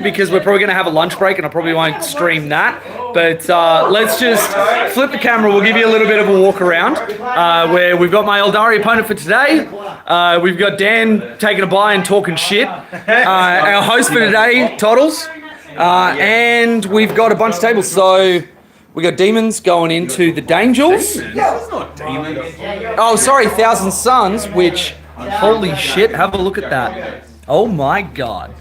because we're probably going to have a lunch break and I probably won't stream that. But let's just flip the camera. We'll give you a little bit of a walk around where we've got my Aeldari opponent for today. We've got Dan taking a bye and talking shit. Our host for today, Toddles. And we've got a bunch of tables. So we got demons going into the Dangels. Yeah, it's not demons. Oh, sorry, Thousand Suns, which, holy shit, have a look at that. Oh my god.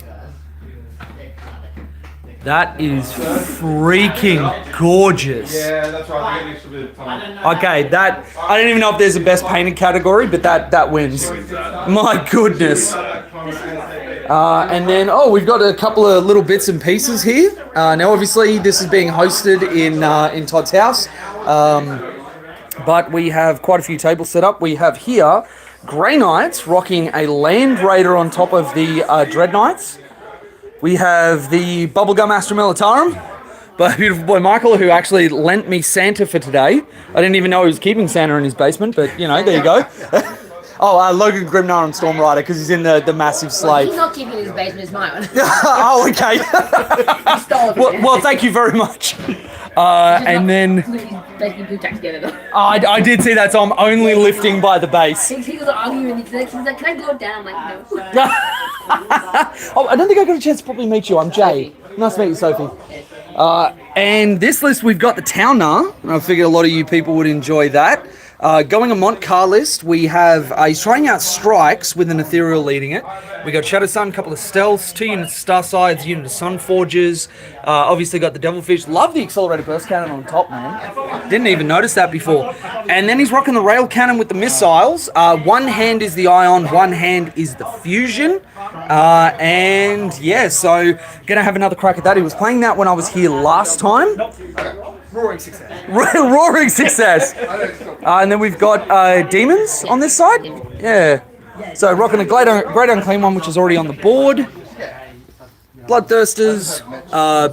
That is freaking gorgeous. Yeah, that's right. We get an extra bit of time. Okay, that, I don't even know if there's a best painted category, but that wins. My goodness. And then, we've got a couple of little bits and pieces here. Now, obviously, this is being hosted in Todd's house. But we have quite a few tables set up. We have here Grey Knights rocking a Land Raider on top of the Dread Knights. We have the Bubblegum Astra Militarum by beautiful boy Michael, who actually lent me Santa for today. I didn't even know he was keeping Santa in his basement, but, you know, there you go. Logan Grimnar and Storm Rider, because he's in the massive sleigh. He's not keeping in his basement, it's mine. Oh, okay. He stole it. Well, thank you very much. And then... I did see that, so I'm only lifting by the base. He was arguing, he's like, can I go down? I'm like, no. I don't think I got a chance to properly meet you. I'm Jay. Nice to meet you, Sophie. And this list, we've got the Towner. I figured a lot of you people would enjoy that. Going a Mont car list, we have, he's trying out Strikes with an Ethereal leading it. We got Shadow Sun, a couple of Stealths, 2 units of Starsides, unit of Sunforgers. Obviously got the Devilfish. Love the Accelerated Burst Cannon on top, man. Didn't even notice that before. And then he's rocking the Rail Cannon with the missiles. One hand is the Ion, one hand is the Fusion. And yeah, so gonna have another crack at that. He was playing that when I was here last time. Roaring success. Roaring success. And then we've got Demons on this side. Yeah. So rocking a Great Unclean one, which is already on the board. Bloodthirsters,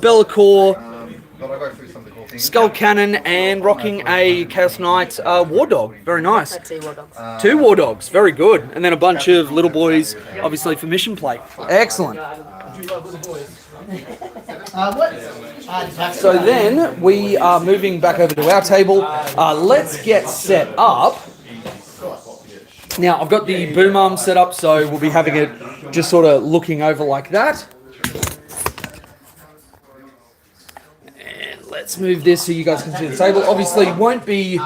Bellacore, Skull Cannon, and rocking a Chaos Knight War Dog. Very nice. 2 War Dogs. Very good. And then a bunch of little boys, obviously for mission play. Excellent. So then we are moving back over to our table. Let's get set up. Now I've got the boom arm set up, so we'll be having it just sort of looking over like that. And let's move this so you guys can see the table. Obviously won't be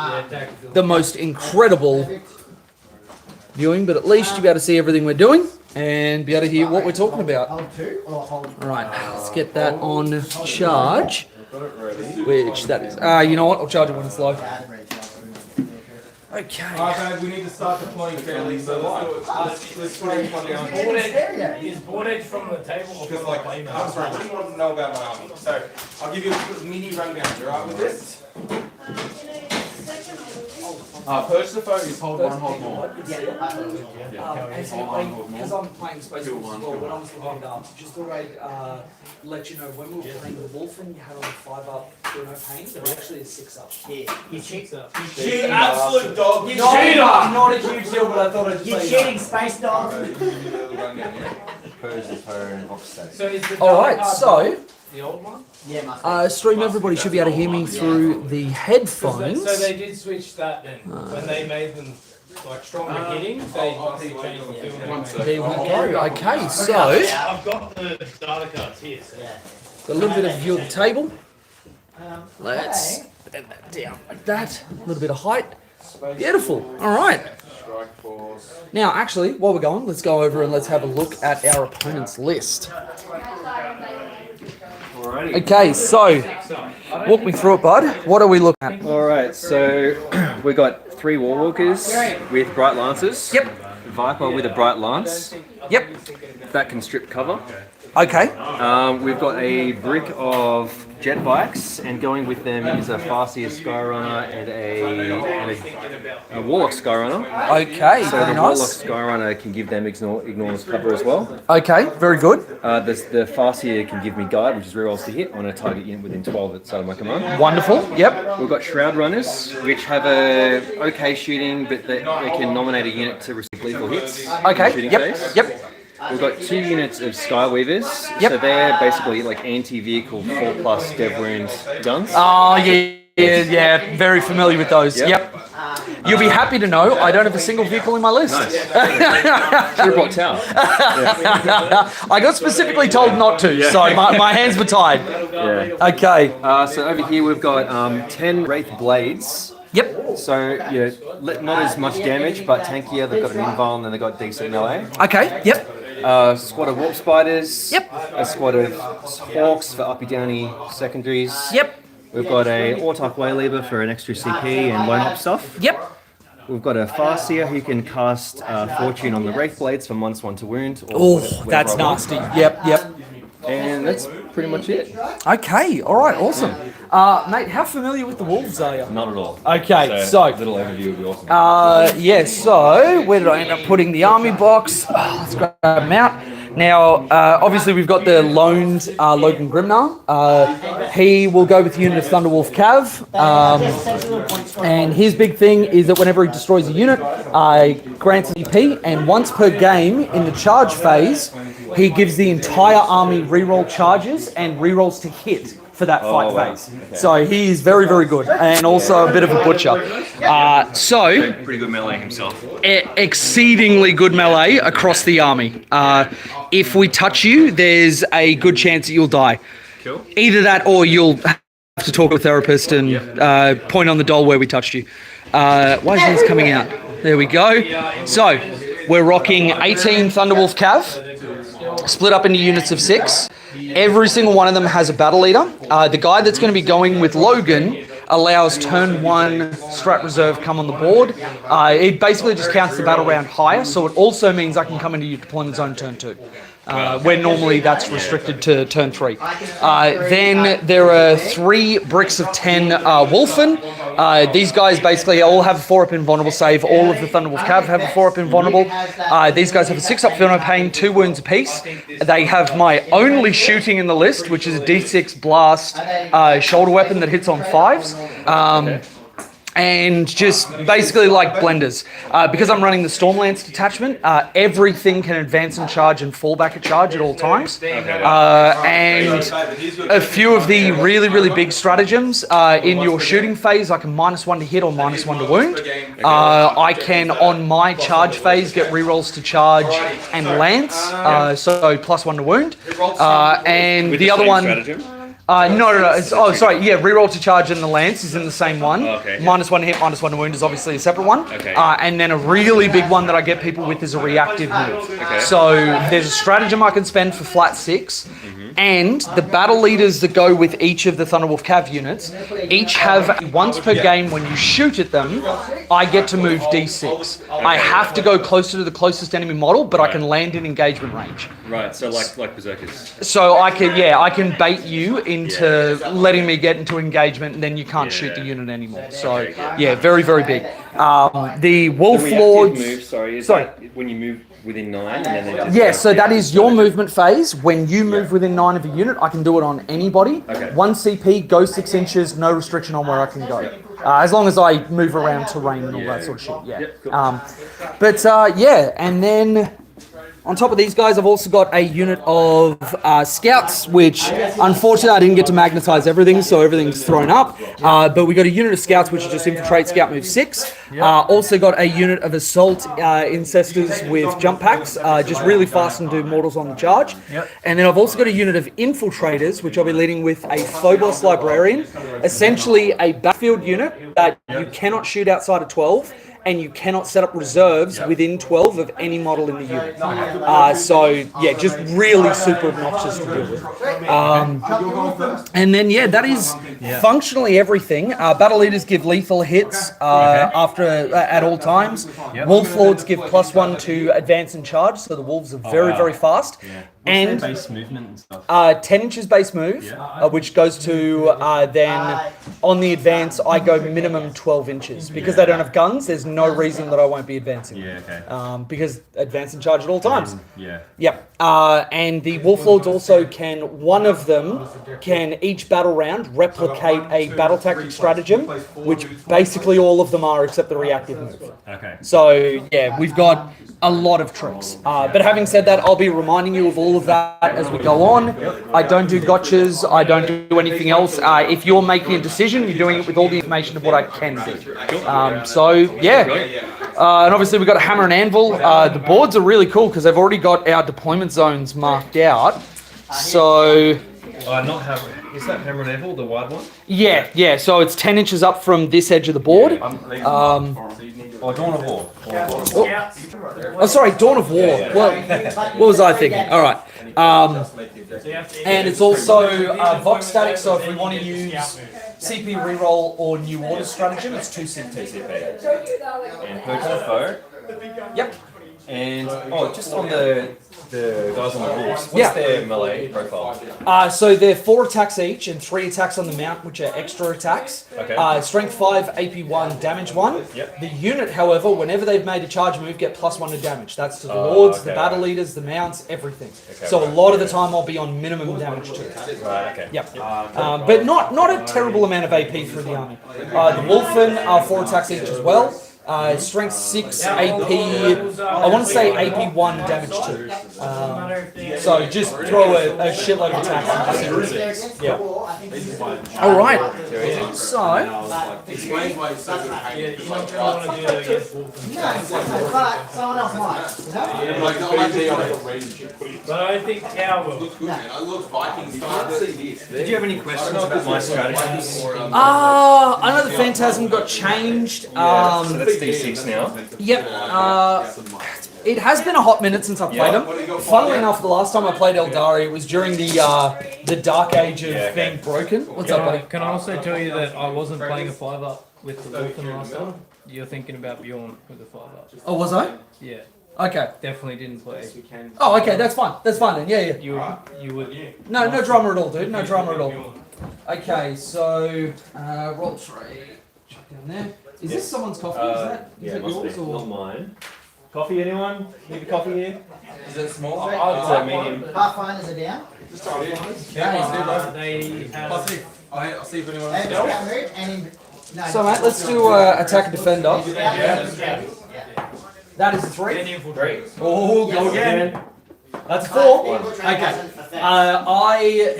the most incredible viewing, but at least you'll be able to see everything we're doing and be able to hear what we're talking about. Alright, let's get that on charge. Which that is. You know what? I'll charge it when it's low. Okay. Alright, we need to start deploying fairly, so let's put everyone down. Is board edge from the table or from the plane? I'm sorry, what do you want to know about my army? So, I'll give you a mini rundown. You alright with this? Purge the foe is hold one, hold more. Because I'm playing Space Wolves as well, when I was looking it up, just thought I'd let you know, when we were playing the Wolf and you had on a 5-up for no pain, they're actually a 6-up. Yeah, you cheat. You absolute dog. You cheater! Not a huge deal, but I thought I'd You're cheating, space dog. Purge the foe and box So is the Alright, so the old one? Yeah, stream, everybody should be able to hear me through the headphones. So they did switch that then. When they made them like stronger hitting, they must have changed the feeling. There we go. Okay, so I've got the data cards here. So. got a little bit of view of the table. Let's bend that down like that. A little bit of height. Beautiful. All right. Now, actually, while we're going, let's go over and let's have a look at our opponent's list. Okay, so walk me through it, bud. What are we looking at? Alright, so we got 3 Warwalkers with Bright Lances. Yep. Viper with a Bright Lance. Yep. That can strip cover. Okay. We've got a brick of jet bikes, and going with them is a Farseer Skyrunner and a Warlock Skyrunner. Okay, So very the Warlock nice. Skyrunner can give them enormous cover as well. Okay, very good. The Farseer can give me guide, which is rerolls to hit on a target unit within 12 at the start of my command. Wonderful. Yep. We've got Shroud Runners, which have a okay shooting, but they can nominate a unit to receive lethal hits. Okay. Shooting Yep. phase. Yep. We've got 2 units of Skyweavers. Yep. So they're basically like anti-vehicle 4+ dev wound guns. Oh, yeah, very familiar with those. Yep. You'll be happy to know I don't have a single vehicle in my list. Nice. Should have brought Tau. I got specifically told not to, so my hands were tied. Yeah. Okay. So over here we've got 10 Wraith Blades. Yep. So, yeah, not as much damage, but tankier. They've got an invuln and they've got decent melee. Okay. Yep. A squad of Warp Spiders. Yep. A squad of Hawks for uppy downy secondaries. Yep. We've got a Autarch Wayleaver for an extra CP and lone up stuff. Yep. We've got a Farseer who can cast Fortune on the Wraith Blades for -1 to wound. Oh, that's nasty. Yep. And that's pretty much it. Okay. All right. Awesome. Mate, how familiar with the wolves are you? Not at all. Okay. So, little overview would be awesome. So where did I end up putting the army box? Let's grab them out. Now, obviously, we've got the loaned Logan Grimnar. He will go with the unit of Thunderwolf Cav. And his big thing is that whenever he destroys a unit, grants an EP, and once per game in the charge phase, he gives the entire army reroll charges and rerolls to hit for that fight phase. Okay. So he is very, very good, and also a bit of a butcher. Pretty good melee himself. Exceedingly good melee across the army. If we touch you, there's a good chance that you'll die. Cool. Either that, or you'll have to talk to a therapist and point on the doll where we touched you. Why is this coming out? There we go. So we're rocking 18 Thunderwolf Cav, split up into units of 6. Every single one of them has a battle leader. The guy that's going to be going with Logan allows turn 1 strat reserve come on the board. It basically just counts the battle round higher, so it also means I can come into your deployment zone turn 2. Where normally that's restricted to turn 3. Then there are 3 bricks of 10 Wolfen. These guys basically all have a 4-up invulnerable save. All of the Thunderwolf Cav have a 4-up invulnerable. These guys have a 6-up Feel No Pain, 2 wounds apiece. They have my only shooting in the list, which is a D6 blast shoulder weapon that hits on 5s. And just basically like blenders. Because I'm running the Stormlance detachment, everything can advance and charge and fall back at charge at all times. And a few of the really, really big stratagems, in your shooting phase, I can -1 to hit or -1 to wound. I can, on my charge phase, get rerolls to charge and lance, so +1 to wound. And the other one... No. Reroll to charge and the lance is in the same one. -1 to hit, -1 to wound is obviously a separate one. And then a really big one that I get people with is a reactive move. So there's a stratagem I can spend for flat 6. And the battle leaders that go with each of the Thunderwolf Cav units, each have once per game when you shoot at them, I get to move D6. I have to go closer to the closest enemy model, but I can land in engagement range. Right, so like Berserkers. So I can bait you into letting me get into engagement, and then you can't shoot the unit anymore. So very, very big. The Wolf Lords. Is that when you move within 9? And then So that is your movement phase. When you move within 9 of a unit, I can do it on anybody. 1 CP, go 6 inches, no restriction on where I can go. As long as I move around terrain and all that sort of shit. And then on top of these guys, I've also got a unit of scouts, which unfortunately I didn't get to magnetize everything, so everything's thrown up. But we got a unit of scouts, which is just infiltrate, scout move 6. Also got a unit of assault incestors with jump packs, just really fast and do mortals on the charge. And then I've also got a unit of infiltrators, which I'll be leading with a Phobos librarian, essentially a battlefield unit that you cannot shoot outside of 12. And you cannot set up reserves within 12 of any model in the unit. Just really super obnoxious to deal with. And then, that is functionally everything. Battle leaders give lethal hits at all times. Wolf Lords give +1 to advance and charge, so the wolves are very, very fast. And base movement and stuff. 10 inches base move, which goes to then on the advance, I go minimum 12 inches. Because they don't have guns, there's no reason that I won't be advancing. Because advance and charge at all times. And the Wolf Lords also one of them can each battle round replicate a battle tactic stratagem, which basically all of them are except the reactive move. Okay. So, yeah, we've got a lot of tricks. But having said that, I'll be reminding you of all of that as we go on. I don't do gotchas. I don't do anything else. If you're making a decision, you're doing it with all the information of what I can do. So, yeah. And obviously, we've got a hammer and anvil. The boards are really cool because they've already got our deployment zones marked out. So... not hammer. Is that hammer and anvil, the wide one? Yeah. So it's 10 inches up from this edge of the board. Dawn of War. Oh, sorry, Dawn of War. What was I thinking? All right. And it's also Vox static, so if we want to use CP reroll or New Order stratagem, it's 2 CP. And Purge Foe. Yep. And, just on the guys on the wolves, what's their melee profile? So they're 4 attacks each and 3 attacks on the mount, which are extra attacks. Okay. Strength 5, AP 1, damage 1. Yep. The unit, however, whenever they've made a charge move, get +1 to damage. That's to the lords, the battle leaders, the mounts, everything. So a lot of the time I'll be on minimum damage too. Right, okay. Yep. But not a terrible amount of AP through the army. The Wolfen are 4 attacks each as well. Strength 6, AP, I want to say AP 1, damage 2. So just throw a shitload of attacks into 6. Yeah. Alright. So. Explains why it's so good. You're not going to want to do it against Wolfen. But someone else might. But I don't think Cow will. Looks good, man. I look Viking style. Did you have any questions about my strategies? I know the Phantasm got changed. So that's D6 now. Yep. It has been a hot minute since I played them. Funnily enough, the last time I played Aeldari, it was during the dark age of being broken. What's up, buddy? Can I also tell you that I wasn't playing a 5-up with the Wolfen last time? You're thinking about Bjorn with the 5-up. Oh, was I? Yeah. Okay. Definitely didn't play. Oh, okay. That's fine. That's fine then. Yeah. You would. No drama at all, dude. No drama at all. Okay, so roll 3. Chuck down there. Is this someone's coffee? Is that yours or not mine? Coffee, anyone? Need a coffee here? Is it small? It's a medium. Pathfinders are down. They have. I'll see if anyone They else have move and in. No, So, mate, let's do attack and defender. That is a 3. Great. Oh, go again. That's 4. Okay.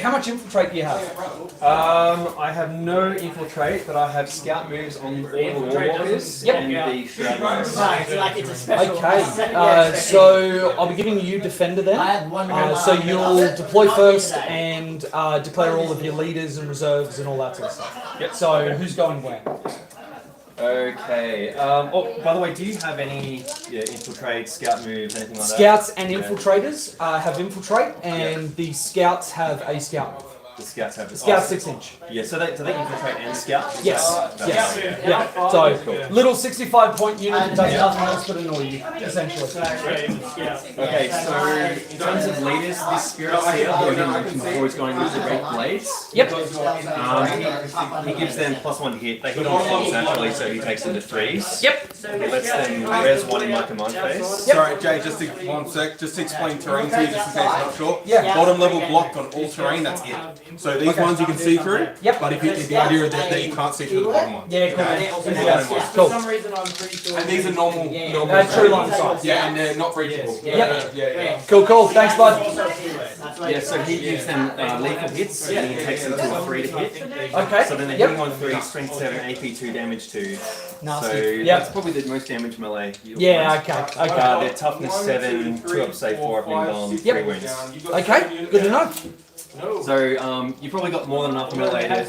How much infiltrate do you have? I have no infiltrate, but I have scout moves on all the warwalkers Yep. and the shrouders. it's a special. Okay. So I'll be giving you defender I then. had one more. So you'll deploy first and declare all of your leaders and reserves and all that sort of stuff. Yep. So who's going where? Okay. By the way, do you have any infiltrate, scout moves, anything like that? Scouts and infiltrators have infiltrate, and the scouts have a scout. The scouts have. Scout 6 inch. Yeah. So they infiltrate and scout. Yes. Yes. Yeah. So little 65-point unit that does nothing else but annoy you, essentially. Okay. So in terms of leaders, this spirit seer who I'm looking for is going with the red blades. Yep. He gives them +1 hit. They hit on 4s naturally, so he takes them to 3s. Yep. He lets them res 1 in my command phase. Yep. Sorry, Jay, just 1 sec. Just to explain terrain to you, just in case you're not sure. Yeah. Bottom level blocked on all terrain, that's it. So these ones you can see through. Yep. But if the idea is that you can't see through the bottom ones. Yeah, cool. Yeah. Cool. reason, I'm pretty sure. And these are normal. True line size. Yeah, and they're not breachable. Yep. Yeah. Cool. Thanks, bud. Yeah, so he gives them lethal hits, and he takes them to a 3 to hit. Okay. So then they're Yep. hitting on 3, strength 7, AP 2, damage 2. Nasty. So Yep. that's probably the most damage melee. You'll Yeah, find. okay. Their toughness 7, 2 up save 4 up in bomb, 3 wounds. Okay, good to know. So you probably got more than enough melee to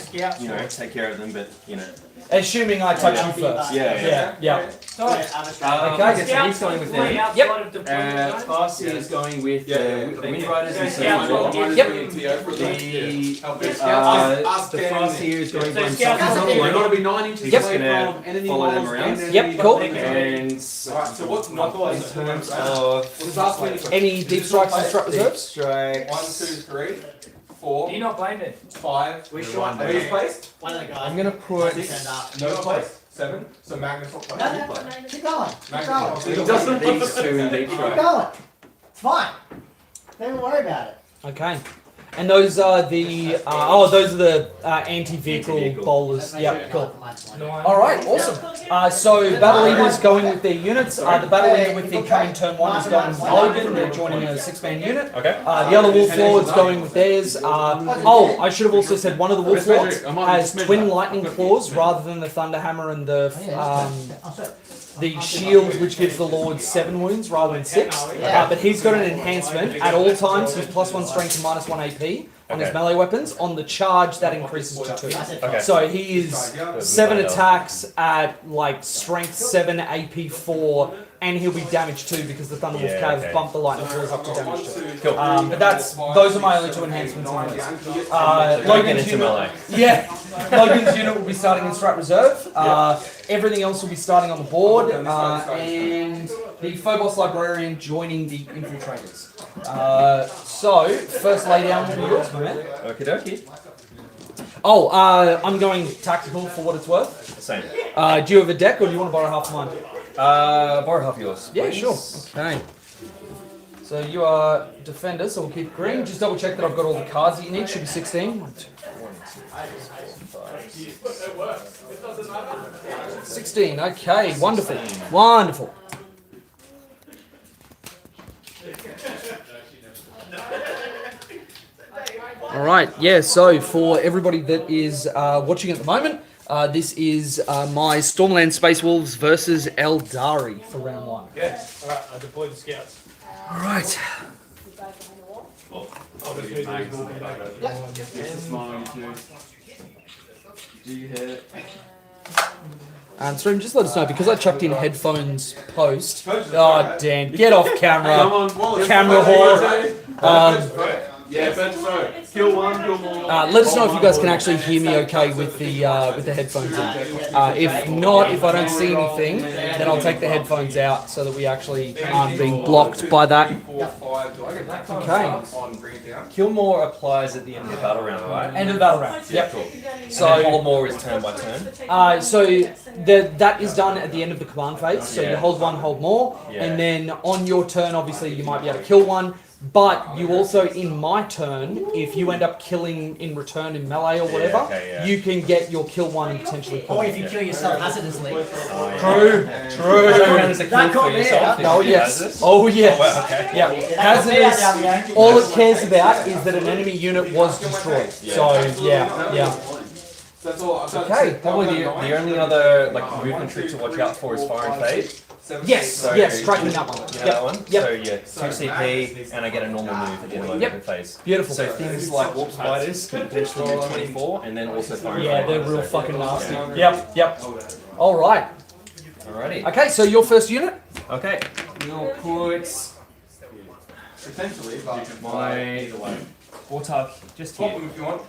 take care of them, but Assuming I touch you first. Yeah. Yeah. Okay, so he's going with them. Yep. Farsi is going with the Wind Riders and Silver. Yep. The Farsi is going by himself. He's just gonna follow them around. Yep, cool. And So what's not in terms of Any deep strikes and strut reserves? strikes, 1, 2, 3, 4, Do you not blame it? 5. Are you placed? One of the guys. I'm gonna put. No place. 7. So Magnus not placed. No, keep going. Keep going. He doesn't these 2 in deep Keep strike. going. It's fine. Don't even worry about it. Okay. And those are the those are the anti-vehicle bowlers. Yeah, cool. All right, awesome. So battle leaders going with their units. The battle leader with the coming turn 1 is going with Logan. They're joining a 6-man unit. Okay. The other Wolf Lords going with theirs. I should have also said one of the Wolf Lords has twin lightning claws rather than the Thunder Hammer and the shield, which gives the Lord 7 wounds rather than 6. But he's got an enhancement at all times. He's +1 strength and -1 AP on his melee weapons. On the charge, that increases to 2. Okay. So he is 7 attacks at like strength 7, AP 4, and he'll be damage 2 because the Thunderwolf Cav bumped the lightning claws up to damage 2. Cool. But those are my only 2 enhancements on this. Logan's into melee. Yeah, Logan's unit will be starting in Strat Reserve. Everything else will be starting on the board, and the Phobos Librarian joining the Infiltrators. So, first laydown will be yours, my man. Okie dokie. I'm going tactical for what it's worth. Same. Do you have a deck, or do you want to borrow half of mine? Borrow half yours. Yeah, please. sure. Okay. So you are defender, so we'll keep green. Just double check that I've got all the cards that you need. Should be 16. 1, 2, 16. Okay, wonderful. Wonderful. All right, yeah, so for everybody that is watching at the moment, this is my Stormland Space Wolves versus Aeldari for round 1. Yeah. Alright, I deployed the scouts. All right. I'll just move these walking back. Do you hit? Stream, just let us know, because I chucked in headphones post. Oh, damn. Get off camera. Come on, Wallace. Camera whore. Yeah, bench throw. Kill one, kill more. Let us know if you guys can actually hear me okay with the headphones in. If not, if I don't see anything, then I'll take the headphones out so that we actually aren't being blocked by that. Okay. Kill more applies at the end of the battle round, right? End of the battle round. Yep. Cool. So, hold more is turn by turn. that is done at the end of the command phase. So you hold 1, hold more, and then on your turn, obviously, you might be able to kill 1. But you also, in my turn, if you end up killing in return in melee or whatever, you can get your kill 1 and potentially kill Or if you kill yourself hazardously. True. That got me out. Oh yes. Oh yes. Yeah. Hazardous. All it cares about is that an enemy unit was destroyed. So yeah. That's all. Okay. Probably the only other like movement trick to watch out for is fire and fade. Yes. Striking that one. Yeah, that one. Yep. So 2 CP, and I get a normal move at the end of my movement phase. Beautiful. So things like warp spiders can potentially do 24, and then also fire and fade. Yeah, they're real fucking nasty. Yep. All right. Alrighty. Okay, so your first unit. Okay. We'll put Potentially, but my Warthog just here. if you want.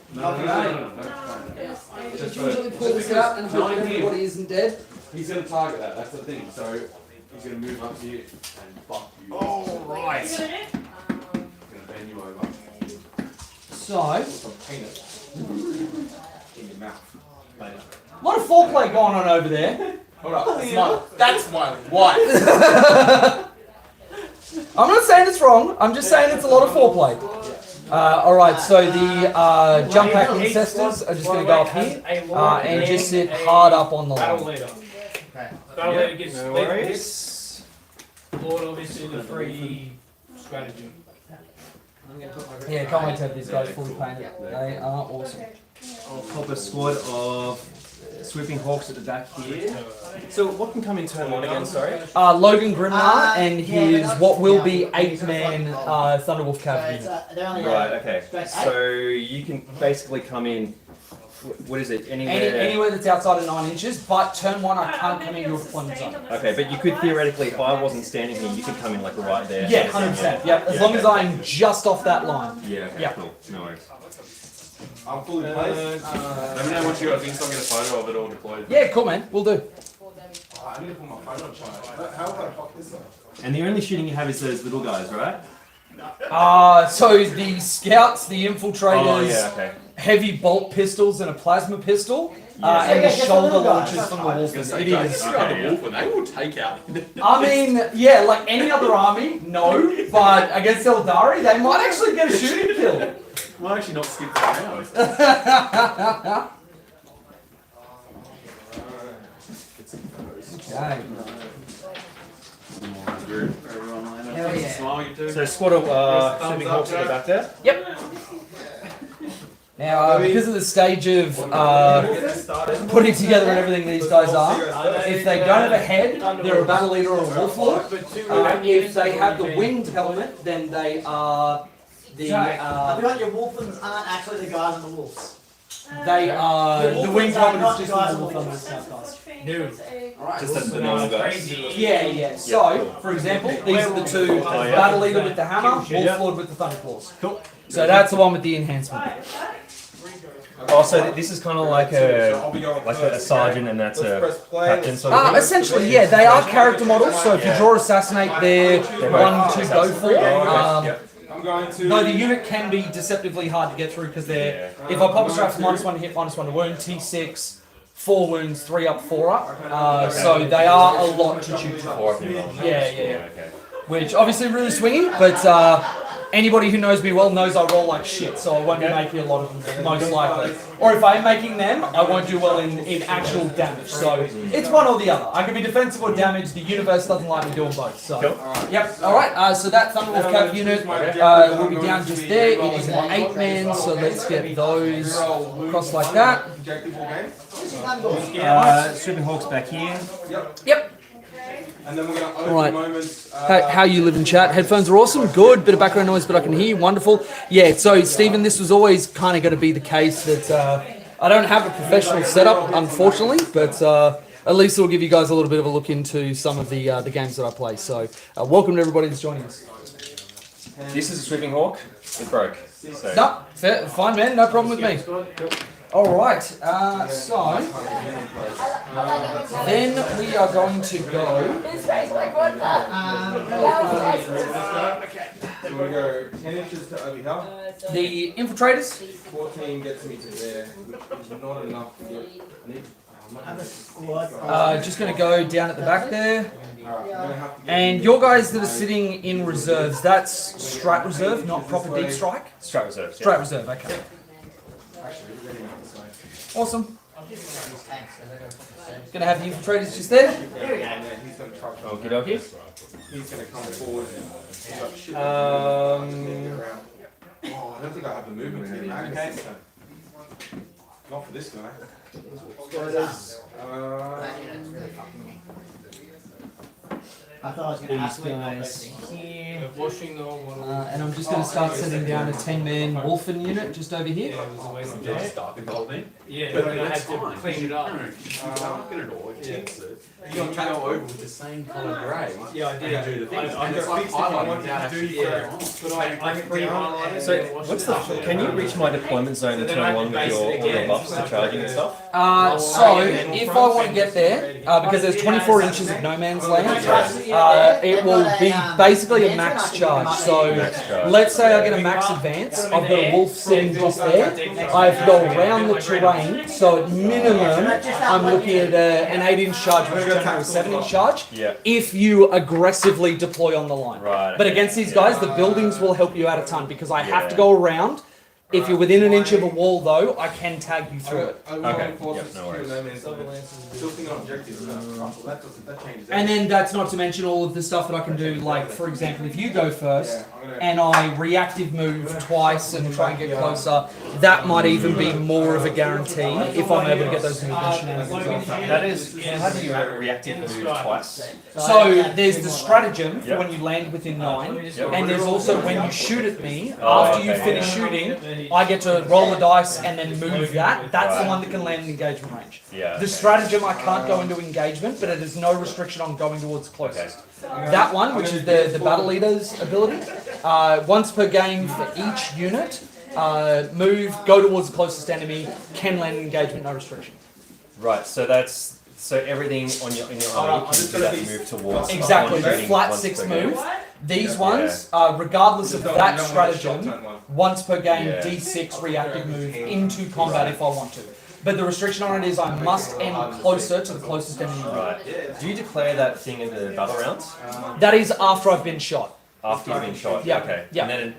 Usually pull this out and hope everybody isn't dead. He's gonna target that. That's the thing. So he's gonna move up to you and buck you. Oh, right. He's gonna bend you over. So, Some penis in your mouth. a lot of foreplay going on over there. Hold up. That's my wife. I'm not saying it's wrong. I'm just saying it's a lot of foreplay. Alright, so the jump pack ancestors are just going to go up here and just sit hard up on the Battle line. leader. Battle leader gets No left worries. Lord, obviously the free strategy. Yeah, can't wait to have these guys fully painted. They are awesome. I'll pop a squad of swooping hawks at the back here. So what can come in turn 1 again, sorry? Logan Grimnar and his what will be 8-man Thunderwolf Cav unit. They're only Right, okay. So you can basically come in, what is it, anywhere? Anywhere that's outside of 9 inches, but turn 1 I can't come in your deployment zone. Okay, but you could theoretically, if I wasn't standing here, you could come in like right there. Yeah, 100%. Yeah, as long as I'm just off that line. Yeah, okay, Yeah. cool. No worries. I'm fully placed. Let me know once you got things, so I'll get a photo of it all deployed. Yeah, cool man, we'll do. I need to put my phone on charge. How would I fuck this up? And the only shooting you have is those little guys, right? So the scouts, the infiltrators, Oh, yeah, okay. heavy bolt pistols and a plasma pistol, and the shoulder launches from the wolfers. It is. They will take out. I mean, yeah, like any other army, no, but against Aeldari, they might actually get a shooting kill. Might actually not skip around. Okay. Hell yeah. Smile, you too. So squad of swimming hawks at the back there. Yep. Now, because of the stage of putting together and everything these guys are, if they don't have a head, they're a battle leader or a wolf lord. If they have the winged helmet, then they are the. I feel like your wolfens aren't actually the guys on the wolves. They are the winged helmet is just guys the on wolf the helmet wolves. guys. Dude. Just the normal guys. Yeah, yeah. So, for example, these are the two: battle leader with the hammer, wolf lord with the thunderclaws. Cool. So that's the one with the enhancement. Oh, so this is kind of like a sergeant, and that's a captain sort of thing? Essentially, yeah, they are character models. So if you draw assassinate, they're one to go for. I'm going to. No, the unit can be deceptively hard to get through because they're. If I pop a strap -1 hit, -1 to wound, T6, 4 wounds, 3 up, 4 up. So they are a lot to choose from. Yeah. Which obviously really swingy, but anybody who knows me well knows I roll like shit, so I won't be making a lot of them, most likely. Or if I'm making them, I won't do well in actual damage. So it's one or the other. I can be defensive or damage. The universe doesn't like me doing both. So yep. All right. So that Thunderwolf Cav unit will be down just there. It is an 8-man, so let's get those across like that. Swimming hawks back here. Yep. And then we're going to open Alright. moments. How you live in chat? Headphones are awesome. Good. Bit of background noise, but I can hear you. Wonderful. Yeah, so Stephen, this was always kind of going to be the case that I don't have a professional setup, unfortunately, but at least it'll give you guys a little bit of a look into some of the games that I play. So welcome to everybody that's joining us. This is a swimming hawk. It broke. So. No, fair, fine, man. No problem with me. All right. So then we are going to go. So we go 10 inches to over here. The infiltrators. 14 gets me to there. Not enough to get. Just going to go down at the back there. Alright, I'm gonna have to get. And your guys that are sitting in reserves, that's strat reserve, not proper deep strike? Strat reserve. Strat reserve, okay. Awesome. Gonna have the infiltrators just there. He's gonna try. Okie dokie. He's gonna come forward. Um, Oh, I don't think I have the movement to get Magnus. Not for this guy. I thought I was going to ask guys here. Washing the And I'm just gonna start sending down a 10-man Wolfen unit just over here. Start the gold in. Yeah, But but I had that's to fine. clean it up. Darken it all, it tints it. You don't go over with the same colour grey. Yeah, I did. And do the thing. I And it's like highlighting without actually yeah. putting But I pre-highlighted so it. what's the? Can you reach my deployment zone and turn on with all your buffs to charging and stuff? So if I want to get there, because there's 24 inches of no man's land, it will be basically a max charge. So let's say I get a max advance, I've got a wolf sitting just there, I have to go around the terrain, so at minimum I'm looking at an 8-inch charge, which is generally a 7-inch charge, Yeah. if you aggressively deploy on the line. Right. But against these guys, the buildings will help you out a ton, because I have to go around. If you're within an inch of a wall, though, I can tag you through it. Okay. Yep, no worries. Tilting on objectives. That changes. And then that's not to mention all of the stuff that I can do, like, for example, if you go first, and I reactive move twice and try and get closer, that might even be more of a guarantee if I'm able to get those movement shenanigans off. That is, how do you reactive move twice? So there's the stratagem for when you land within 9, and there's also when you shoot at me, after you finish shooting, I get to roll a dice and then move that. That's the one that can land in engagement range. Yeah. The stratagem, I can't go into engagement, but it is no restriction on going towards closest. That one, which is the battle leader's ability, once per game for each unit, move, go towards the closest enemy, can land in engagement, no restriction. Right. So that's everything on your army can do that move towards. Exactly, one the shooting flat once 6 per game. move. These ones, regardless of that stratagem, once per game, Yeah. D6 reactive move into combat if I want to. but the restriction on it is I must end closer to the closest enemy. Right. Do you declare that thing in the battle rounds? That is after I've been shot. After you've been shot? Yeah. Okay. Yeah. And then,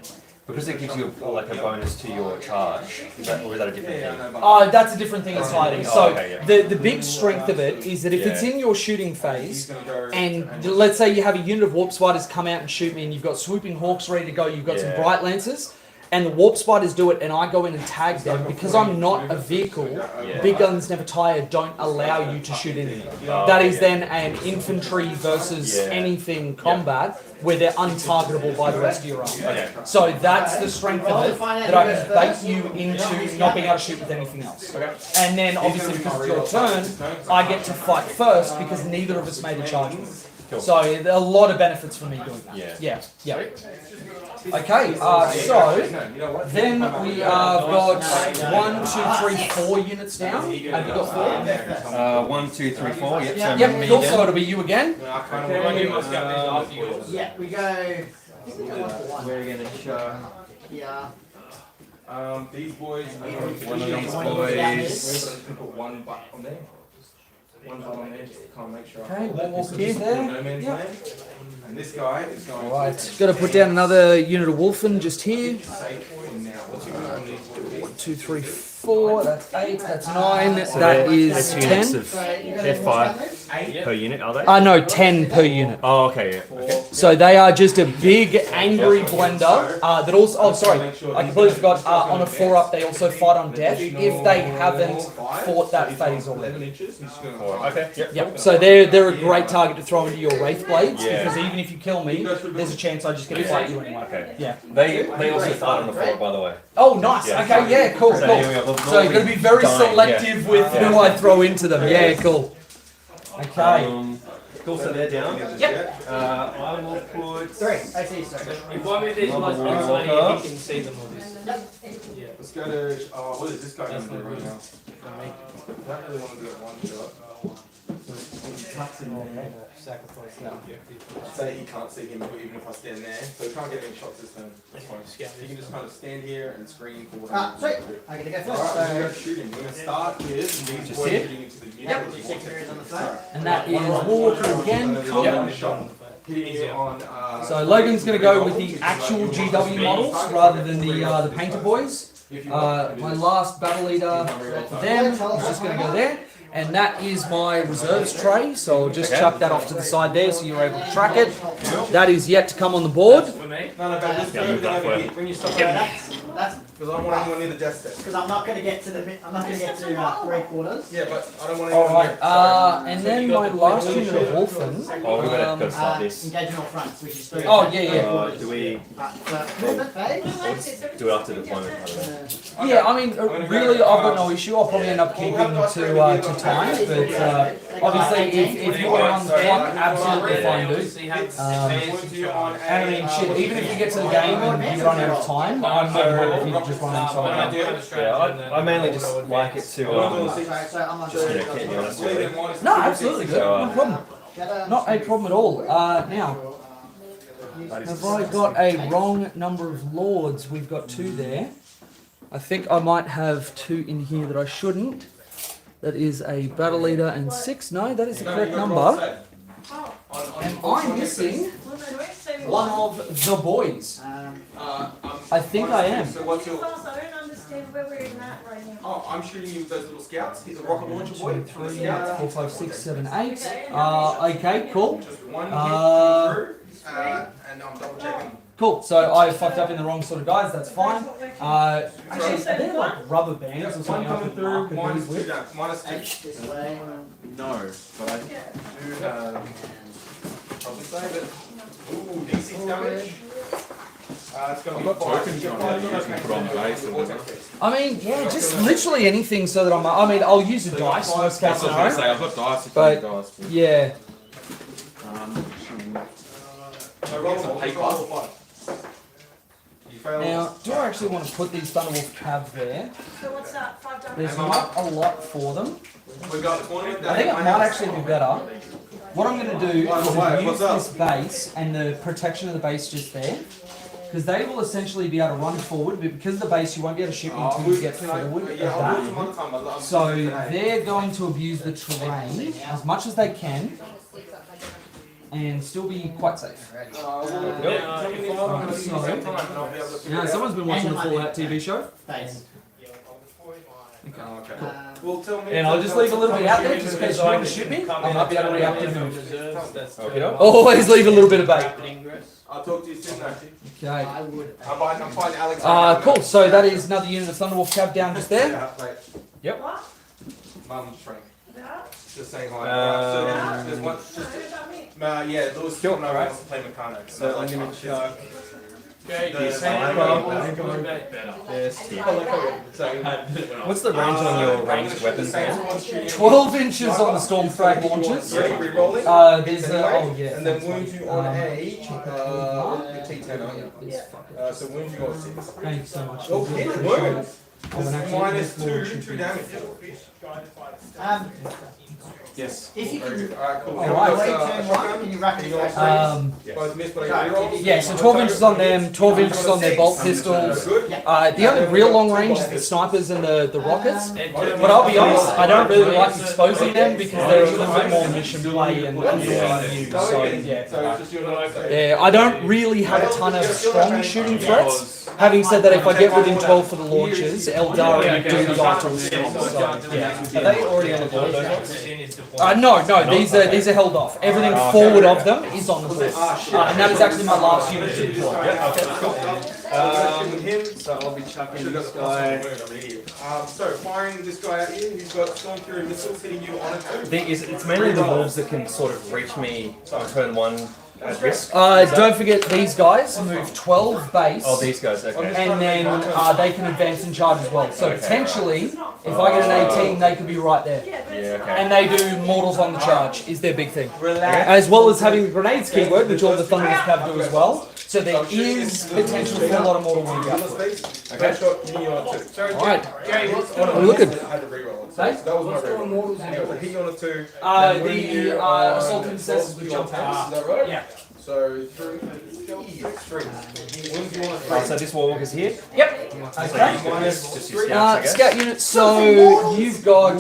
because it gives you like a bonus to your charge, or is that a different thing? That's a different thing entirely. So okay, yeah. the big strength of it is that if it's Yeah. in your shooting phase, and let's say you have a unit of warp spiders come out and shoot me, and you've got swooping hawks ready to go, you've got some Yeah. bright lancers, and the warp spiders do it, and I go in and tag them, because I'm not a vehicle, big guns never tire, don't allow you to shoot into them. That is then an infantry versus anything combat, where they're untargetable by the rest of your army. Okay. So that's the strength of it, that I can bait you into not being able to shoot with anything else. And then obviously because it's your turn, I get to fight first because neither of us made a charge move. So there are a lot of benefits for me doing that. Yeah. Okay, so then we have got 1, 2, 3, 4 units down. Have you got 4? 1, 2, 3, 4. Yep. So Yep, me cool. again. So it'll be you again. You must get these after yours. Yeah, we go. I think we go 1 for 1. We're gonna show Yeah. These boys. one of these boys. Put one butt on there. One butt on there. Just can't make sure. Okay, one more kid there. No man's land. And this guy is going Right, got to put down another unit of Wolfen just here. to safe now. What's your on these boys? 1, 2, 3, 4. That's 8. That's 9. So That they're is units 10. of F5 per unit, are they? No, 10 per unit. Oh, okay, yeah. Okay. So they are just a big angry blender that also. Oh, sorry, I completely forgot. On a 4-up, they also fight on death if they haven't fought that phase already. Okay, yep. Yep. So they're a great target to throw into your wraith blades Yeah. because even if you kill me, there's a chance I just get to fight you anyway. Okay. Yeah. They also fight on the floor, by the way. Oh, nice. Yeah. Okay. Yeah. Cool. So Cool. here we go. So you're gonna be very Dying, selective with yeah. who I throw into them. Yeah. Cool. Okay. Cool, so they're down. Yep. I will put 3. I see, sorry. If I move these ones inside here, you can see them all this. Yeah. Let's go to. What is this guy going to do right now? I don't really want to do it one shot. Sacrifice that objective. Say he can't see him even if I stand there, so he can't get any shots this turn. That's fine. You can just kind of stand here and screen for what Sweet. I'm gonna go first. Alright, we're So, going to shoot him. We're going to start with these Just boys here? hitting into the unit. yep, with the 6 areas on the front. And that is Walker again. Cool. Hitting you on. So Logan's going to go with the actual GW models rather than the painter boys. My last battle leader for them is just going to go there. And that is my reserves tray, so I'll just chuck that off to the side there so you're able to track it. That is yet to come on the board. For me, No, but just Yeah, move that over way. here. When you stop That's because I don't want anyone near the desk there. because I'm not gonna get to the. I'm not gonna get to 3/4. Yeah, but I don't want anyone Alright, near. and then my last unit of Wolfen. Oh, we're gonna start this. Engaging all fronts, which is 3. Oh, yeah. Do we Movement phase. do it after deployment? I don't know. Yeah, I mean, really, I've got no issue. I'll probably end up keeping to time, but obviously, if you want on the clock, absolutely fine, dude. see how And I mean, shit, even if you get to the game and you run out of time, I'm more if you just run out of time. Yeah, I mainly just like it to So I'm on. just keep me honest with it. No, absolutely good. No problem. Not a problem at all. Now, have I got a wrong number of lords? We've got 2 there. I think I might have 2 in here that I shouldn't. That is a battle leader and 6. No, that is the correct number. Am I missing one of the boys? I think I am. So what's your? Because I don't understand where we're in that right now. Oh, I'm shooting you with those little scouts. He's a rocket launcher boy. 2, 3, 4, 5, 6, 7, 8. Okay, cool. Just one hit through, and I'm double checking. Cool. So I fucked up in the wrong sort of guys. That's fine. Actually, are there like rubber bands or One something I coming could through, mark and minus these 2 with? down, minus 2. This way. No, but I do have. Probably save it. Ooh, DC damage. It's going to be I've got tokens on there you can put on base or whatever. I mean, yeah, just literally anything so that I mean, I'll use a dice worst case That's what I was scenario. going to say, I've got dice if But- you need dice. But, Yeah. So roll some paper. You fail. Now, do I actually want to put these Thunderwolf Cav there? So what's that? 5 damage? There's not a lot for them. We got the tournament. I think it might actually be better. What I'm going to do By the way, is what's use up? this base and the protection of the base just there. because they will essentially be able to run forward, but because of the base, you won't be able to shoot until you get forward of that. So they're going to abuse the terrain as much as they can and still be quite safe. Now, someone's been watching the Fallout TV show. Base. Okay. Well, tell me. And I'll just leave a little bit out there just in case you want to shoot me. I might be able to react and move. Okay. Always leave a little bit of bait. I'll talk to you soon, actually. Okay. I'm fine, Alex. Cool. So that is another unit of Thunderwolf cab down just there. What? Mum, Frank. That? Just saying hi. So there's one. Yeah, Lewis Cool. and I wants to play mechanic. So I'm gonna chuck. Okay, The you same problem. What's the range on your ranged weapons again? 12 inches on the Storm Frag launchers. Ready, re-rolling? There's oh yeah. And then wound you on a T10, aren't you? So wound you on 6. Thank you so much. Oh, hit wound. Oh, and actually, Minus this 2 damage. Yes. If you can, Alright, cool. Alright. wait turn one, can you rack it Both missed, but I re-roll. Yeah, so 12 inches on them, 12 inches on their bolt pistols. The only real long range is the snipers and the rockets. But I'll be honest, I don't really like exposing them because they're a little bit more mission play and annoying you. So yeah, I don't really have a ton of strong shooting threats. Having said that, if I get within 12 for the launches, Aeldari do die to respond. So yeah. Are they already on the board, those ones? No, these are held off. Everything forward of them is on the board. And that is actually my last unit to deploy. So I'll be chucking this guy. So firing this guy out here, he's got Storm Fury missiles hitting you on it too. It's mainly the wolves that can sort of reach me on turn 1 at risk. Don't forget these guys move 12 base. Oh, these guys, okay. And then they can advance and charge as well. So potentially, if I get an 18, they could be right there. Yeah, okay. And they do mortals on the charge, is their big thing. As well as having the grenades keyword, which all the Thunderwolf have do as well. So there is potential for a lot of mortal wound output. Okay. Alright. What Look at I had to re-roll it. So that was my re-roll. I hit you on a 2. The assault intercessors with jump Is packs. that right? Yeah. So 3. So this warlock is here. Yep. Okay. Just your scouts, I guess. Scout unit. So you've got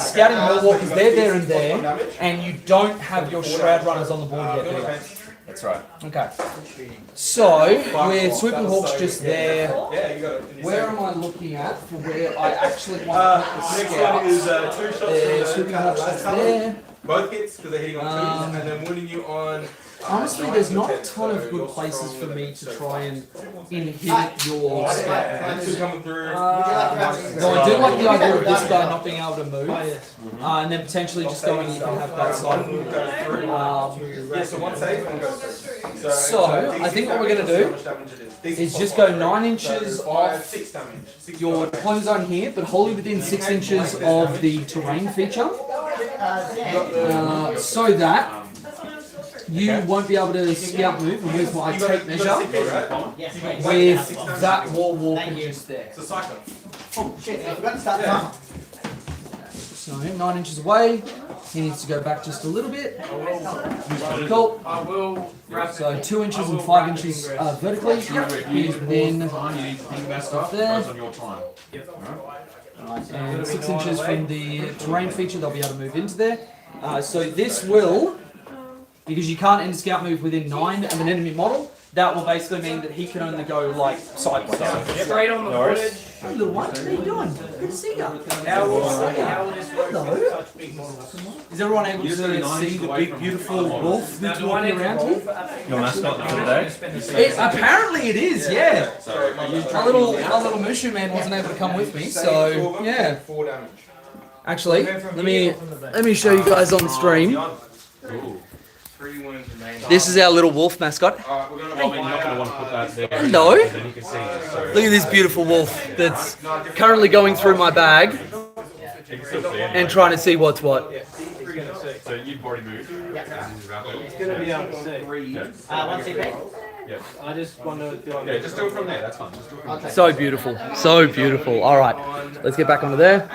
scouting warwalkers. They're there and there, and you don't have your shroud runners on the board yet. Do you? That's right. Okay. So we're swooping hawks just there. Yeah, you got it. Where am I looking at for where I actually want to put the Next one is scouts? 2 shots Swooping from hawks the just there. both hits because they're hitting on 2s, and then wounding you on. Honestly, there's not a ton of good places for me to try and inhibit your scout. 2 coming through. No, I do like the idea of this guy not being able to move, and then potentially just going, you can have that side. Yeah, so 1 save, 1 goes through. So, I think what we're going to do is just go 9 inches off 6 damage. your deployment zone here, but wholly within 6 inches of the terrain feature, so that you won't be able to scout move, and with my tape measure, with that wall walking just there. It's a cycle. Oh shit, I forgot to start the timer. So 9 inches away, he needs to go back just a little bit. Cool. I will wrap So 2 inches and 5 inches vertically. He's within stuff there. And 6 inches from the terrain feature, they'll be able to move into there. So this will, because you can't end a scout move within 9 of an enemy model, that will basically mean that he can only go like sideways. straight on the footage. Hey little one, what are you doing? Good to see you. How will this work with such big models? Is everyone able to see the big beautiful wolf that's walking around here? Your mascot for today? Apparently it is, yeah. Our little Mushu man wasn't able to come with me, so yeah. 4 damage. Actually, let me show you guys on stream. 3 wounds remain. This is our little wolf mascot. Alright, we're gonna Hello. Look at this beautiful wolf that's currently going through my bag and trying to see what's what. So you've already moved? It's going to be able to see. 1 CP. I just want to do it. Yeah, just do it from there, that's fine. Just do it from there. So beautiful, so beautiful. All right, let's get back onto there.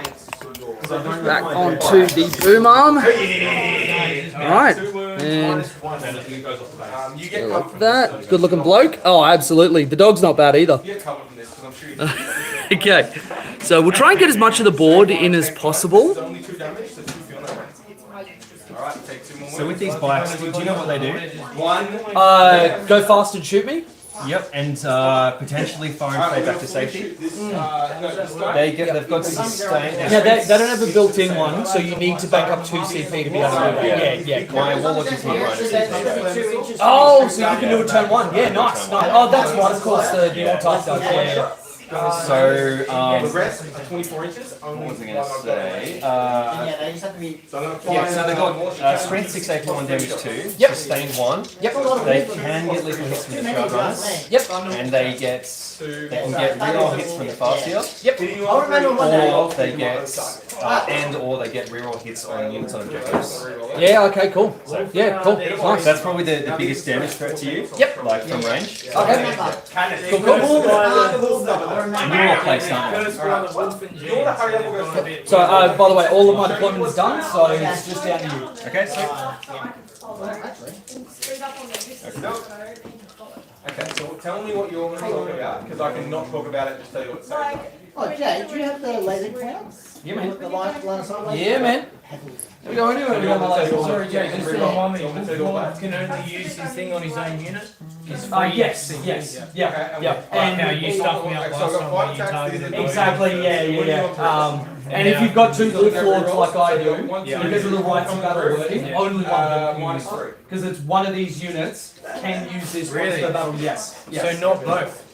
Back onto the boom arm. All right, and one and it goes off the base. You get Like covered from that. this. Good looking bloke. Oh, absolutely. The dog's not bad either. You get covered from this because I'm sure you Okay. So we'll try and get as much of the board in as possible. It's only 2 damage, so 2 feel no. Alright, take 2 more. So with these bikes, do you know what they do? 1. Go fast and shoot me. Yep, and potentially fire and play back to safety. They've got sustain. Yeah, they don't have a built-in one, so you need to bank up 2 CP to be able to do that. Yeah, yeah. My warlock is not right. Oh, so you can do a turn 1. Yeah, nice. Oh, that's right. Of course, the all-type does. Yeah. So, The rest are 24 inches. Only what was I going to say? Yeah, they just have to be. So I'm going to fire. Yeah, so they've got strength 6, 8, 1 damage 2, Yep. sustain 1. Yep. They can get lethal hits from the shard runners, Yep. and they can get reroll hits from the Farseer, Yep. I remember one day. or they get reroll hits on units on objectives. Yeah. Okay. Cool. Yeah. Cool. Nice. That's probably the biggest damage threat to you. Yep. Like from range. Okay. Cool. Cool. And you're all placed, aren't you? You want to hurry up or go for So, by the way, all of my deployment is done, so it's just down to you. Okay, so Okay, so tell me what you're going to talk about, because I can not talk about it, just tell you what it's saying. Oh, Jay, do you have the laser clouds? Yeah, man. The line of sight laser? Yeah, man. We go anywhere. We go my life. Sorry, Jay, just to remind me, Wolf can only use his thing on his own unit. It's free. Yes. Yeah. Yeah. And how you stuffed me up Okay, so I've last got time 5 when you attacks, targeted these are me. Exactly. Yeah. And if you've got 2 wolf lords like I do, because of the rights of battle wording, only one can minus use 3. it. Because it's one of these units can use this once Really? per battle. Yes. So not both.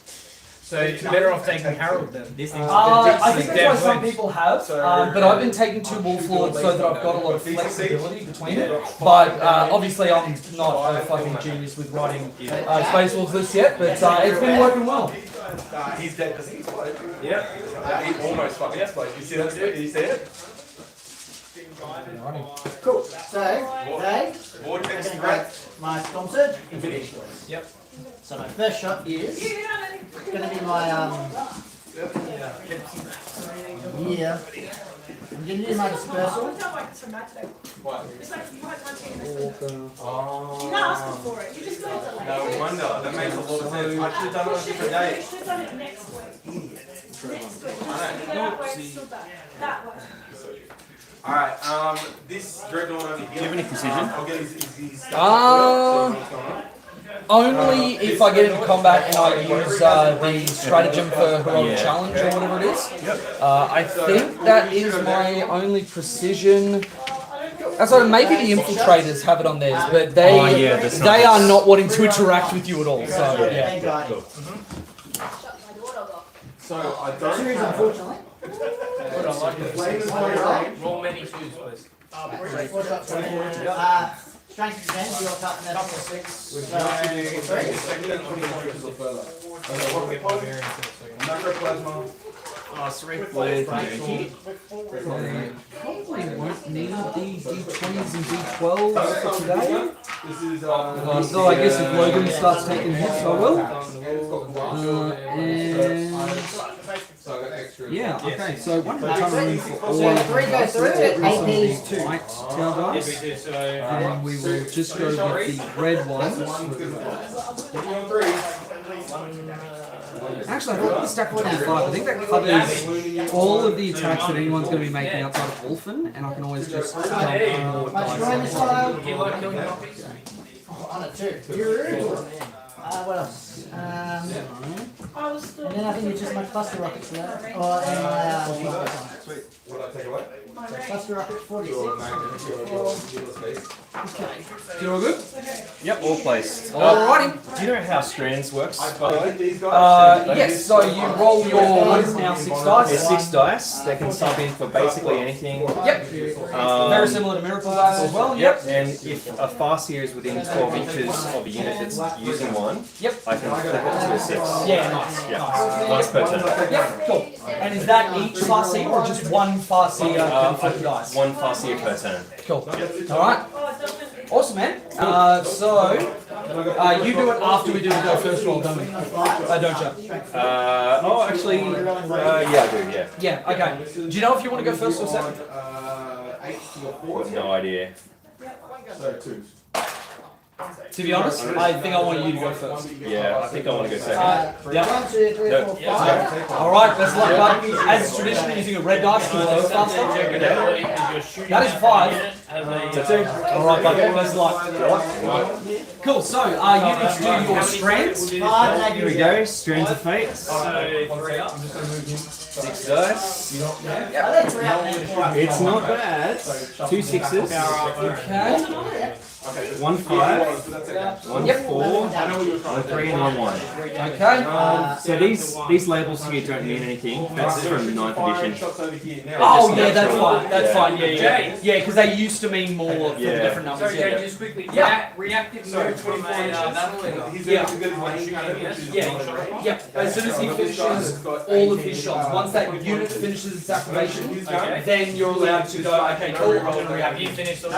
So you're better off taking Harold then. This thing's I think that's why some wins. people have, but I've been taking 2 wolf lords so that I've got a lot of flexibility between it. But obviously I'm not a fucking genius with writing Space Wolves list yet, but it's been working well. He's dead, doesn't he? Explode? Yeah. He almost fucking exploded. You see that dude? Did you see it? Cool. So, Jay, Vortex I'm threat. going to my Storm Surge. Finish. Yep. So my first shot is going to be my yeah. I'm going to do my dispersal. What? You can't ask them for it. You just got to delay No it. wonder. That makes a lot of sense. I should have done it on a different day. You should have done it next week. Next week. You know that way it's still done. That way. Alright, this Dreadnought only. Do you have any precision? I'll get his stuff. Only if I get into combat and I use the stratagem for heroic challenge or whatever it is. I think that is my only precision. So maybe the infiltrators have it on theirs, but they are not wanting to interact with you at all. So yeah. So I don't Series, have. unfortunately. What I like is Flame is my right. roll many twos, please. Four shots. Strength defense, you're cutting that off for 6. Necroplasma. Probably won't need the D20s and D12s for today. This is So I guess if Logan starts taking hits, I will. And so I got extra. yeah, okay. So one at a time for all So of 3 them. goes through it, AP's 2. White tail dice. Yes, so And we will just go with the red ones. Actually, I thought the stack was 25. I think that covers all of the attacks that anyone's going to be making outside of Wolfen, and I can always just jump more My dice. destroy missile. do you like killing copies? On it too. What else? I was still. And then I think it's just my cluster rockets left. Oh, and my What I take away? cluster rocket 46. You all good? Yep, all placed. Alrighty. Do you know how strands works, by the way? These guys. Yes, so you roll your, what is now 6 dice? There's 6 dice. They can sub in for basically anything. Yep. Very similar to Miracle Dice as well. Yep, and if a Farseer is within 12 inches of a unit that's using one, Yep. I can flip it to a 6. Yeah, nice. Yeah, once per turn. Yep, cool. And is that each Farseer or just one Farseer can flip the dice? One Farseer per turn. Cool. Alright. Awesome, man. You do it after we do the go first roll, don't we? Don't you? Actually, yeah, I do, yeah. Yeah, okay. Do you know if you want to go first or second? 8 to 4. No idea. So 2. To be honest, I think I want you to go first. Yeah, I think I want to go second. Yep. 1, 2, 3, 4, 5. All right, best of luck, bud. As is tradition, using a red dice to load faster. That is 5. All right, bud. Best of luck. Cool. So, you need to do your strands. 5, Here we go. Strands of Fate. 6 dice. It's not bad. 2 6s. Okay. 1 5. 1 4. 1 3 and 1 1. Okay. So these labels here don't mean anything. That's from 9th edition. Oh yeah, that's fine. That's fine. Yeah. Yeah, because they used to mean more for Yeah. different numbers. Sorry, Yeah. Jay, just quickly. Yeah. Reactive move from a battle. Yeah. As soon as he finishes all of his shots, once that unit finishes its activation, then you're allowed to go. Okay, cool. I'm gonna react. You finished all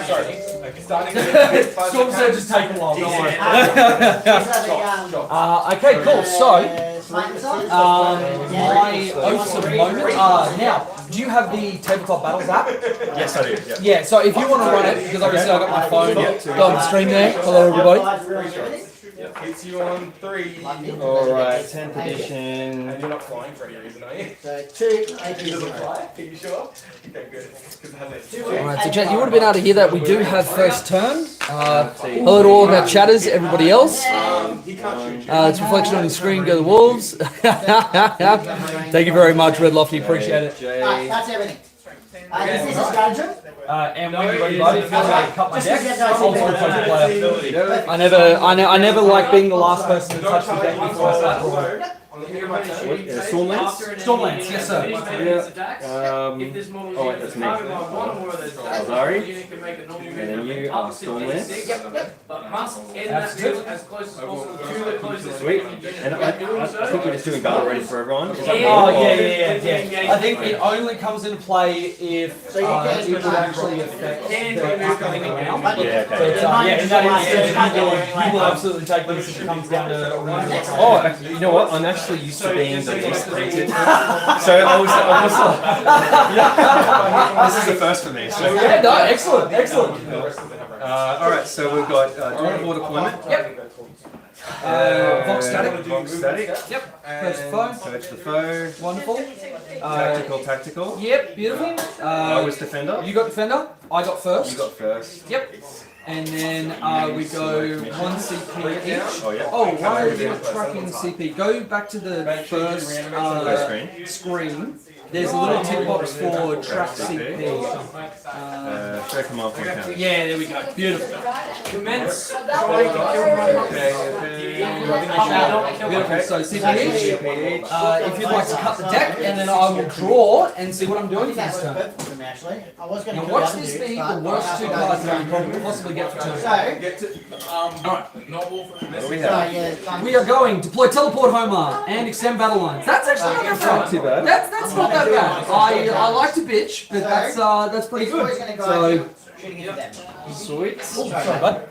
Storm Surge is taking a while. Don't worry. Yeah. Okay, cool. So. Flames on? My awesome moment. Now, do you have the Tabletop Battles app? Yes, I do. Yeah. Yeah, so if you want to run it, because obviously I've got my phone go on the stream there. Hello, everybody. Hits you on 3. Alright, 10th edition. And you're not flying for any reason, are you? So 2, 8, It doesn't fly? Are you sure? Okay, good. Because it has a Alright, so chat, you would have been able to hear that we do have first turn. Hello to all of our chatters, everybody else. He can't shoot you. It's reflection on the screen, go the Wolves. Thank you very much, Red Lofty, appreciate it. Alright, that's everything. This is a strategy. And when you're ready, buddy, if you want to cut my deck, I'll talk to the player. I never like being the last person to touch the deck before I start drawing. Stormlands? Stormlands, yes sir. If there's more Oh wait, that's me. Aeldari. And then you are Stormlands. But must end that field as close as possible to the closest. Sweet. And I think we're just doing battle ready for everyone. Is that Oh right? yeah. I think it only comes into play if it would actually affect the outcome of the round. Yeah, okay. But yeah, in that instance, you will absolutely take this if it comes down to a round. Oh, you know what? I'm actually used to being the least rated. So I was this is the first for me. So. Yeah, no, excellent. Alright, so we've got Dawn of War deployment. Yep. Vox static. Vox static. Yep. Purge the foe. Purge the foe. Wonderful. Tactical. Yep, beautiful. I was defender. You got defender. I got first. You got first. Yep. And then we go 1 CP each. Oh, yeah. Oh, why are you tracking CP? Go back to the first screen. There's a little tick box for track CP. Show command point count. Yeah, there we go. Beautiful. Commence. Beautiful. So CP each. If you'd like to cut the deck, and then I will draw and see what I'm doing for this turn. Actually, I was going to Now watch this be the worst 2 cards that you could possibly get for turn. Not wolf. What do we have? We are going to deploy Teleport Homer and extend battle lines. That's actually not that bad. Too bad. That's not that bad. I like to bitch, but that's pretty good. So Sweet. sorry, bud.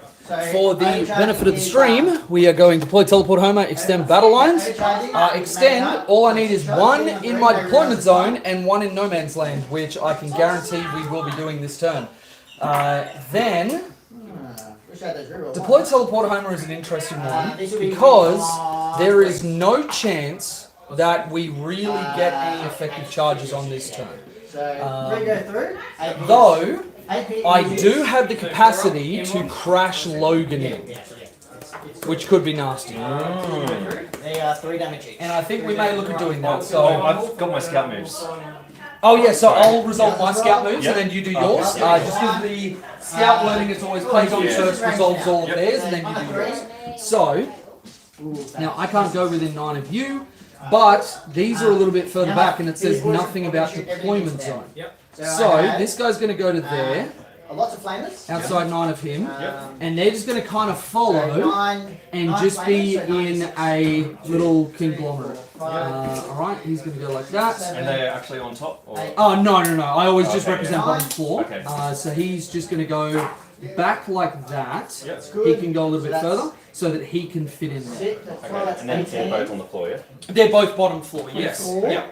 For the benefit of the stream, we are going to deploy Teleport Homer, extend battle lines. Extend, all I need is 1 in my deployment zone and 1 in no man's land, which I can guarantee we will be doing this turn. Then, deploy Teleport Homer is an interesting one because there is no chance that we really get any effective charges on this turn. Though, I do have the capacity to crash Logan in, which could be nasty. They are 3 damage each. And I think we may look at doing that. Oh, So, I've got my scout moves. oh yeah, so I'll resolve my scout moves and then you do yours. Just because the scout learning is always plays on first, resolves all of theirs, and then you do yours. So, now I can't go within 9 of you. But these are a little bit further back and it says nothing about deployment zone. So this guy's going to go to there, Lots of flamers. outside 9 of him, and they're just going to kind of follow and just be in a little conglomerate. Alright, he's going to go like that. And they're actually on top? Or? Oh, no. I always just represent bottom floor. Okay. So he's just going to go back like that. He can go a little bit further so that he can fit in there. Okay. And then they're both on the floor, yeah? They're both bottom floor, yes. Yeah.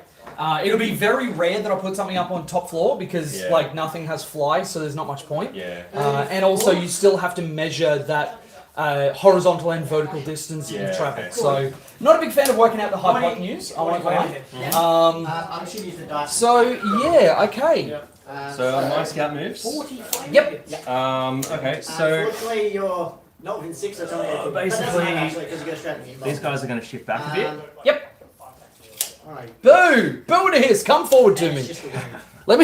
It'll be very rare that I put something up on top floor because like nothing has fly, so there's not much point. Yeah. And also you still have to measure that horizontal and vertical distance you've travelled. So, not a big fan of working out the hypotenuse, I won't lie. I'm assuming use the dice. So, yeah, okay. So my scout moves. 45. Yep. Okay, so Unfortunately, you're not within 6 or something. basically, because you got a strategy involved. these guys are going to shift back a bit. Yep. Alright. Boo! Boo it is! Come forward to me. Let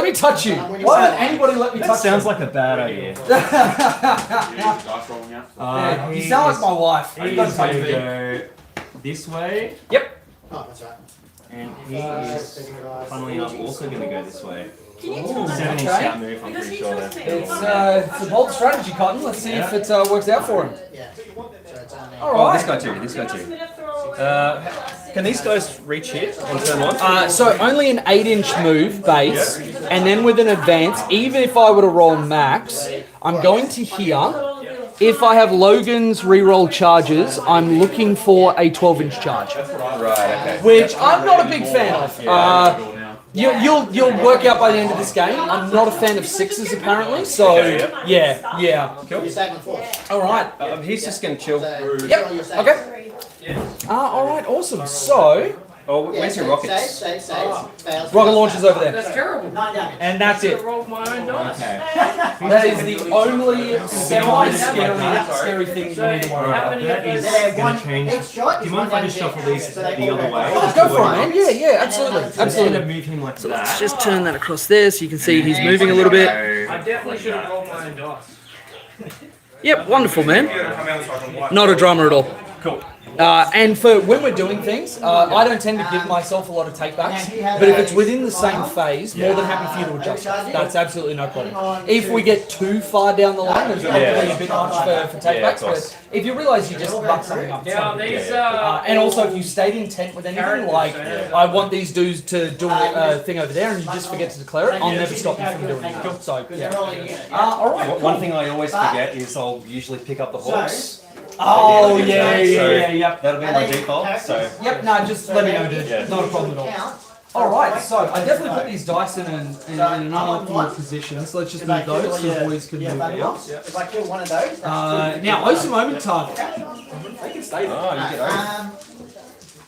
me touch you. Why won't anybody let me That touch sounds you? like a bad idea. Dice rolling out. Yeah, you sound like my wife. He's Don't touch going to me. go this way, Yep. Oh, that's right. and he is, funnily enough, also going to go this way. Ooh, 70 okay. scout move, I'm pretty sure. It's a bold strategy, Cotton. Let's see if it works out for him. Yeah. So it's only. All Oh, this right. guy too, this guy too. Can these guys reach here on turn one? So only an 8-inch move base, and then with an advance, even if I were to roll max, I'm going to here. If I have Logan's reroll charges, I'm looking for a 12-inch charge, Right, okay. which I'm not a big fan of. You'll work out by the end of this game. I'm not a fan of 6s apparently, so yeah. You're saving 4. All right. He's just going to chill. So, Yep. you're saving. Okay. All right. Awesome. So Oh, Yeah, where's your save, rockets? Save. Fails. rocket launcher's over there, That's terrible. 9 damage. and that's I it. rolled my own dice. Okay. That is the only scary thing you need to worry How about. many of those? They're gonna one change. each shot. Do is you mind if one I just damage shuffle these so they the fall other back. way? Oh, go for it, man. Yeah, absolutely, So I'm absolutely. going to move him like that. Let's just turn that across there so you can see he's moving a little bit. I definitely should have rolled my own dice. Yep, wonderful, man. Come out so I can wipe. Not a drama at all. Cool. And for when we're doing things, I don't tend to give myself a lot of takebacks, but if it's within the same phase, more than happy for you to adjust it. That's absolutely no problem. If we get too far down the line, it's probably a bit much for takebacks, but if you realise you just buck something up, it's Now not a big deal. these And also, if you stayed intent with anything, like I want these dudes to do a thing over there, and you just forget to declare it, I'll never stop you from doing it. So, yeah. All right. One thing I always forget is I'll usually pick up the hawks. Oh yeah. That'll be my default, so. Yep. No, just let me know, dude. Yeah. Not a problem at all. All right. So I definitely put these dice in an unoptimal position. So let's just move those so the boys can move out. If I kill one of those, Now, Osa Moment target. They can stay there. Oh, you get over.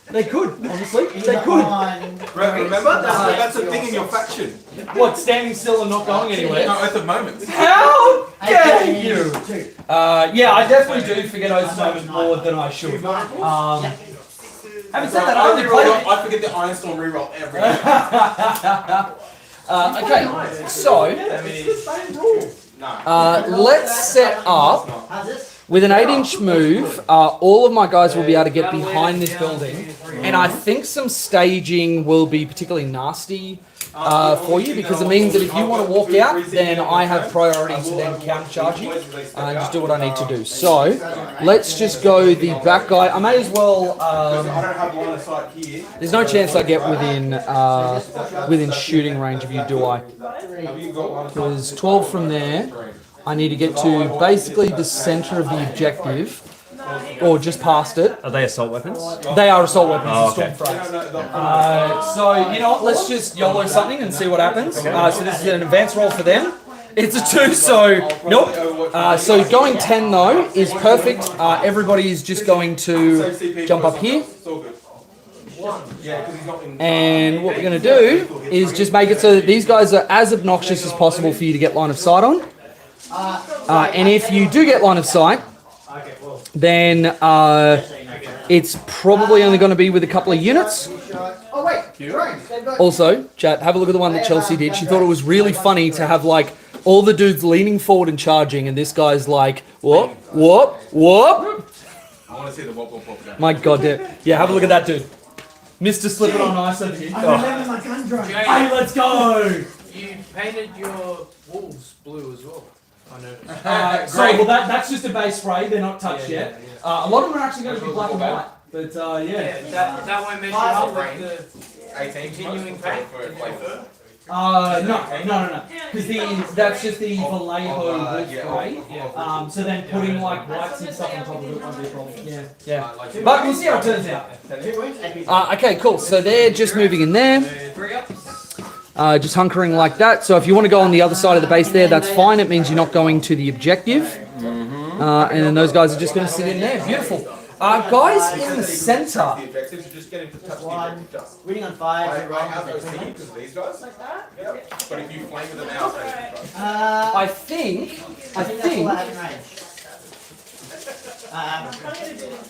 They could, honestly. They could. Remember? That's a thing in your faction. What? Standing still and not going anywhere? No, at the moment. How dare you? Yeah, I definitely do forget Osa Moment more than I should. Having said that, I only played it. I forget the Ironstone reroll every Okay, so No. let's set up how's this? with an 8-inch move. All of my guys will be able to get behind this building, and I think some staging will be particularly nasty for you because it means that if you want to walk out, then I have priority to then countercharge you and just do what I need to do. So let's just go the back guy. I may as well. I don't have line of sight here. There's no chance I get within shooting range of you, do I? Have you got line of sight? Because 12 from there, I need to get to basically the center of the objective, or just past it. Are they assault weapons? They are assault weapons. Oh, Storm okay. frags. So you know what? Let's just YOLO something and see what happens. So this is an advanced roll for them. It's a 2, so nope. So going 10 though is perfect. Everybody is just going to jump up here. It's all good. Yeah, because he's not in. And what we're going to do is just make it so that these guys are as obnoxious as possible for you to get line of sight on. And if you do get line of sight, then it's probably only going to be with a couple of units. Oh wait, drones. They've got. Also, chat, have a look at the one that Chelsea did. She thought it was really funny to have like all the dudes leaning forward and charging, and this guy's like, whoop, whoop, whoop. I want to see the wop wop wop down. My god, yeah, have a look at that dude. Mr. Slipping on ice over here. Oh. Remember my gun drone. Hey, let's go! You painted your walls blue as well. I know. That's just a base spray. They're not touched yet. A lot of them are actually going to be black and white. But Yeah, that won't measure up with the 18 continuing paint. no. Because that's just the Vallejo wood spray. So then putting like whites and stuff on top of it won't be a problem. Yeah. But we'll see how it turns out. Okay, cool. So they're just moving in there. Just hunkering like that. So if you want to go on the other side of the base there, that's fine. It means you're not going to the objective. And then those guys are just going to sit in there. Beautiful. Guys in the center. The objective is just get him to touch the One. objective just. Winning on 5. I Everyone have those has their because of these guys. Like that? Yep. But if you flame with them out, they can touch. I think, I think that's all I have in range.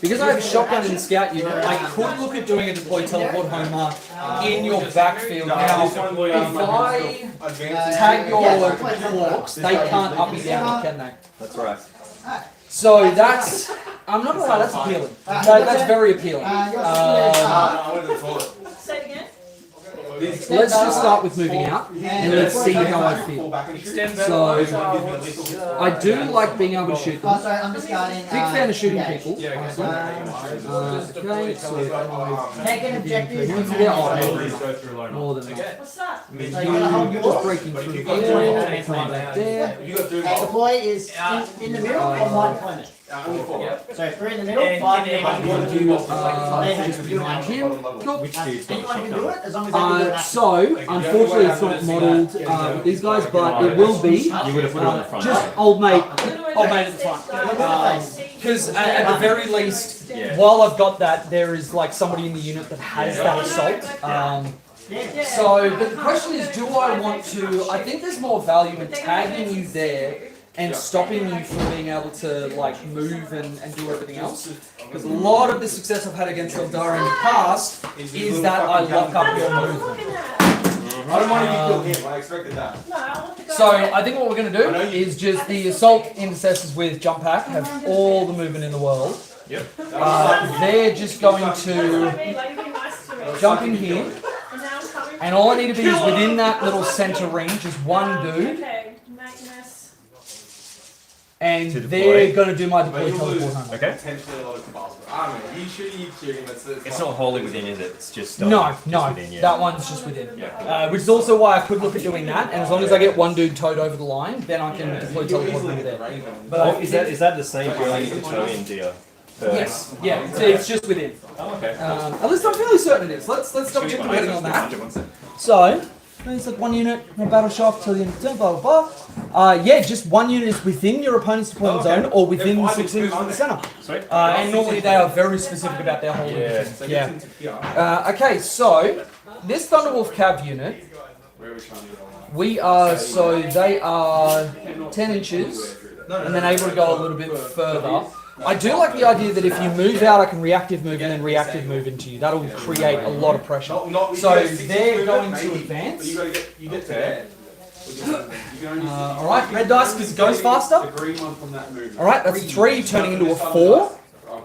because I have a shotgun in the scout unit, I could look at doing a deploy teleport home mark in your backfield. Now, if I Advanced. tag your orcs, they can't up me down, can they? That's right. So that's, I'm not gonna lie, that's appealing. That's very appealing. I wanted to call it. Say it again. Let's just start with moving out, and let's see how I feel. So, I do like being able to shoot Oh, them. sorry, I'm discarding. Big fan of shooting yeah. people. Okay, so Take an objective. more than that. What's that? So you gotta hold Just yours. breaking through there, come back there. Deploy is in the middle or one deployment. So 3 in the middle, 5 in the I'm middle. gonna do just behind him. Cool. Anyone can do it as long as they can do it. So, unfortunately, it's not modelled with these guys, but it will be You would have put it on the front. just old mate at the front. Because at the very least, while I've got that, there is like somebody in the unit that has that assault. So, but the question is, do I want to? I think there's more value in tagging you there and stopping you from being able to like move and do everything else. Because a lot of the success I've had against Aeldari in the past is that I lock up your movement. I don't want to kill him. I expected that. No, I want to go. So I think what we're going to do is just the assault intercessors with jump pack have all the movement in the world. Yep. They're just going to jump in here, and all I need to be is within that little center ring, just one dude, Okay, Magnus. and To deploy. they're going to do my But deploy you teleport lose home. Okay. potentially a lot of faster. I don't know. You shoot him. It's not wholly within, is it? It's just No, just no, within, yeah. that one's just within. Which is also why I could look at doing that, and as long as I get one dude towed over the line, then I can deploy teleport over there. But Oh, is that the same feeling as the toe in deer? yes, yeah, it's just within. Oh, okay. At least I'm fairly certain it is. Let's double check the wording on that. So, it's like one unit, no battle shock till the end of the turn, blah blah blah. Yeah, just one unit is within your opponent's deployment zone or within 6 inches of the center. Sweet. And normally they are very specific about their holding. Yeah. Yeah. Okay, so this Thunderwolf Cav unit, we are, so they are 10 inches and then able to go a little bit further. I do like the idea that if you move out, I can reactive move and then reactive move into you. That'll create a lot of pressure. So they're going to advance. You get to there. Alright, red dice because it goes faster. Alright, that's a 3 turning into a 4.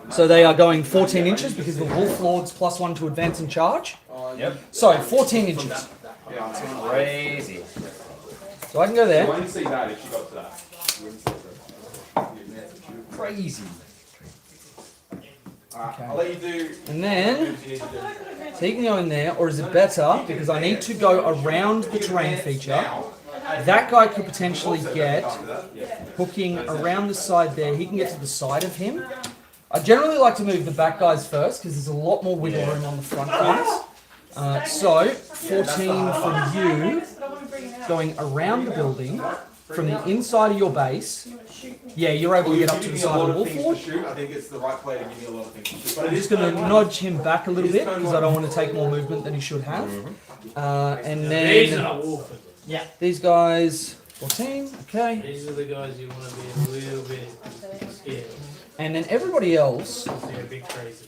So they are going 14 inches because the Wolf Lord's +1 to advance and charge. Yep. So 14 inches. Crazy. So I can go there. You won't see that if she got to that. You wouldn't see that. Crazy. I'll let you do. And then, moves you need to do. so you can go in there, or is it better, because I need to go around the terrain feature, that guy could potentially get hooking around the side there, he can get to the side of him. I generally like to move the back guys first, because there's a lot more wiggle room on the front guys. So, 14 from you, going around the building, from the inside of your base, yeah, you're able to get up to the side of the Wolf Lord. I think it's the right play to give you a lot of things to shoot. I'm just going to nodge him back a little bit because I don't want to take more movement than he should have. And These then are wolfing. these guys, 14, okay. These are the guys you want to be a little bit scared of. And then everybody else, They're a bit crazy.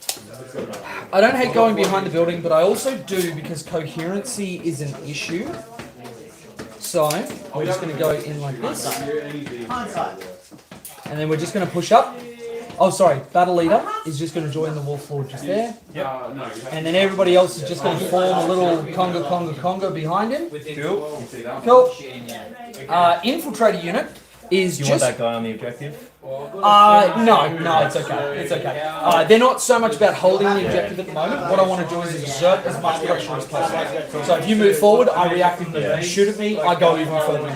I don't hate going behind the building, but I also do because coherency is an issue. So we're just going to go in like this, Hindsight. and then we're just going to push up. Oh, sorry, battle leader is just going to join the Wolf Lord just there. And then everybody else is just going to form a little conga behind him. Cool. Cool. Infiltrator unit is Do you want just... that guy on the objective? No, it's okay. It's okay. They're not so much about holding the objective at the moment. What I want to do is exert as much pressure as possible. So if you move forward, I react and you shoot at me, I go even further.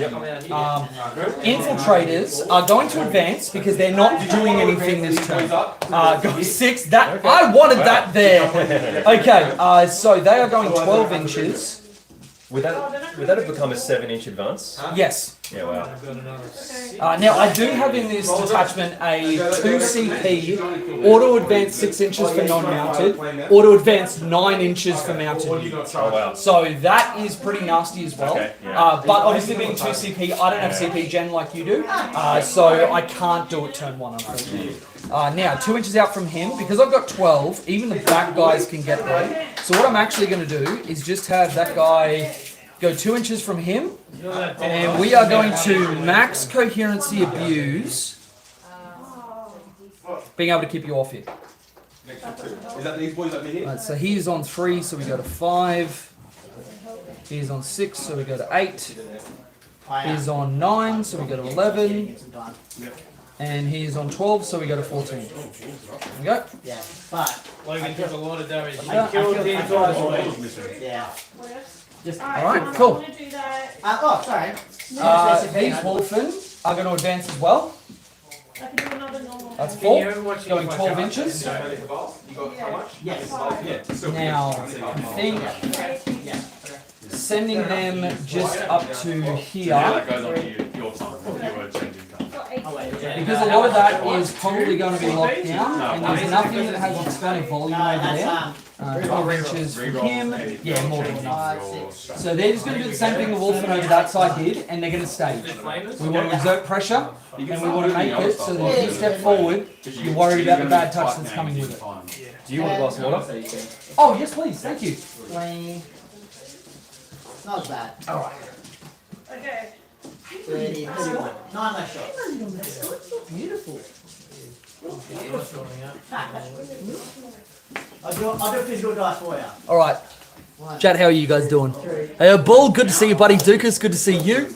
Infiltrators are going to advance because they're not doing anything this turn. Go 6. That I wanted that there. Okay, so they are going 12 inches. Would that have become a 7-inch advance? Yes. Yeah, wow. I've got another 6. Now, I do have in this detachment a 2CP auto advance 6 inches for non-mounted, auto advance 9 inches for mounted units. Oh, wow. So that is pretty nasty as well. Okay, yeah. But obviously being 2CP, I don't have CP gen like you do, so I can't do it turn 1, unfortunately. Now, 2 inches out from him, because I've got 12, even the back guys can get there. So what I'm actually going to do is just have that guy go 2 inches from him, and we are going to max coherency abuse, being able to keep you off here. Is that these boys over here? Right, so he's on 3, so we go to 5. He's on 6, so we go to 8. He's on 9, so we go to 11. And he's on 12, so we go to 14. There we go. Yeah, but Logan took a lot of damage. He I killed feel- the I entire feel- squad. yeah. Just Alright, cool. oh, sorry. These Wolfen are going to advance as well. That's Can 4. you watch Going my 12 chart? inches. You got how much? Yes. Now, I think Yeah. sending them just up to Yeah, here, that goes on to your time. You were changing time. because a lot of that is probably going to be locked down, and there's nothing that has this kind of volume No, over that's there. 12 inches from him, yeah, more than enough. 5, 6. So they're just going to do the same thing the Wolfen over that side did, and they're going to stage. We want to exert pressure, and we want to make it so that if you step forward, you're worried about the bad touch that's coming with it. Do you want a glass of water? Oh, yes, please, thank you. 20. Not as bad. Alright. 30, 31. 9 less shots. Beautiful. I'll do physical dice for you. Alright. Chad, how are you guys doing? Hey, Bull, good to see you, buddy. Dukas, good to see you.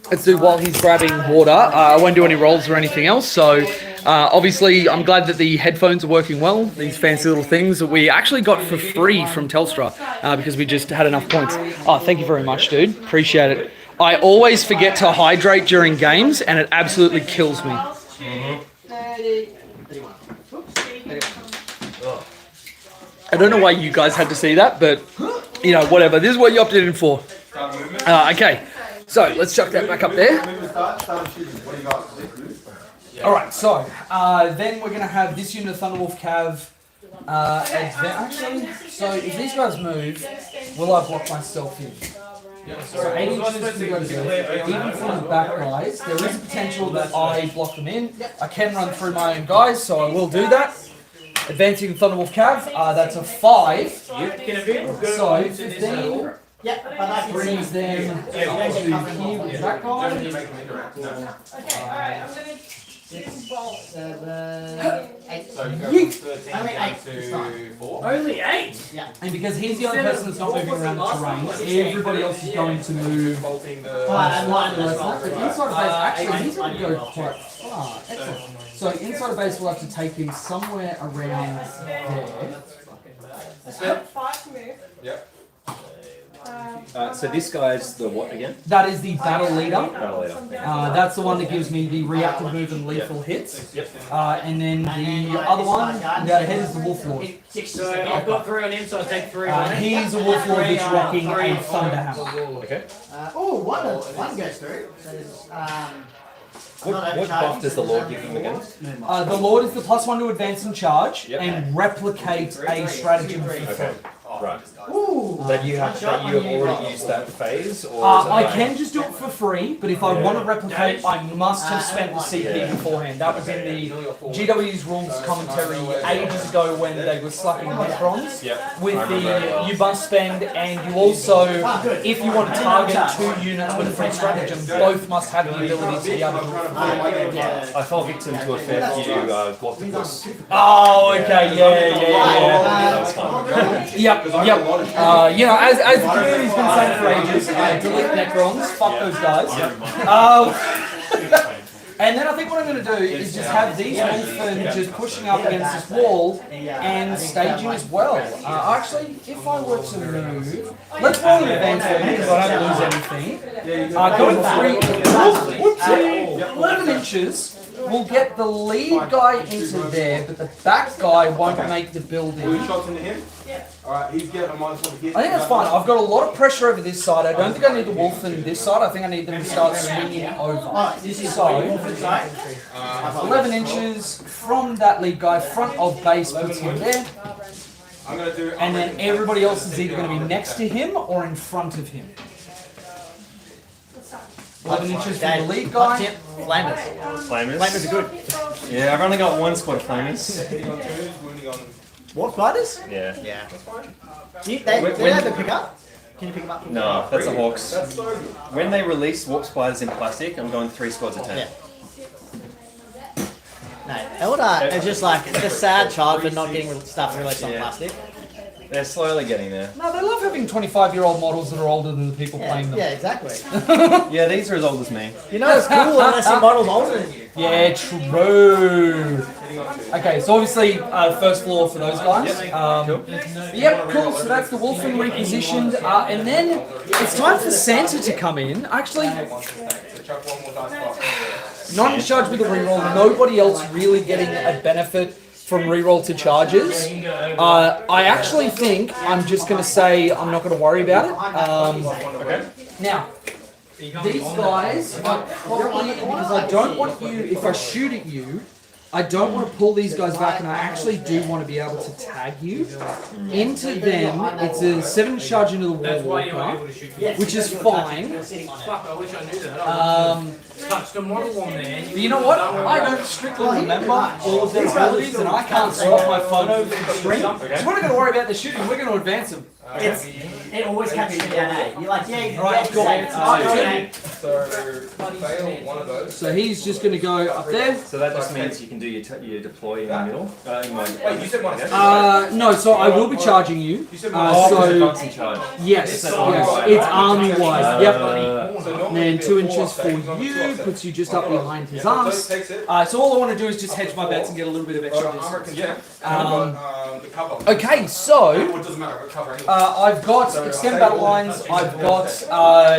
Let's do while he's grabbing water. I won't do any rolls or anything else, so obviously I'm glad that the headphones are working well, these fancy little things that we actually got for free from Telstra because we just had enough points. Oh, thank you very much, dude. Appreciate it. I always forget to hydrate during games, and it absolutely kills me. 30, 31. I don't know why you guys had to see that, but, you know, whatever. This is what you opted in for. Okay, so let's chuck that back up there. Alright, so then we're going to have this unit of Thunderwolf Cav. Actually, so if these guys move, will I block myself in? So 8 inches to go to there. Even from the back guys, there is a potential that I block them in. I can run through my own guys, so I will do that. Advancing Thunderwolf Cav, that's a 5. So 15 Yeah, but I can brings see. them up to here with that guy. I'm gonna 7, 8. Yeet. Only 8. It's fine. Only 8? Yeah. And because he's the only person that's not moving around the terrain, everybody else is going to move. And one as well. But inside of base, actually, he's going to go quite far. Excellent. So inside of base, we'll have to take him somewhere around there. five to move. Yep. So this guy's the what again? That is the battle leader. Battle leader. That's the one that gives me the reactive move and lethal hits. Yep. And then the other one, without a head, is the Wolf Lord. So I've got 3 on him, so I take 3 on him. He's a Wolf Lord that's rocking a Thunder Hammer. Okay. One goes through. So there's, What buff does the Lord give him again? The Lord is the +1 to advance and charge, Yep. and replicate a stratagem for free. Okay. Right. Ooh. That you have already used that phase, or I can just do it for free, but if I want to replicate, I must have spent the CP beforehand. That was in the GW's rules commentary ages ago when they were slugging Necrons. Yep. With the you must spend, and you also, if you want to target 2 units with a free stratagem, both must have the ability to be able to do it. I fell victim to a fair few Gloctopus. Oh, okay, yeah. That was fun. Yep. You know, as the community's been saying for ages, delete Necrons, fuck those guys. And then I think what I'm going to do is just have these Wolfen just pushing up against this wall and staging as well. Actually, if I were to move, let's roll an advance for me because I don't lose anything. Going 11 inches we'll get the lead guy into there, but the back guy won't make the building. Blue shots into him? Alright, he's getting a -1 hit. I think that's fine. I've got a lot of pressure over this side. I don't think I need the wolf in this side. I think I need them to start swinging over. Alright, this is So, 11 inches from that lead guy, front of base, puts him there. I'm gonna do. And then everybody else is either going to be next to him or in front of him. 11 inches from the lead guy. Flamers. Flamers. Flamers are good. Yeah, I've only got one squad of flamers. Hitting on 2s, wounding on. What, spiders? Yeah. Yeah. They have to pick up? Can you pick them up? No, that's the Hawks. That's so good. When they release warp spiders in plastic, I'm going 3 squads of 10. Yeah. No, Eldar is just like the sad child for not getting stuff released on Yeah. plastic. They're slowly getting there. No, they love having 25-year-old models that are older than the people playing them. Yeah, exactly. Yeah, these are as old as me. You know it's cool unless your model's older than you. Yeah, true. Okay, so obviously first floor for those guys. Yep, cool. So that's the Wolfen repositioned, and then it's time for Santa to come in. Actually, So chuck one more dice box. not in charge with the reroll. Nobody else really getting a benefit from reroll to charges. I actually think I'm just going to say I'm not going to worry about it. Now, these guys are probably, because I don't want you, if I shoot at you, I don't want to pull these guys back, and I actually do want to be able to tag you into them. It's a 7 charge into the wall walker, which is fine. Fuck, I wish I knew that. Touch the model on there. But you know what? I don't strictly remember all of their abilities, and I can't swap my phone over the screen. So we're not going to worry about the shooting. We're going to advance them. It always catches you down, eh? You're like, yeah, Right, cool. So, fail one of those. So he's just going to go up there. So that just means you can do your deploy in the middle. Wait, you said one. No, so I will be charging you. You said So in charge. yes, it's army-wise. Yep. So And normally then you 2 do inches four for seconds, not you, 2 puts you just up behind his So arms. takes it. So all I want to do is just hedge my bets and get a little bit of extra Armor distance. contempt. The cover. Okay, so It doesn't matter. I've got cover anyway. I've got extend battle lines, I've got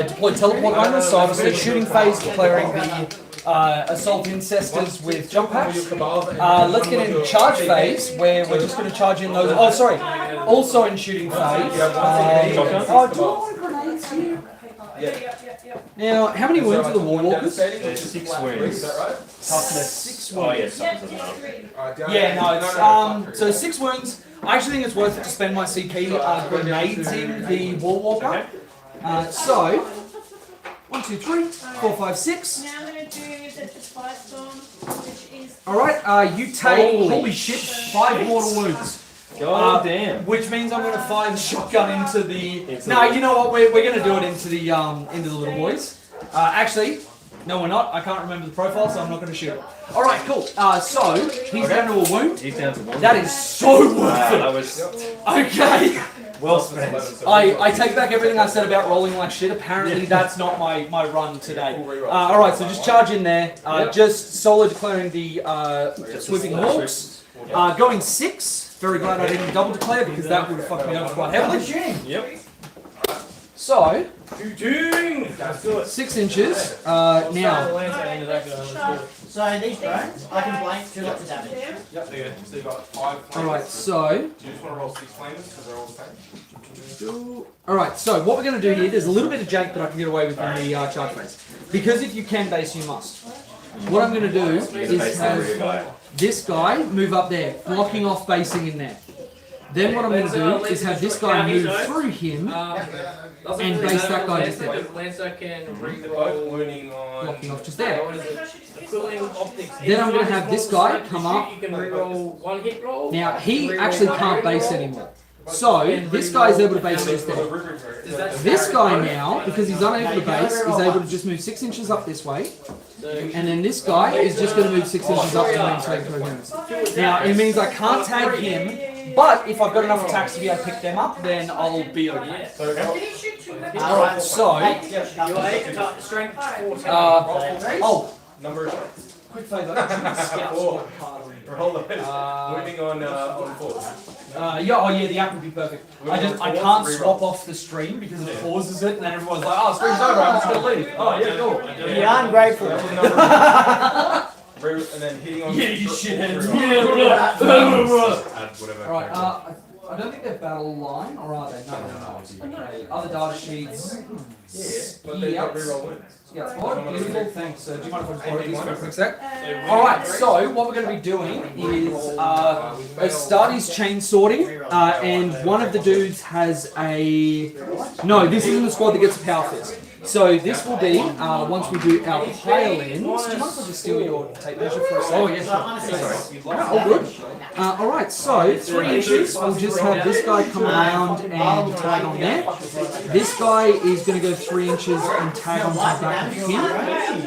deployed teleport moments, so obviously shooting phase, declaring the assault incestors with jump packs. Let's get in charge phase, where we're just going to charge in those. Oh, sorry. Also in shooting phase. Do I want grenades here? Now, how many wounds are the war walkers? There's 6 wounds. Toughness 6 Oh wounds. yeah, something doesn't know. Yeah, no, it's so 6 wounds. I actually think it's worth it to spend my CP grenades in the wall walker. So 1, 2, 3, 4, 5, 6. Now I'm going to do the firestorm, which is. Alright, you take, holy shit, 5 mortal wounds. God damn. Which means I'm going to fire the shotgun into the... No, you know what, we're going to do it into the little boys. Actually, no we're not. I can't remember the profile, so I'm not going to shoot it. Alright, cool. So, he's down to a wound. He's down to 1. That is so worth That it. was Okay. well spent. I take back everything I said about rolling like shit. Apparently that's not my run today. Alright, so just charge in there. Just solo declaring the sweeping hawks. Going 6. Very glad I didn't double declare because that would have fucked me over quite heavily. Yep. So, Shooting! Let's do it. 6 inches. Now, So these drones, I can blank 2 lots of damage. Yep. So you've got 5 flames. alright, so... Do you just want to roll 6 flames because they're all the same? Alright, so what we're going to do here, there's a little bit of jank that I can get away with in the charge phase. Because if you can base, you must. What I'm going to do is have this guy move up there, blocking off basing in there. Then what I'm going to do is have this guy move through him, and base that guy just there. Lancer can Both reroll. wounding on. Blocking off just there. What is it? Equivalent optics. Then I'm going to have this guy come up. You can reroll 1 hit roll. Now, he actually can't base anymore. So, this guy is able to base just there. This guy now, because he's unable to base, is able to just move 6 inches up this way. And then this guy is just going to move 6 inches up to maintain coherence. Now, it means I can't tag him, but if I've got enough attacks to be able to pick them up, then I'll be okay. Alright, so... Your strength 14. Oh, Number. quick favour. Scouts. Roll those. Wounding on 4. Yeah, the app would be perfect. I can't swap off the stream because it pauses it, and then everyone's like, oh, stream's over, I'm just gonna leave. Oh, yeah, cool. You're ungrateful. And then hitting on. Yeah, you shitheads. Add whatever. Alright, I don't think they're battle line, or are they? No, they're not. Okay, other data sheets. But they got reroll wins. Yeah, oh, beautiful, thanks. Do you mind if I just borrow these for a quick sec? Alright, so what we're going to be doing is Astartes chain sorting, and one of the dudes has a... No, this isn't the squad that gets a power fist. So this will be, once we do our pile ins, do you mind if I just steal your tape measure for a second? Oh, yes, sure. No, all good. Alright, so 3 inches, we'll just have this guy come around and tag on there. This guy is going to go 3 inches and tag onto the back of him.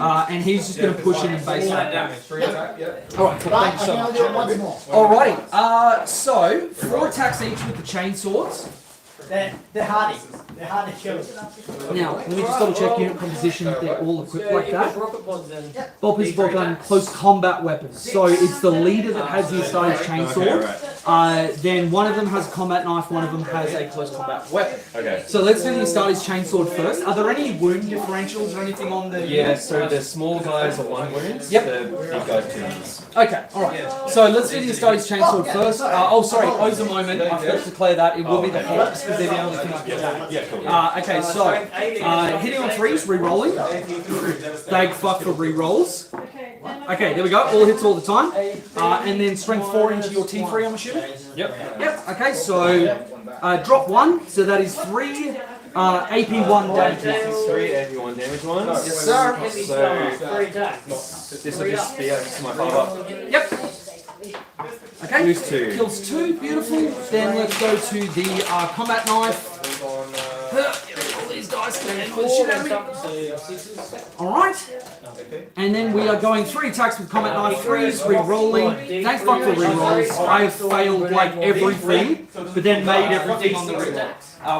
And he's just going to push in and base that down. Alright, cool, thank you so much. Alrighty, so 4 attacks each with the chainsaws. They're hardy. They're hard to kill. Now, let me just double check unit composition if they're all equipped like that. Boppers both on close combat weapons. So it's the leader that has the Astartes chainsaw. Then one of them has a combat knife, one of them has a close combat weapon. Okay. So let's do the Astartes chainsaw first. Are there any wound differentials or anything on the... Yeah, so the small guys are 1 wound. Yep. The big guys 2 wounds. Okay, alright. So let's do the Astartes chainsaw first. Owes a moment. I forgot to declare that. It will be the Hawks because they're the only thing I can attack. Yeah, cool. Okay, so hitting on 3s, re-rolling. Bag fuck for re-rolls. Okay, there we go. All hits all the time. And then strength 4 into your T3, I'm assuming? Yep. Yep, okay, so drop 1, so that is 3 AP1 damages. 3 AP1 damage ones. Yes, sir. So this will just be to my 5 up. Yep. Okay, Lose 2. kills 2, beautiful. Then let's go to the combat knife. All these dice and pull the shit out of me. Alright. And then we are going 3 attacks with combat knife, 3s, re-rolling. Thanks fuck for re-rolls. I have failed like everything, but then made everything on the re-roll.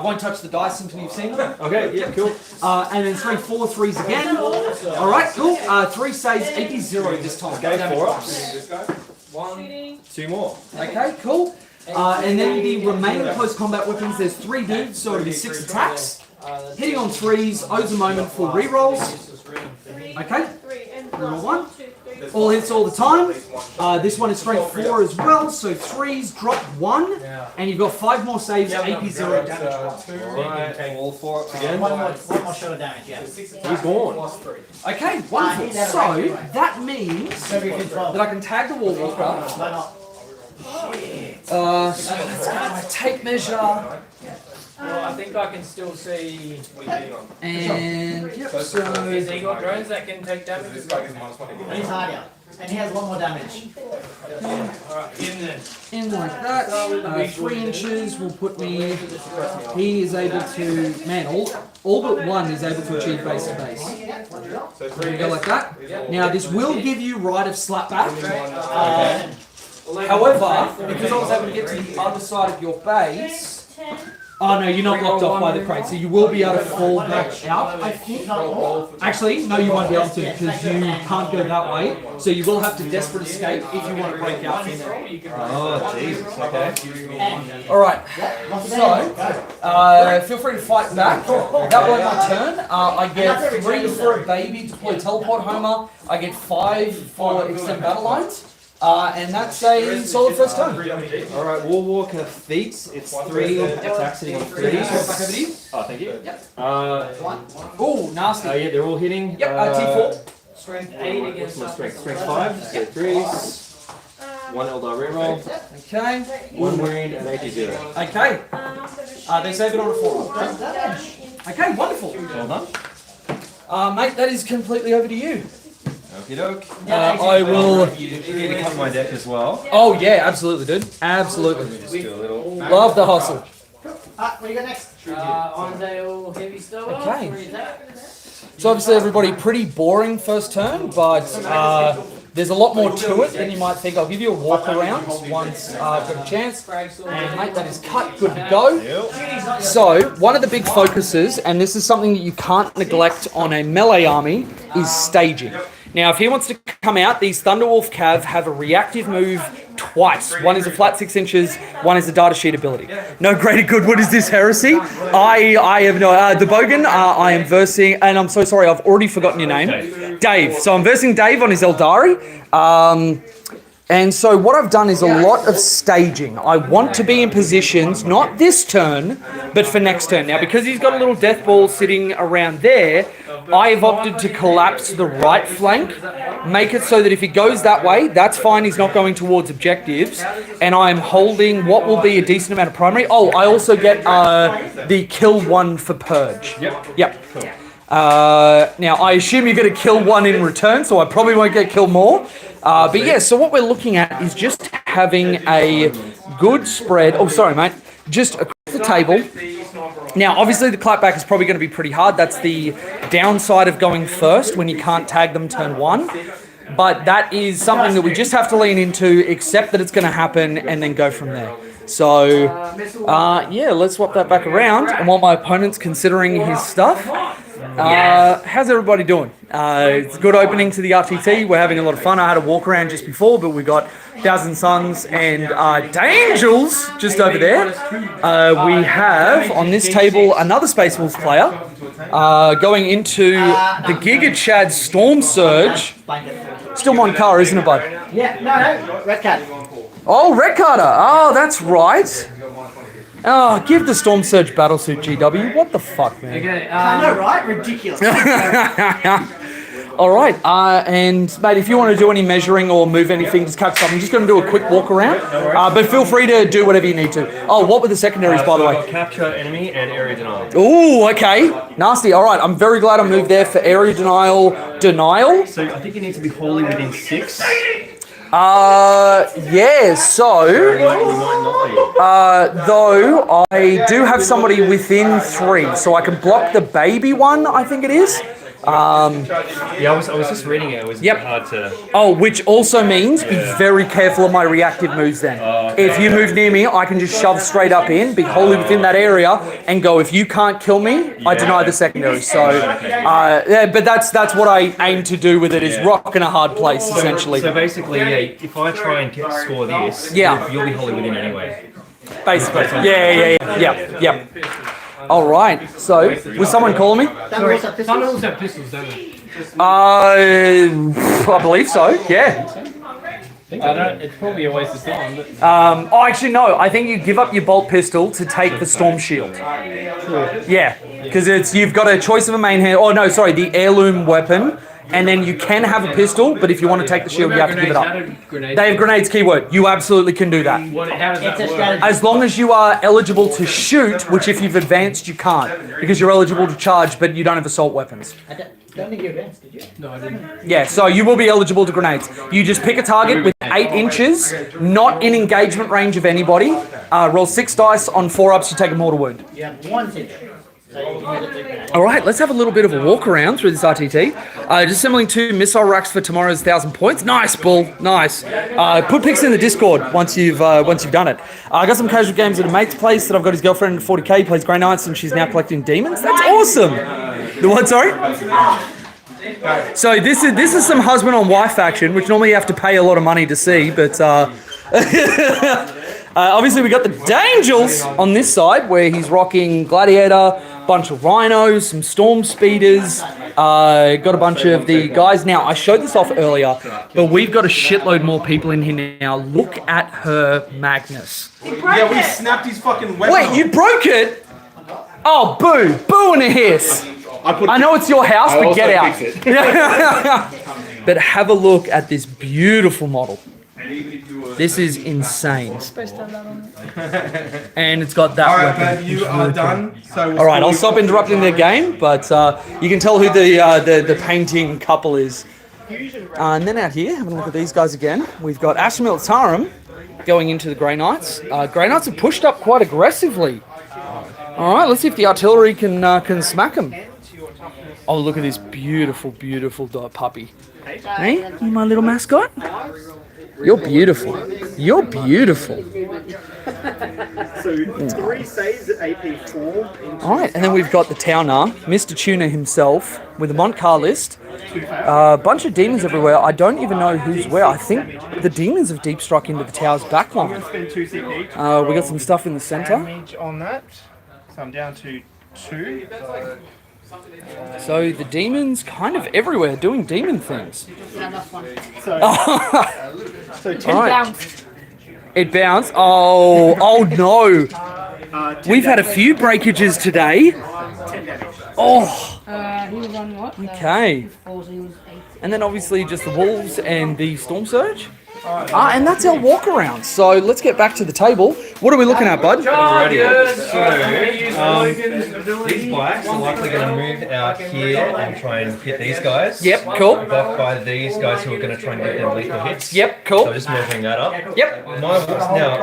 Won't touch the dice until you've seen them. Okay, yeah, cool. And then 3 4-3s again. Alright, cool. 3 saves, AP 0 this time. Okay, 4 ups. 2 more. Okay, cool. And then the remaining close combat weapons, there's 3 dudes, so it'll be 6 attacks. Hitting on 3s, owes a moment for rerolls. Okay, reroll 1. All hits all the time. This one is strength 4 as well, so 3s drop 1. And you've got 5 more saves, AP 0 damage. Alright, all 4 ups again. One more shot of damage, yeah. He's gone. Okay, wonderful. So that means that I can tag the wall walker. Why not? So let's get my tape measure. Well, I think I can still see. And yep, so Has he got drones that can take damage? This guy gets -1 He's hardier. And he has 1 more damage. Alright, in then. in like that. 3 inches will put me. He is able to. Man, all but 1 is able to achieve base to base. So There we go like that. Now this will give you right of slapback. However, because I was able to get to the other side of your base. Oh no, you're not locked off by the crate, so you will be able to fall back out, I think. Actually, no, you won't be able to because you can't go that way. So you will have to desperate escape if you want to break out from there. Oh, Jesus. Okay. Alright, so feel free to fight back. That will end my turn. I get 3 for a baby, deploy teleport homer. I get 5 for extend battle lines. And that's a solid first turn. Alright, War Walker feats. It's 3 attacks hitting on 3. Back over to you. Oh, thank you. Yep. Oh, Nasty. yeah, they're all hitting. Yep, T4. Strength 8 What's against my strength? Strength 5. Just get 3s. 1 Eldari reroll. Okay. 1 wound and AP 0. Okay. They save it on a 4. Okay, wonderful. Well done. Mate, that is completely over to you. Okie doke. I will. You need to cover my deck as well. Oh yeah, absolutely, dude. Absolutely. Just do a little. Love the hustle. What do you got next? Ondale heavy stubber. Okay. So obviously everybody pretty boring first turn, but there's a lot more to it than you might think. I'll give you a walk around once I've got a chance. And mate, that is cut, good to go. So one of the big focuses, and this is something that you can't neglect on a melee army, is staging. Now if he wants to come out, these Thunderwolf Cav have a reactive move twice. One is a flat 6 inches, one is a data sheet ability. No greater good. What is this heresy? I have no... the Bogan, I am versing... And I'm so sorry, I've already forgotten your name. Dave. So I'm versing Dave on his Aeldari. And so what I've done is a lot of staging. I want to be in positions, not this turn, but for next turn. Now, because he's got a little death ball sitting around there, I've opted to collapse the right flank, make it so that if he goes that way, that's fine, he's not going towards objectives, and I'm holding what will be a decent amount of primary. Oh, I also get the kill 1 for Purge. Yep. Now, I assume you're going to kill 1 in return, so I probably won't get kill more. But yeah, so what we're looking at is just having a good spread. Oh, sorry, mate. Just across the table. Now, obviously, the clapback is probably going to be pretty hard. That's the downside of going first when you can't tag them turn 1. But that is something that we just have to lean into, accept that it's going to happen, and then go from there. So, yeah, let's swap that back around. And while my opponent's considering his stuff, how's everybody doing? It's a good opening to the RTT. We're having a lot of fun. I had a walk around just before, but we got Thousand Suns and Dangels just over there. We have on this table another Space Wolves player going into the Giga Chad Storm Surge. Still Moncur, isn't it, bud? Yeah, no, Red Cat. Oh, Red Carter. Oh, that's right. Oh, give the Storm Surge Battlesuit GW. What the fuck, man? Okay, I know, right? Ridiculous. All right, and mate, if you want to do any measuring or move anything, just catch something. I'm just going to do a quick walk around, but feel free to do whatever you need to. Oh, what were the secondaries, by the way? Capture enemy and area denial. Ooh, okay, nasty. All right, I'm very glad I moved there for area denial. So I think you need to be wholly within 6. Yeah, so, though, I do have somebody within 3, so I can block the baby one, I think it is. Yeah, I was just reading it. It was a bit hard to... Oh, which also means be very careful of my reactive moves then. If you move near me, I can just shove straight up in, be wholly within that area, and go, if you can't kill me, I deny the secondary. So, yeah, but that's what I aim to do with it, is rock in a hard place, essentially. So basically, yeah, if I try and score this, you'll be wholly within anyway. Basically. Yeah. All right. So, was someone calling me? Tunnels have pistols, don't they? I believe so. Yeah. It's probably a waste of time. But... oh, actually, no. I think you give up your bolt pistol to take the storm shield. Yeah, because you've got a choice of a main hand. Oh no, sorry, the heirloom weapon. And then you can have a pistol, but if you want to take the shield, you have to give it up. They have grenades, keyword. You absolutely can do that. How does that work? As long as you are eligible to shoot, which if you've advanced, you can't. Because you're eligible to charge, but you don't have assault weapons. I don't think you advanced, did you? No, I didn't. Yeah, so you will be eligible to grenades. You just pick a target with 8 inches, not in engagement range of anybody. Roll 6 dice. On 4-ups, you take a mortal wound. You have 1 ticket. All right, let's have a little bit of a walk around through this RTT. Just assembling 2 missile racks for tomorrow's 1,000 points. Nice, Bull. Nice. Put pics in the Discord once you've done it. I got some casual games at a mate's place that I've got his girlfriend at 40k, plays Grey Knights, and she's now collecting demons. That's awesome. The what? Sorry. So this is some husband on wife action, which normally you have to pay a lot of money to see, but. Obviously, we got the Dangels on this side, where he's rocking Gladiator, bunch of Rhinos, some Storm Speeders, got a bunch of the guys. Now, I showed this off earlier, but we've got a shitload more people in here now. Look at her Magnus. Yeah, we snapped his fucking weapon. Wait, you broke it? Oh, boo. Boo and a hiss. I know it's your house, but get out. But have a look at this beautiful model. This is insane. And it's got that weapon. You are done. So all right, I'll stop interrupting their game, but you can tell who the painting couple is. And then out here, having a look at these guys again, we've got Ashmil Tarum going into the Grey Knights. Grey Knights have pushed up quite aggressively. All right, let's see if the artillery can smack them. Oh, look at this beautiful, beautiful puppy. Hey, you my little mascot? You're beautiful. You're beautiful. So 3 saves at AP4. All right, and then we've got the Towner, Mr. Tuna himself, with a Montcar list. A bunch of demons everywhere. I don't even know who's where. I think the demons have deep struck into the tower's backline. We got some stuff in the center. Damage on that. So I'm down to 2. So the demons kind of everywhere doing demon things. So 10 All right. Bounced. It bounced. Oh no. We've had a few breakages today. Oh, He was on what? okay. 4, so he was 8. And then obviously just the wolves and the storm surge. And that's our walk around. So let's get back to the table. What are we looking at, bud? These bikes are likely going to move out here and try and hit these guys. Yep, cool. Blocked by these guys who are going to try and get them lethal hits. Yep, So cool. just measuring that up. Yep. My wolves now,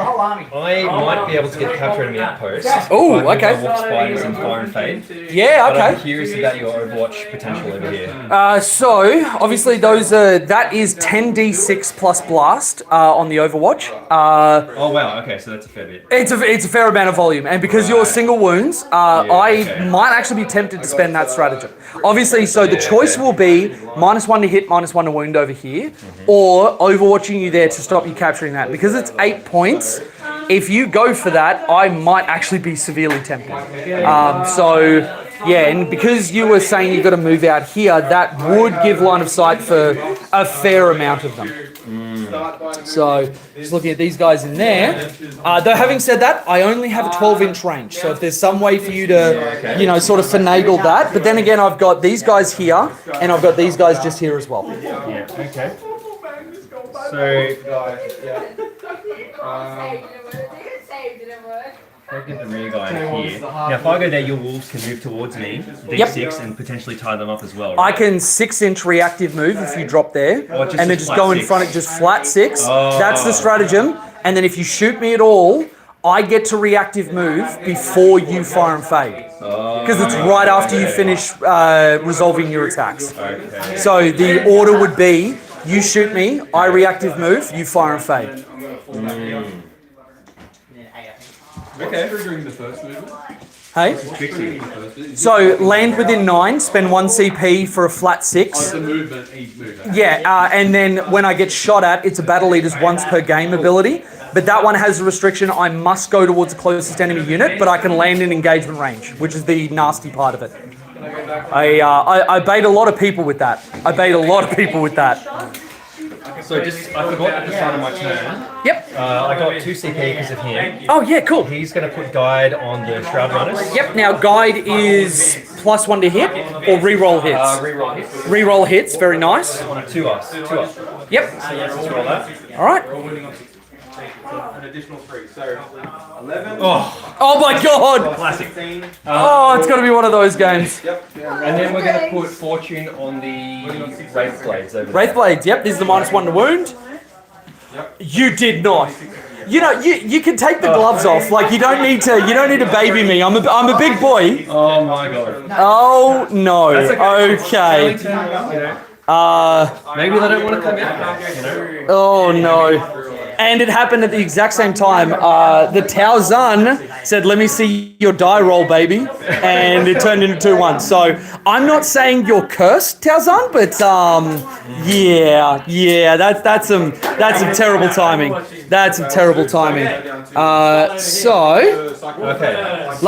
I might be able to get capture enemy outpost. Ooh, by okay. My wolf spiders and fire and fade. Yeah, But I'm okay. curious about your Overwatch potential over here. So obviously those are that is 10d6 plus blast on the Overwatch. Oh wow, okay, so that's a fair bit. It's a fair amount of volume, and because you're single wounds, I okay. might actually be tempted to spend that stratagem. Obviously, so the choice will be -1 to hit, -1 to wound over here, or overwatching you there to stop you capturing that. Because it's 8 points, if you go for that, I might actually be severely tempted. So yeah, and because you were saying you've got to move out here, that would give line of sight for a fair amount of them. So, just looking at these guys in there. Though having said that, I only have a 12-inch range. So if there's some way for you to, you know, sort of finagle that. But then again, I've got these guys here, and I've got these guys just here as well. Yeah, okay. So, I'll get the rear guy here. Now, if I go there, your wolves can move towards me, D6, and potentially tie them up as well. I Right? can 6-inch reactive move if you drop there, just and a then just flat go in 6. front of just flat 6. Oh. That's the stratagem. And then if you shoot me at all, I get to reactive move before you fire and fade. Because it's right after you finish resolving your attacks. Okay. So the order would be, you shoot me, I reactive move, you fire and fade. Okay. Triggering the first movement. Hey? Tricky. So land within 9, spend 1 CP for a flat 6. The movement, each movement. Yeah, and then when I get shot at, it's a battle leader's once per game ability. But that one has a restriction, I must go towards the closest enemy unit, but I can land in engagement range, which is the nasty part of it. I bait a lot of people with that. So just, I forgot at the start of my turn. Yep. I got 2 CP because of him. Oh, yeah, cool. He's going to put guide on the Shroud Runners. Yep, now guide is +1 to hit or reroll hits. Reroll hits. Reroll hits, very nice. 2 ups. Yep. So yes, let's roll that. All right. An additional 3, so 11. Oh my god! Classic. Oh, it's got to be one of those games. And then we're going to put Fortune on the Wraith Blades over Wraith Blades, yep, this is the -1 to wound. You did not. You know, you can take the gloves off. Like you don't need to baby me. I'm a big boy. there. Oh my god. Oh no. Okay. Maybe they don't want to come in. You know? Oh no. And it happened at the exact same time. The Tao Zun said, "Let me see your die roll, baby," and it turned into 2-1. So I'm not saying you're cursed, Tao Zun, but yeah, that's some terrible timing. That's some terrible timing. So Okay.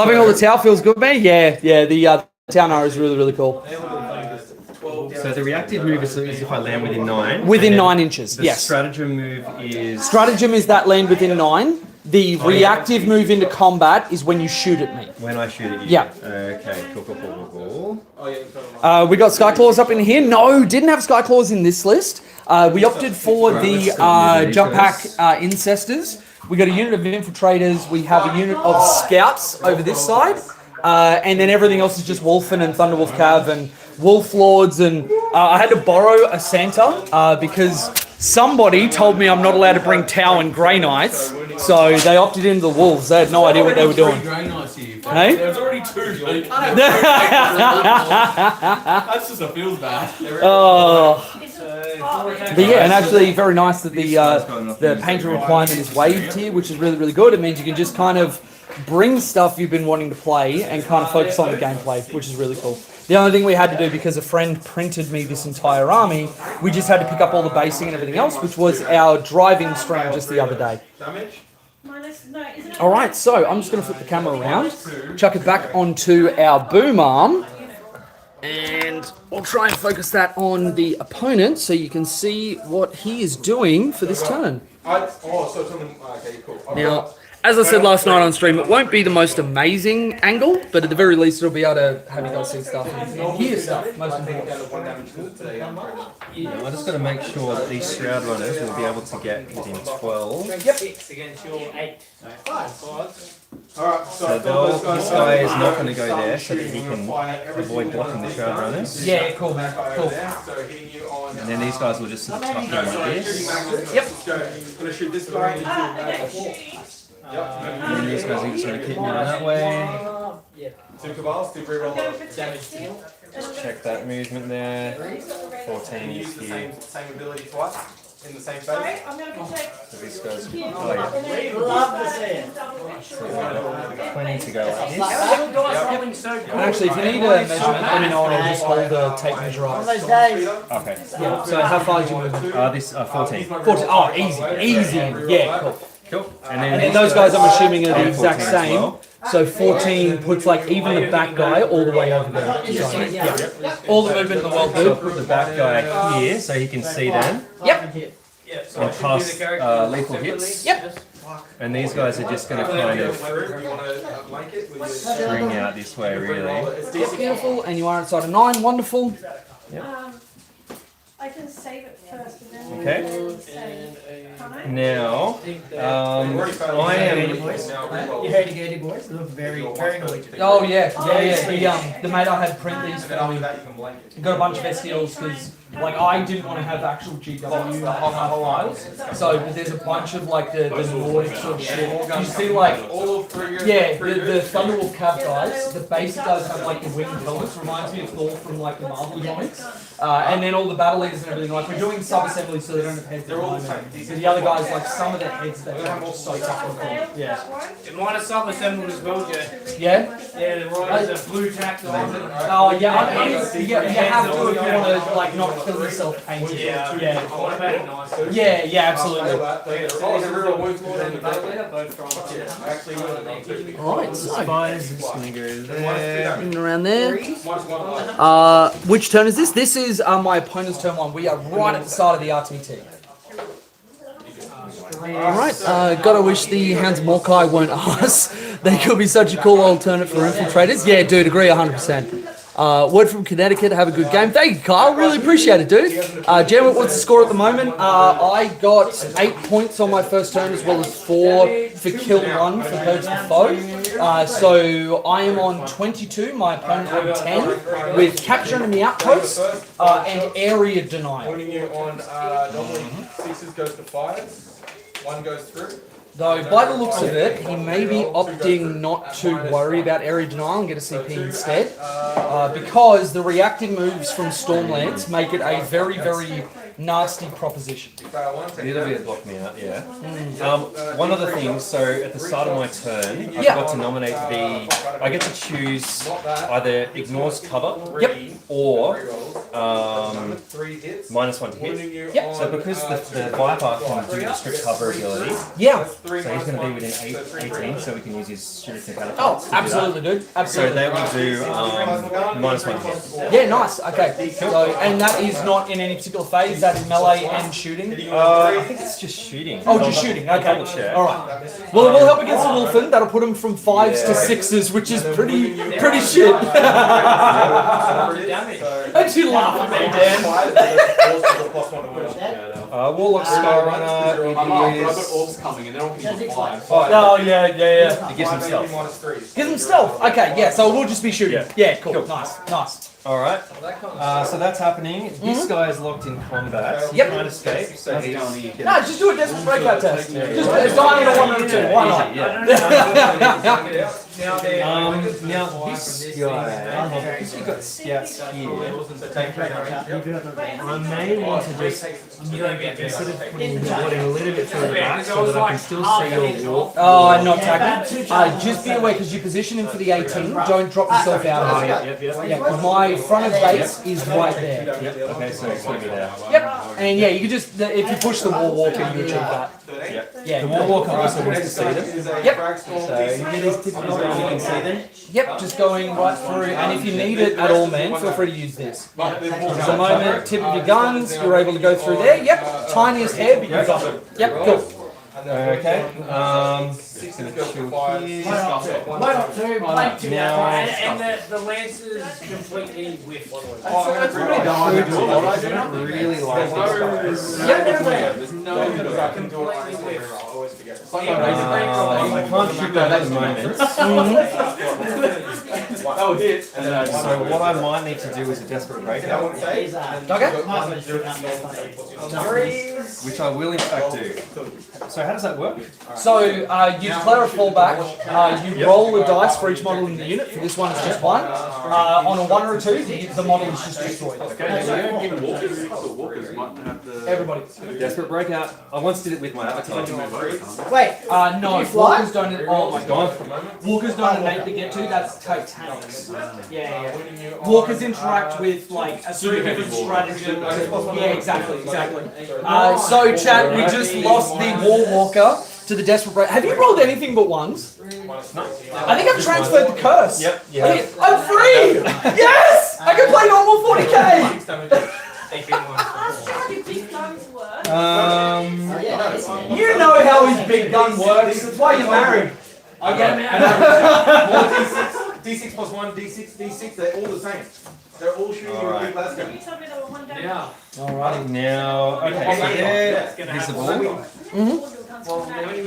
loving all the Tao feels good, man. Yeah. The Tao Nara is really cool. So the reactive move is if I land within 9. Within and then 9 inches. The Yes. stratagem move is... Stratagem is that land within 9. The reactive move into combat is when you shoot at me. When I shoot at you. Yeah. Okay, cool. We got Skyclaws up in here. No, didn't have Skyclaws in this list. We opted for the jump pack incestors. We got a unit of infiltrators. We have a unit of scouts over this side. And then everything else is just Wolfen and Thunderwolf Cav and Wolf Lords. And I had to borrow a Santa because somebody told me I'm not allowed to bring Tau and Grey Knights. So they opted into the Wolves. They had no idea what they were doing. Hey? There's already two. So you can't have That's just a feels bad. Oh. But yeah, and actually very nice that the painter requirement is waived here, which is really, really good. It means you can just kind of bring stuff you've been wanting to play and kind of focus on the gameplay, which is really cool. The only thing we had to do, because a friend printed me this entire army, we just had to pick up all the basing and everything else, which was our driving stream just the other day. Alright, so I'm just going to flip the camera around, chuck it back onto our boom arm, and we'll try and focus that on the opponent so you can see what he is doing for this turn. Now, as I said last night on stream, it won't be the most amazing angle, but at the very least it'll be able to have you guys see stuff and hear stuff, most important. I just got to make sure that these Shroud Runners will be able to get within 12. Yep. Against your 8. Alright, So this guy is not going to go there so that he can avoid blocking the Shroud Runners. Yeah, cool man, cool. And then these guys will just sort of tuck in like this. Yep. Gonna shoot this guy. And then these guys are just going to keep moving that way. Two cabals, two reroll damage. Just check that movement there. 14 is here. Same ability twice in the same Sorry, phase. I'm going to protect. So these guys, you. oh yeah. Love to see it. 20 to go like this. And actually, if you need a measurement, let me know and I'll just hold the tape measure One of up. those days. Okay. Yeah, so how far did you move? This 14. 14. Oh, easy. Yeah, cool. Cool. And then those guys, I'm assuming, are the are exact 14 as same. well. So 14 puts like even the back guy all the way over there. So, yeah. All the movement in the world, So dude. put the back guy here so he can see them Yep. and cast lethal hits. Yep. And these guys are just going to kind of string out this way, really. Yep, beautiful. And you are inside a 9. Wonderful. I can save it first and then Okay. save. Can't I? Now, I am. You heard the Gator boys? They look very, very noisy. Oh yeah. The mate I had print these for me. Got a bunch of STLs because like I didn't want to have actual GW files. So but there's a bunch of like the Nordic sort of shit. You see like the Thunderwolf Cav guys, the basic guys have like the winged helmets. Reminds me of Thor from like the Marvel comics. And then all the battle leaders and everything. Like we're doing sub assemblies so they don't have heads. They're all the same. So the other guys, like some of their heads, they have just so tough. Yeah. And mine are sub-assembled as well, Jay. Yeah. Yeah, the right is a blue tack on it. Oh yeah. You have to if you want to like not kill yourself painting. Yeah. Yeah. I want to make it nice. Yeah. Absolutely. Alright, so Spines just going to go there. in around there. Which turn is this? This is my opponent's turn 1. We are right at the start of the RTT. Alright, gotta wish the Hounds of Morkai weren't us. They could be such a cool alternate for infiltrators. Yeah, dude, agree 100%. Word from Connecticut, have a good game. Thank you, Kyle. Really appreciate it, dude. Jem, what's the score at the moment? I got 8 points on my first turn as well as 4 for kill 1 for Purge the Foe. So I am on 22, my opponent on 10, with capture enemy outpost and area denial. Pointing you on normally 6s goes to 5s, 1 goes through. Though, by the looks of it, he may be opting not to worry about area denial and get a CP instead. Because the reactive moves from Stormlands make it a very, very nasty proposition. Neither of you block me out, yeah. One other thing, so at the start of my turn, I've Yeah. got to nominate I get to choose either ignores cover or -1 to hit. Yep. So because the Viper can do the strict cover ability, Yeah. so he's going to be within 18, so we can use his shooting catapults. Oh, to do that. absolutely, dude. So Absolutely. they will do -1 hit. Yeah, nice. Okay. So, and that is not in any particular phase. That is melee and shooting. I think it's just shooting. Oh, just shooting. Okay. Double check. All right. Well, it will help against the Wolfen. That'll put him from 5s to 6s, which is pretty shit. Don't you laugh at me, Dan? Warlock Skyrunner, it is... Orbs coming and they're all going to be 5. Oh, yeah. It gives him stealth. Give him stealth. Okay, yeah, so we'll just be shooting. Yeah, cool. Nice. Alright, so that's happening. This guy is locked in combat. He Yep. can't escape, so he's... No, just do a desperate breakout test. Just die in a 1 or 2. Why not? Yeah. Now they're Now this guy, because you've got scouts here, I may want to just consider putting the boarding a little bit further back so that I can still see your walk. Oh, not tagging. Just be aware because you position him for the 18. Don't drop yourself out of it. Yeah, because my front of base is right there. Okay, so it's going to be there. Yep. And yeah, you can just, if you push the wall walker, you achieve that. Yeah. The wall walker also wants to see them. Yep. So you can see them. Yep, just going right through. And if you need it at all, man, feel free to use this. There's a moment, tip of your guns, you're able to go through there. Yep, tiniest hair, but you've got it. Yep, cool. Okay. and the lances completely whiffed. Really like these guys. There's no because I can do it I always forget. I can't shoot that at the moment. That was it. And then So what I might need to do is a desperate breakout, which I will in fact do. So how does that work? So you declare a fallback, you roll a dice for each model in the unit. For this one, it's just 1. On a 1 or a 2, the model is just destroyed. Even walkers, the walkers might have the... Everybody. Desperate breakout. I once did it with my avatar. Wait, No, fly? walkers don't. Oh my god. Walkers don't innate to get to. That's Titanics. Yeah. Walkers interact with like a super different strategy. Yeah, exactly. So chat, we just lost the War Walker to the Desperate Break. Have you rolled anything but ones? No. I think I've transferred the curse. Yep. Yeah. I'm free! Yes! I can play normal 40k! You know how his big gun works. That's why you're married. I get more D6 plus 1, D6, D6, they're all the same. They're all shooting you with big Glasgow. Yeah. Alright. Now, okay, so they're visible.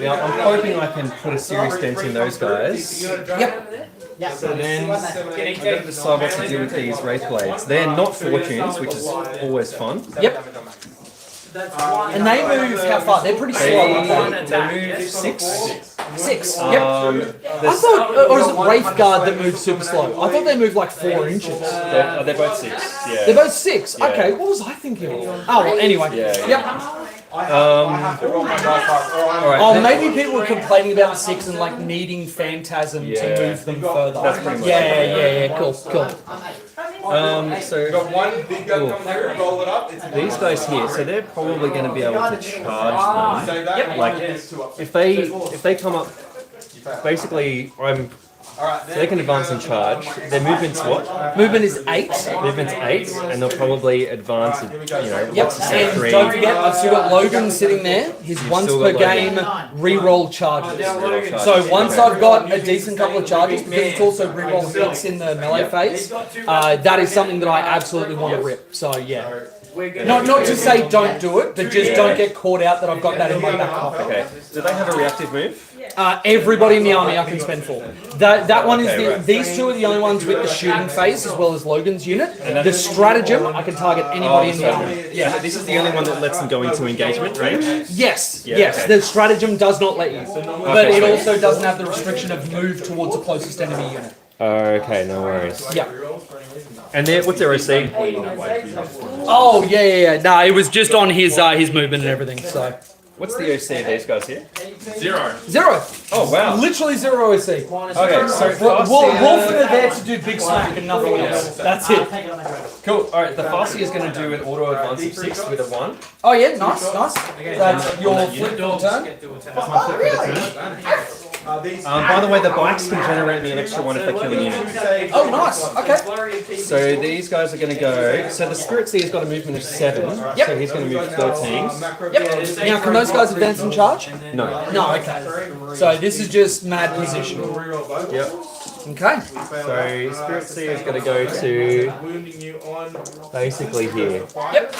Now, I'm hoping I can put a serious dent in those guys. Yep. So then, I've got to decide what to do with these Wraith Blades. They're not fortunes, which is always fun. Yep. And they move how far? They're pretty slow. They move 6. 6. Yep. I thought, or is it Wraith Guard that moves super slow? I thought they move like 4 inches. They're both 6. Yeah. They're both 6. Yeah. Okay, what was I thinking of? Oh, well, anyway. Yeah. Yep. I have to roll my dice up, or I'm... Alright. Oh, maybe people were complaining about 6 and like needing Phantasm Yeah. to move them further. That's pretty much Yeah, cool. So Got one big gun come through, roll it up. It's these guys here, so they're probably going to be able to charge them. Save that. Like, It's 2 up. if they come up, basically, so they can advance and charge. Their movement's what? Movement is 8. Movement's 8, and they'll probably advance, Yep, what's the and 3? don't forget, I've still got Logan sitting there. His once still per got game reroll charges. So once I've got a decent couple of charges, because it's also reroll hits in the melee phase, that is something that I absolutely want to rip. So yeah. Not to say don't do it, but just don't get caught out that I've got that in my back pocket. Okay. Do they have a reactive move? Everybody in the army I can spend for. That one is these two are the only ones with the shooting phase as well as Logan's unit. The stratagem I can target anybody in the army. Yeah. This is the only one that lets them go into engagement range. Yes, Yeah, yes. okay. The stratagem does not let you, but it also doesn't have the restriction of move towards the closest enemy unit. Okay, no worries. Yeah. And what's their OC? Oh yeah. No, it was just on his movement and everything. So What's the OC of these guys here? 0. 0. Oh wow. Literally 0 OC. Okay, so Wolf are there to do big smack and nothing else. That's it. cool. Alright, the Farsi is going to do an auto advance of 6 with a 1. Oh yeah, nice. That's your flip for the turn. That's my flip for the turn. By the way, the bikes can generate me an extra 1 if they're killing units. Oh nice. Okay. So these guys are going to go. So the Spirit Seer's got a movement of 7. Yep. So he's going to move 13. Yep. Now can those guys advance and charge? No. No. Okay. So this is just mad position. Yep. Okay. So Spirit Seer is going to go to basically here. Yep.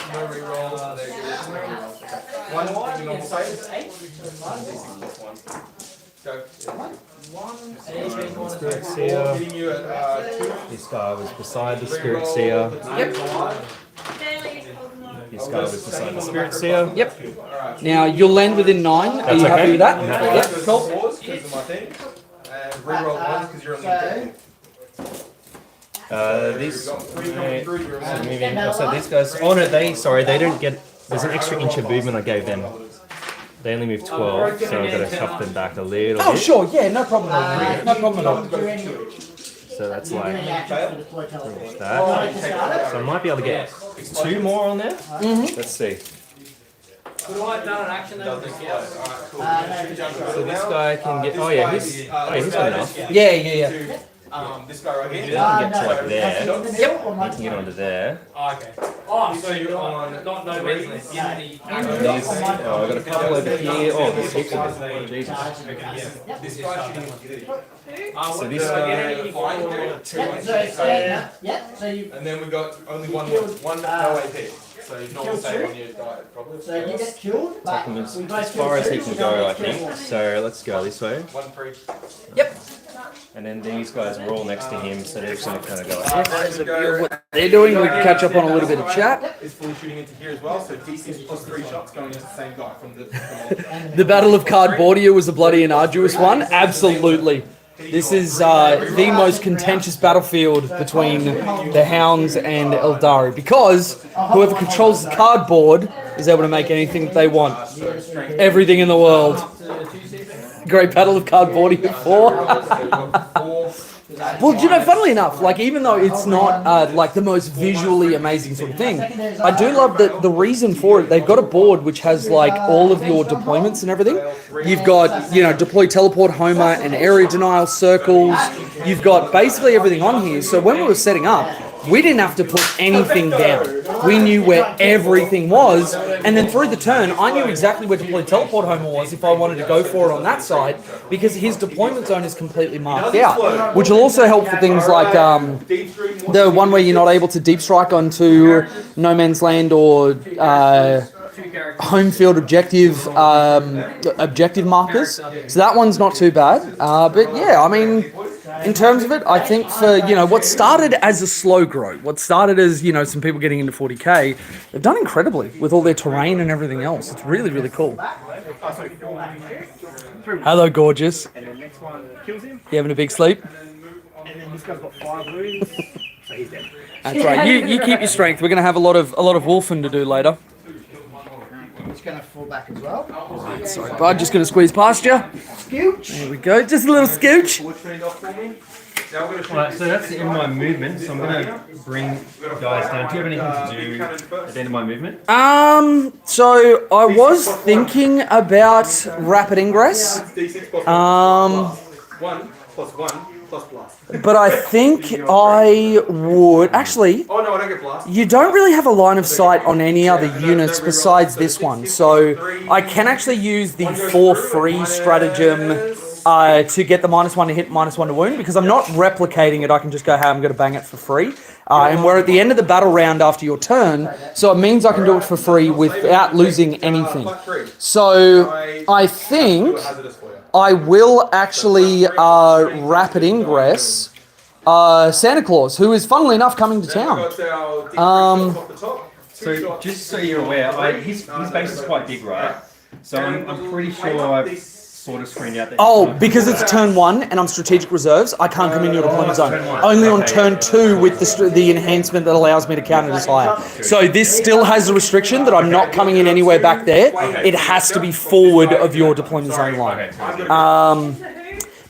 Spirit Seer. Hitting you at 2. This guy was beside the Spirit Seer. Yep. This guy was beside the Spirit Seer. Yep. Now you'll land within 9. Are That's you happy okay. with that? I'm happy with Yep. There's Cool. 4s because of my thing. And reroll 1s because you're on the objective. These. You've got 3 coming through. You're on the Moving. So these guys. Oh no, they don't get. There's an extra inch of movement I gave them. They only move 12, so I've got to chop them back a little Oh bit. sure, yeah, no problem at all. No problem at all. So that's like that. That. So I might be able to get 2 more on there. Mm-hmm. Let's see. Would I have done an action there? So this guy can get. Oh yeah, he's got enough. Yeah, yeah, yeah. This guy right here. He can get to like there. In the middle or He can get onto there. Oh, okay. Oh, so you're not no man's left. Yeah. These, oh, I've got a couple over here. Oh, there's heaps of them. Jesus. This guy's shooting with you. So this guy. So you And then we got only one no AP. So he's not staying on your diet probably. so you get killed, but Taking him we as both far as he killed can two, go, I so we get think. killed. So let's go this way. 1 free. Yep. And then these guys are all next to him, so they're just going to kind of go like this. There's a view of what they're doing. We can catch up on a little bit of chat. Is fully shooting into here as well. So D6 plus 3 shots going into the same guy from the. The Battle of Cardboardia was a bloody and arduous one. Absolutely. This is the most contentious battlefield between the Hounds and Aeldari because whoever controls the cardboard is able to make anything that they want. Everything in the world. Great Battle of Cardboardia 4. Well, you know, funnily enough, like even though it's not like the most visually amazing sort of thing, I do love that the reason for it, they've got a board which has like all of your deployments and everything. You've got, you know, deploy, teleport, Homer, and area denial circles. You've got basically everything on here. So when we were setting up, we didn't have to put anything down. We knew where everything was, and then through the turn, I knew exactly where deploy teleport Homer was if I wanted to go for it on that side, because his deployment zone is completely marked out, which will also help for things like the one where you're not able to deep strike onto no man's land or home field objective markers. So that one's not too bad. But yeah, I mean, in terms of it, I think for, you know, what started as a slow grow, what started as, you know, some people getting into 40k, they've done incredibly with all their terrain and everything else. It's really, really cool. Hello, gorgeous. And the next one kills him. You having a big sleep? And then this guy's got 5 wounds. So he's dead. That's right. You keep your strength. We're going to have a lot of wolfing to do later. I'm just going to fall back as well. Sorry, bud. Just going to squeeze past you. Scooch. There we go. Just a little scooch. Alright, so that's in my movement, so I'm going to bring guys down. Do you have anything to do at the end of my movement? So I was thinking about rapid ingress. One plus blast. But I think I would actually. Oh no, I don't get blast. You don't really have a line of sight on any other units besides this one, so I can actually use the 4 free stratagem to get the -1 to hit, -1 to wound, because I'm not replicating it. I can just go, hey, I'm going to bang it for free. And we're at the end of the battle round after your turn, so it means I can do it for free without losing anything. So I think I will actually rapid ingress Santa Claus, who is funnily enough coming to town. So just so you're aware, his base is quite big, right? So I'm pretty sure I've sort of screened out that. Oh, because it's turn 1 and I'm strategic reserves, I can't come in your deployment zone. Only on turn 2 with the enhancement that allows me to counter this higher. So this still has a restriction that I'm not coming in anywhere back there. It has to be forward of your deployment zone line.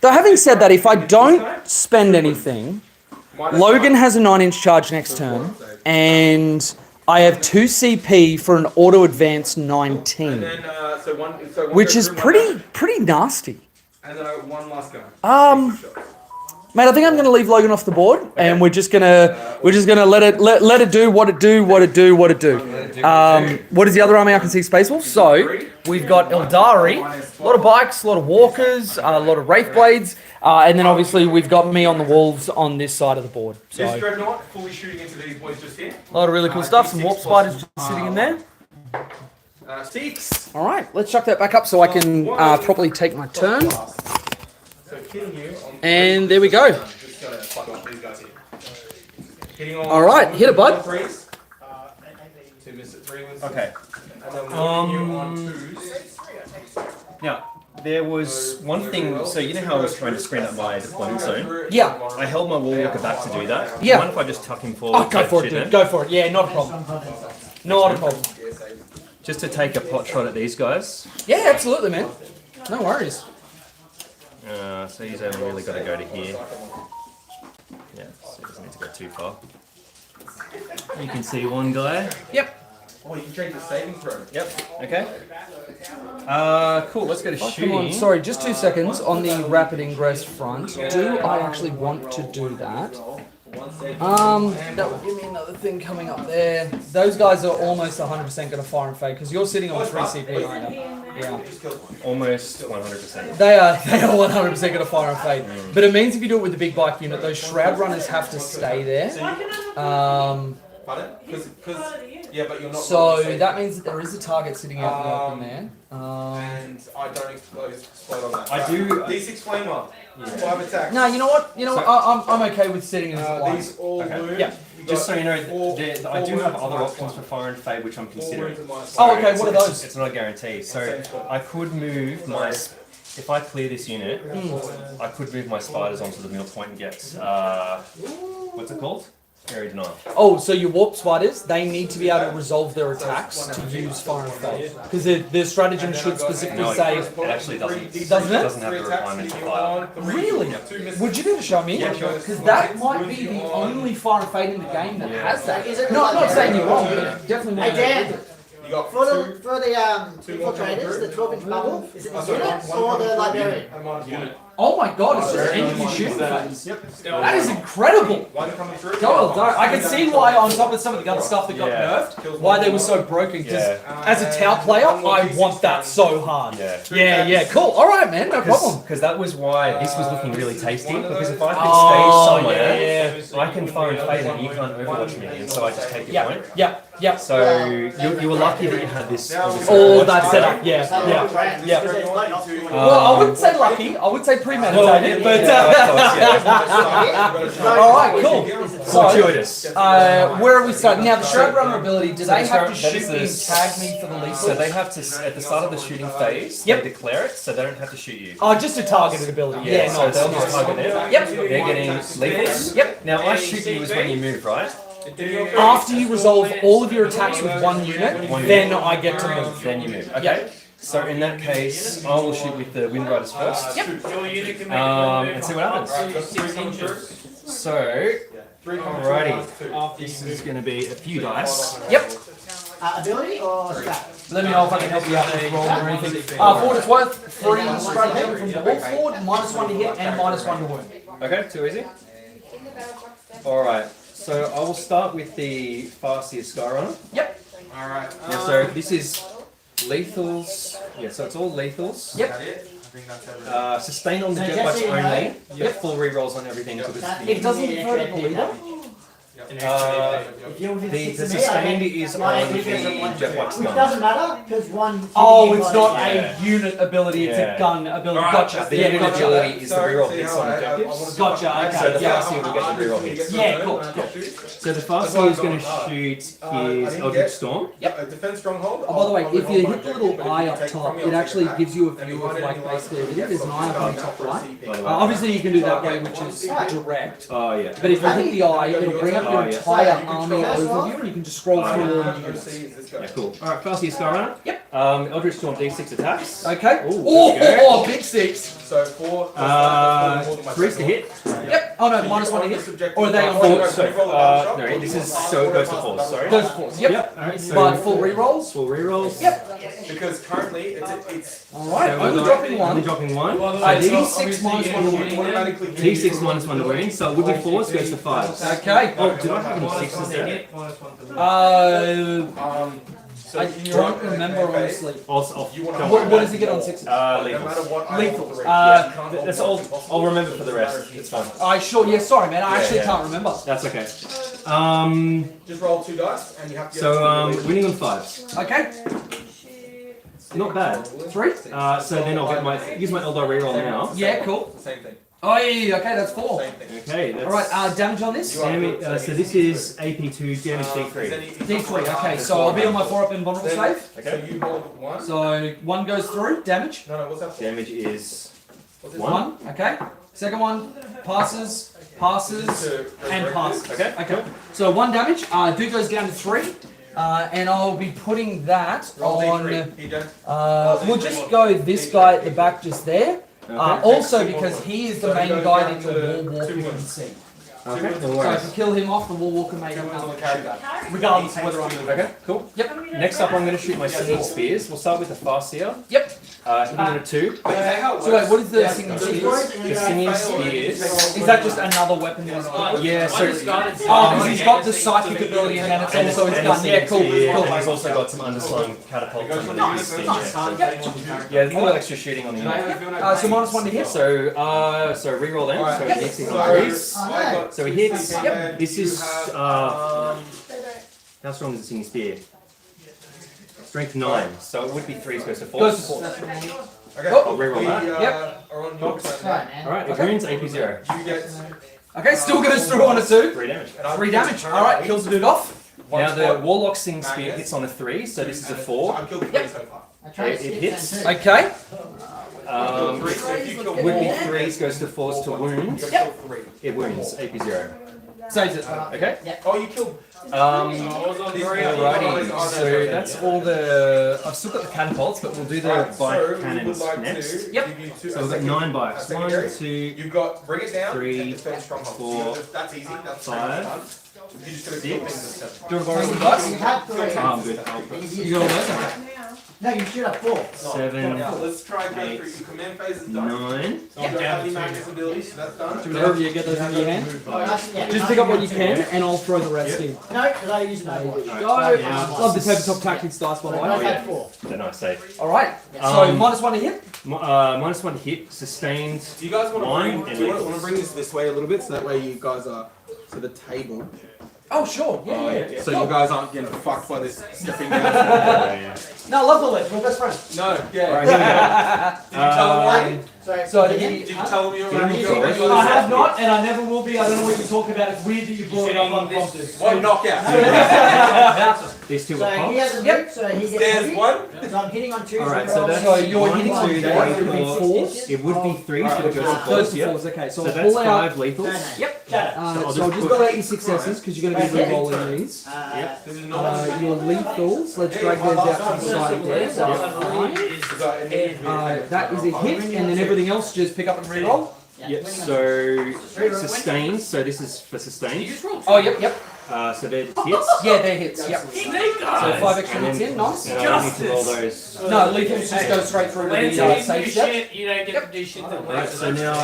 Though having said that, if I don't spend anything, Logan has a 9-inch charge next turn, and I have 2 CP for an auto advance 19, which is pretty nasty. And then one last go. Mate, I think I'm going to leave Logan off the board, and we're just gonna let it do what it do. What is the other army I can see? Space Wolf. So we've got Aeldari, a lot of bikes, a lot of walkers, a lot of wraith blades, and then obviously we've got me on the wolves on this side of the board. So This dreadnought fully shooting into these boys just here. a lot of really cool stuff. Some warp spiders just sitting in there. 6. All right, let's chuck that back up so I can properly take my turn. So hitting you on And there we go. just gonna fuck off these guys here. Hitting on. All right, hit it, bud. Threes. Two miss at three wins. Okay. And then we'll hit you on twos. Now, there was one thing. So you know how I was trying to sprint up my deployment zone? Yeah. I held my wall walker back to do that. Yeah. Mind if I just tuck him forward? Oh, go for it, dude. Go for it. Yeah, not a problem. Not a problem. Just to take a pot shot at these guys. Yeah, absolutely, man. No worries. So he's only really got to go to here. Yeah, so he doesn't need to go too far. You can see one guy. Yep. Oh, you can change the saving throw. Yep. Okay. Cool. Let's go to Come on, shooting. sorry, just 2 seconds. On the rapid ingress front, do I actually want to do that? That would give me another thing coming up there. Those guys are almost 100% going to fire and fade because you're sitting on 3 CP, aren't you? Yeah. Almost 100%. They are 100% going to fire and fade. But it means if you do it with the big bike unit, those shroud runners have to stay there. Pardon? Because yeah, but you're not. So that means that there is a target sitting out in the open there. And I don't explode on that. I do. D6 flamer. 5 attacks. No, you know what? I'm okay with sitting in this line. These all wound. Yeah. Just so you know, I do have other options for fire and fade which I'm considering. Oh, okay. What are those? It's not a guarantee. So I could move my. If I clear this unit, I could move my spiders onto the middle point and get. What's it called? Area denial. Oh, so your warp spiders, they need to be able to resolve their attacks to use fire and fade. Because the stratagem should specifically No, say... it actually doesn't. Doesn't it? It doesn't have the requirement for fire. Really? Would you be able to show me? Yeah, sure. Because that might be the only fire and fade in the game that has that. No, I'm not saying you're wrong, but it definitely Hey might Dan, You got for the infiltrators, the 12-inch bubble, is it the unit or the librarian? Oh my god, it's just energy shooting phase. That is incredible. One coming through. Go well done. I can see why, on top of some of the other stuff that got nerfed, why they were so broken. Because as a Tau player, I want that so hard. Yeah, cool. All right, man, no problem. Because that was why this was looking really tasty. Because if I could Oh, stay somewhere, I can fire and fade and you can't overwatch me, and so I just take your point. Yeah. So you were lucky that you had this. All that setup. Yeah. Well, I wouldn't say lucky. I would say premeditated. But all right, cool. Fortuitous. Where are we starting now? The shroud runner ability. Do they have to shoot me and tag me for the least? So they have to, at the start of the shooting phase, they declare it, so they don't have to shoot you. Oh, just a targeted ability. Yeah, so nice. they'll just target them. Yep. They're getting lethals. Yep. Now, I shoot you is when you move, right? After you resolve all of your attacks with one unit, then I get to move. Then you move. Okay. So in that case, I will shoot with the Wind Riders first. Yep. And see what happens. So, alrighty. This is going to be a few dice. Yep. Ability or stat? Let me know if I can help you out with roll or anything. For it's worth 3 stratagem from the wall forward, -1 to hit, and -1 to wound. Okay, too easy. Alright, so I will start with the Farseer Skyrunner. Yep. Alright. Yeah, so this is lethals. Yeah, so it's all lethals. Yep. Sustained on the jetbikes only. You get full rerolls on everything. So It doesn't convert it to leader. The sustained is on the jetbikes Which gun. doesn't matter, because one... Oh, it's not a unit ability, it's a gun ability. Gotcha. The Yeah, unit gotcha. agility is the reroll hits on objectives. Gotcha, So okay. the Yeah. Farseer will get the reroll hits. Yeah, cool. So the Farseer is going to shoot his Eldritch Storm. Defense stronghold. Oh, by the way, if you hit the little eye up top, it actually gives you a view of like basically everything. There's an eye up on the top right. Obviously you can do that way, which is direct. Oh yeah. But if you hit the eye, it'll bring up your entire army overview and you can just scroll through all the units. Yeah, cool. Alright, Farseer Skyrunner. Yep. Eldritch Storm D6 attacks. Okay. Ooh, Oh, big 6. So 4. 3's to hit. Yep. Oh no, -1 to hit. Or are they on Four, four? so, no, this is, so it goes to 4, sorry. Those 4. Yep. Alright, so But full rerolls? full rerolls. Yep. Because currently it's Alright, So only we're dropping Only 1. dropping 1. So So D6 -1 to wound. automatically D6 -1 to wound, so it would be 4s, goes to 5s. Okay. Oh, did I have any 6s there? I don't remember honestly. Also, What does he get on 6s? lethals. Lethals. That's all. I'll remember for the rest. It's fine. Sure, yeah, sorry man, I actually yeah. can't remember. That's okay. just roll 2 dice and you have to get So winning on 5s. Okay. Not bad. 3? So then I'll get use my Eldari reroll now. Yeah, cool. Same thing. Oh, yeah, okay, that's 4. Same thing. Okay, that's... Alright, damage on this? Damage, so this is AP2, damage D3. D3, okay, so I'll be on my 4 up in vulnerable save. So Okay. you hold 1. So 1 goes through, damage. No, what's that for? Damage is 1. 1, okay. Second one, passes, and passes. Okay. Okay. So 1 damage, dude goes down to 3. And I'll be putting that Roll on. D3. He don't. We'll just go this guy at the back just there. Also because he is the main guy that your wall walker can see. Okay, no So if worries. you kill him off, the wall walker may have another shooter. Regardless of whether I'm doing it. Okay, cool. Yep. Next up, I'm going to shoot my singing spears. We'll start with the Farseer. Yep. Hitting on a 2. So wait, what is the singing spears? The singing spears. Is that just another weapon? Yeah, so Because he's got the psychic ability and then it's also his gun. Yeah, cool. Yeah, Cool. and he's also got some underslung catapults and the spear. Yeah, there's a little extra shooting on the unit. So -1 to hit. So reroll then. So Yep. he hits increase. Oh, no. So he hits. Yep. This is how strong is the singing spear? Strength 9. So it would be 3 goes to 4. Goes to 4. Okay. I'll reroll that. Yep. Are on your turn now. Right, man. Alright, it wounds AP0. You get. Okay, still goes through on a 2. 3 damage. 3 damage. Alright, kills the dude off. Now the Warlock Sing Spear hits on a 3, so this is a 4. I've killed 3 so far. I tried It to skip hits. them too. Okay. Would be 3 goes to force to wound. Yep. It wounds AP0. Saves it. Okay. Oh, you killed. Alrighty. So that's all the. I've still got the catapults, but we'll do the bike So, we cannons would like next. to Yep. give you two- So a we've got second- 9 a bikes. 1, secondary. 2, You've got bring it down. 3, and defend strongholds. 4, That's easy. That's 5, done. You just gotta kill things and stuff. Do you want to borrow some dice? You have 3. I'm good. You got all those? Okay. No, you should have 4. 7, Yeah, let's try and go Eight, through your command phase is done. 9. You don't have any magnus abilities, so that's done. Whenever you get those in your hand, Yeah, just pick up what you can, and I'll throw the rest in. No, because I use another one. Go! Love the tabletop tactics dice, by the I way. had 4. They're nice save. All right. So -1 to hit. -1 hit, sustained. Do you guys want to Mine bring? and Do you want Nathan's. to bring this way a little bit, so that way you guys are to the table. Oh sure. Yeah. So you guys aren't getting fucked by this stepping down. No, I love the list. We're best friends. No, yeah. Alright, here we go. Did you tell them why? Sorry. So Did you tell them you were Did you going go? I have not, and I never will be. I don't know what you're talking about. It's weird that you brought it up unprompted. One knockout. These two So were he pops. has a Yep. loop, so he gets There's heavy. one. So I'm hitting on 2. Alright, so that's So you're 1, hitting on 2, 2, 3, 3, 4. 4. It would be 3, so it goes to Goes 4. to Yep. 4s. Okay, so So I'll that's pull out. 5 lethals. Yep. Shut up. So I'll just go out your successes because you're going to be re-rolling these. Yep. This is Your lethals. Let's drag those out to the side there. So that is a hit, and then everything else just pick up and re-roll. Yep, so sustained, so this is for sustained. Oh, yep. So they're hits. Yeah, they're hits. Yep. So 5 extra hits in. Nice. And I need to roll those. No, lethals just go straight through to the safe step. You don't get to do shit that Alright, so now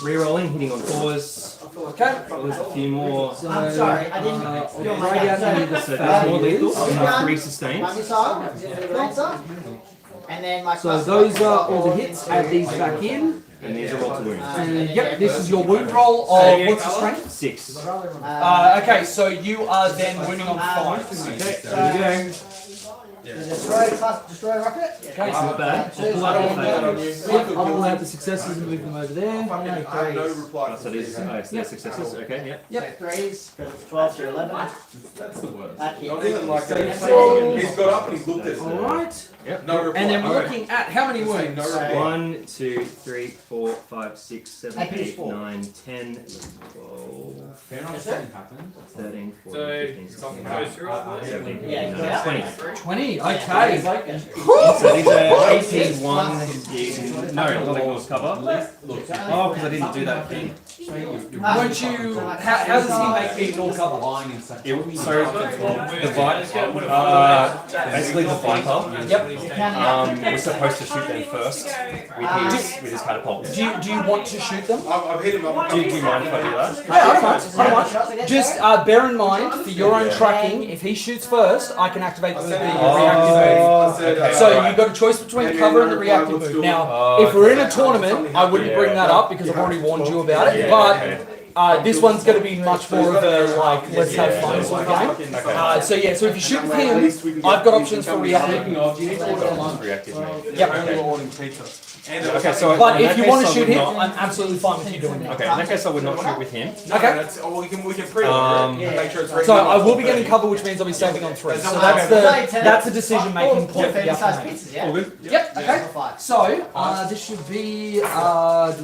re-rolling, hitting on 4s. Okay. There's a few more. So, I'm sorry, I didn't feel my right out gun. into the So there's more lethals, and Gun, 3 sustained. my missile, lancer, and then my So those are all the hits. Add these back in. And these are all to wound. And yep, this is your wound roll of what's the strength? 6. Okay, so you are then wounding on 5. Here we go. Destroy rocket. Okay, It's not bad. so pull out all the yep, I'll pull out the successes and move them over there. I have no reply. So these are successes, okay, yeah. Yep. 3s, because it's 12 to 11. That's the worst. That hit. Not even like that. So- He's got up and he's looked at it. Alright. No reply. And then we're Alright. looking at how many wounds? No reply. 1, 2, 3, 4, 5, 6, 7, I finished 8, 4. 9, 10, 12, Fair enough, something happened. 13, 14, So, 15, 16, something goes through it. 17, Yeah, 18, yeah. 20. 20, okay. So these are AP1, no, not equals cover. Oh, because I didn't do that thing. Won't you, how does he make me ignore cover? Lying in such So the basically the Viper, Yep. we're supposed to shoot them first with his catapult. Do you want to shoot them? I've hit him. Do you mind if I do that? Yeah, I don't mind. Just bear in mind, for your own tracking, if he shoots first, I can activate the reactive move. So you've got a choice between cover and the reactive move. Now, if we're in a tournament, I wouldn't bring that up because I've already warned you about it. But This one's going to be much more of a, like, let's have fun sort of game. So yeah, so if you shoot with him, I've got options for reactive. Reactive. Yep. Okay, so But in if that you case, want to I shoot would him, not- I'm absolutely fine with you doing that. Okay, in that case, I would not shoot with him. Okay. We can pre-order it. Make sure it's ready. So I will be getting cover, which means I'll be saving on 3. So that's the decision-making point that you have to make. Pizzas, yeah? Yep. Okay. So this should be This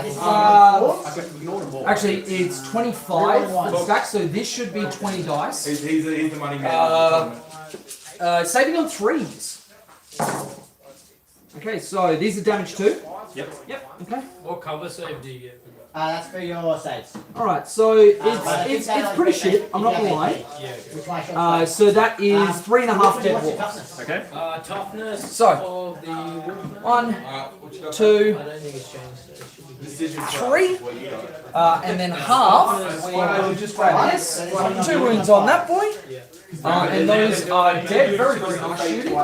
is four. actually it's 25 for the stack, so this should be 20 dice. He's the money man. Saving on 3s. Okay, so these are damage 2. Yep. Yep. Okay. What cover save do you get for that? That's for your saves. All right. So it's pretty shit. I'm not gonna lie. Yeah. Which one should So that is 3.5 dead What's your wolves. toughness? Okay. Toughness So. of the wolf. 1, I 2, don't think it's changed. So it should be Decision 3, and then half. We'll just grab this. 2 wounds on that boy. And those are dead. Very, very nice shooting.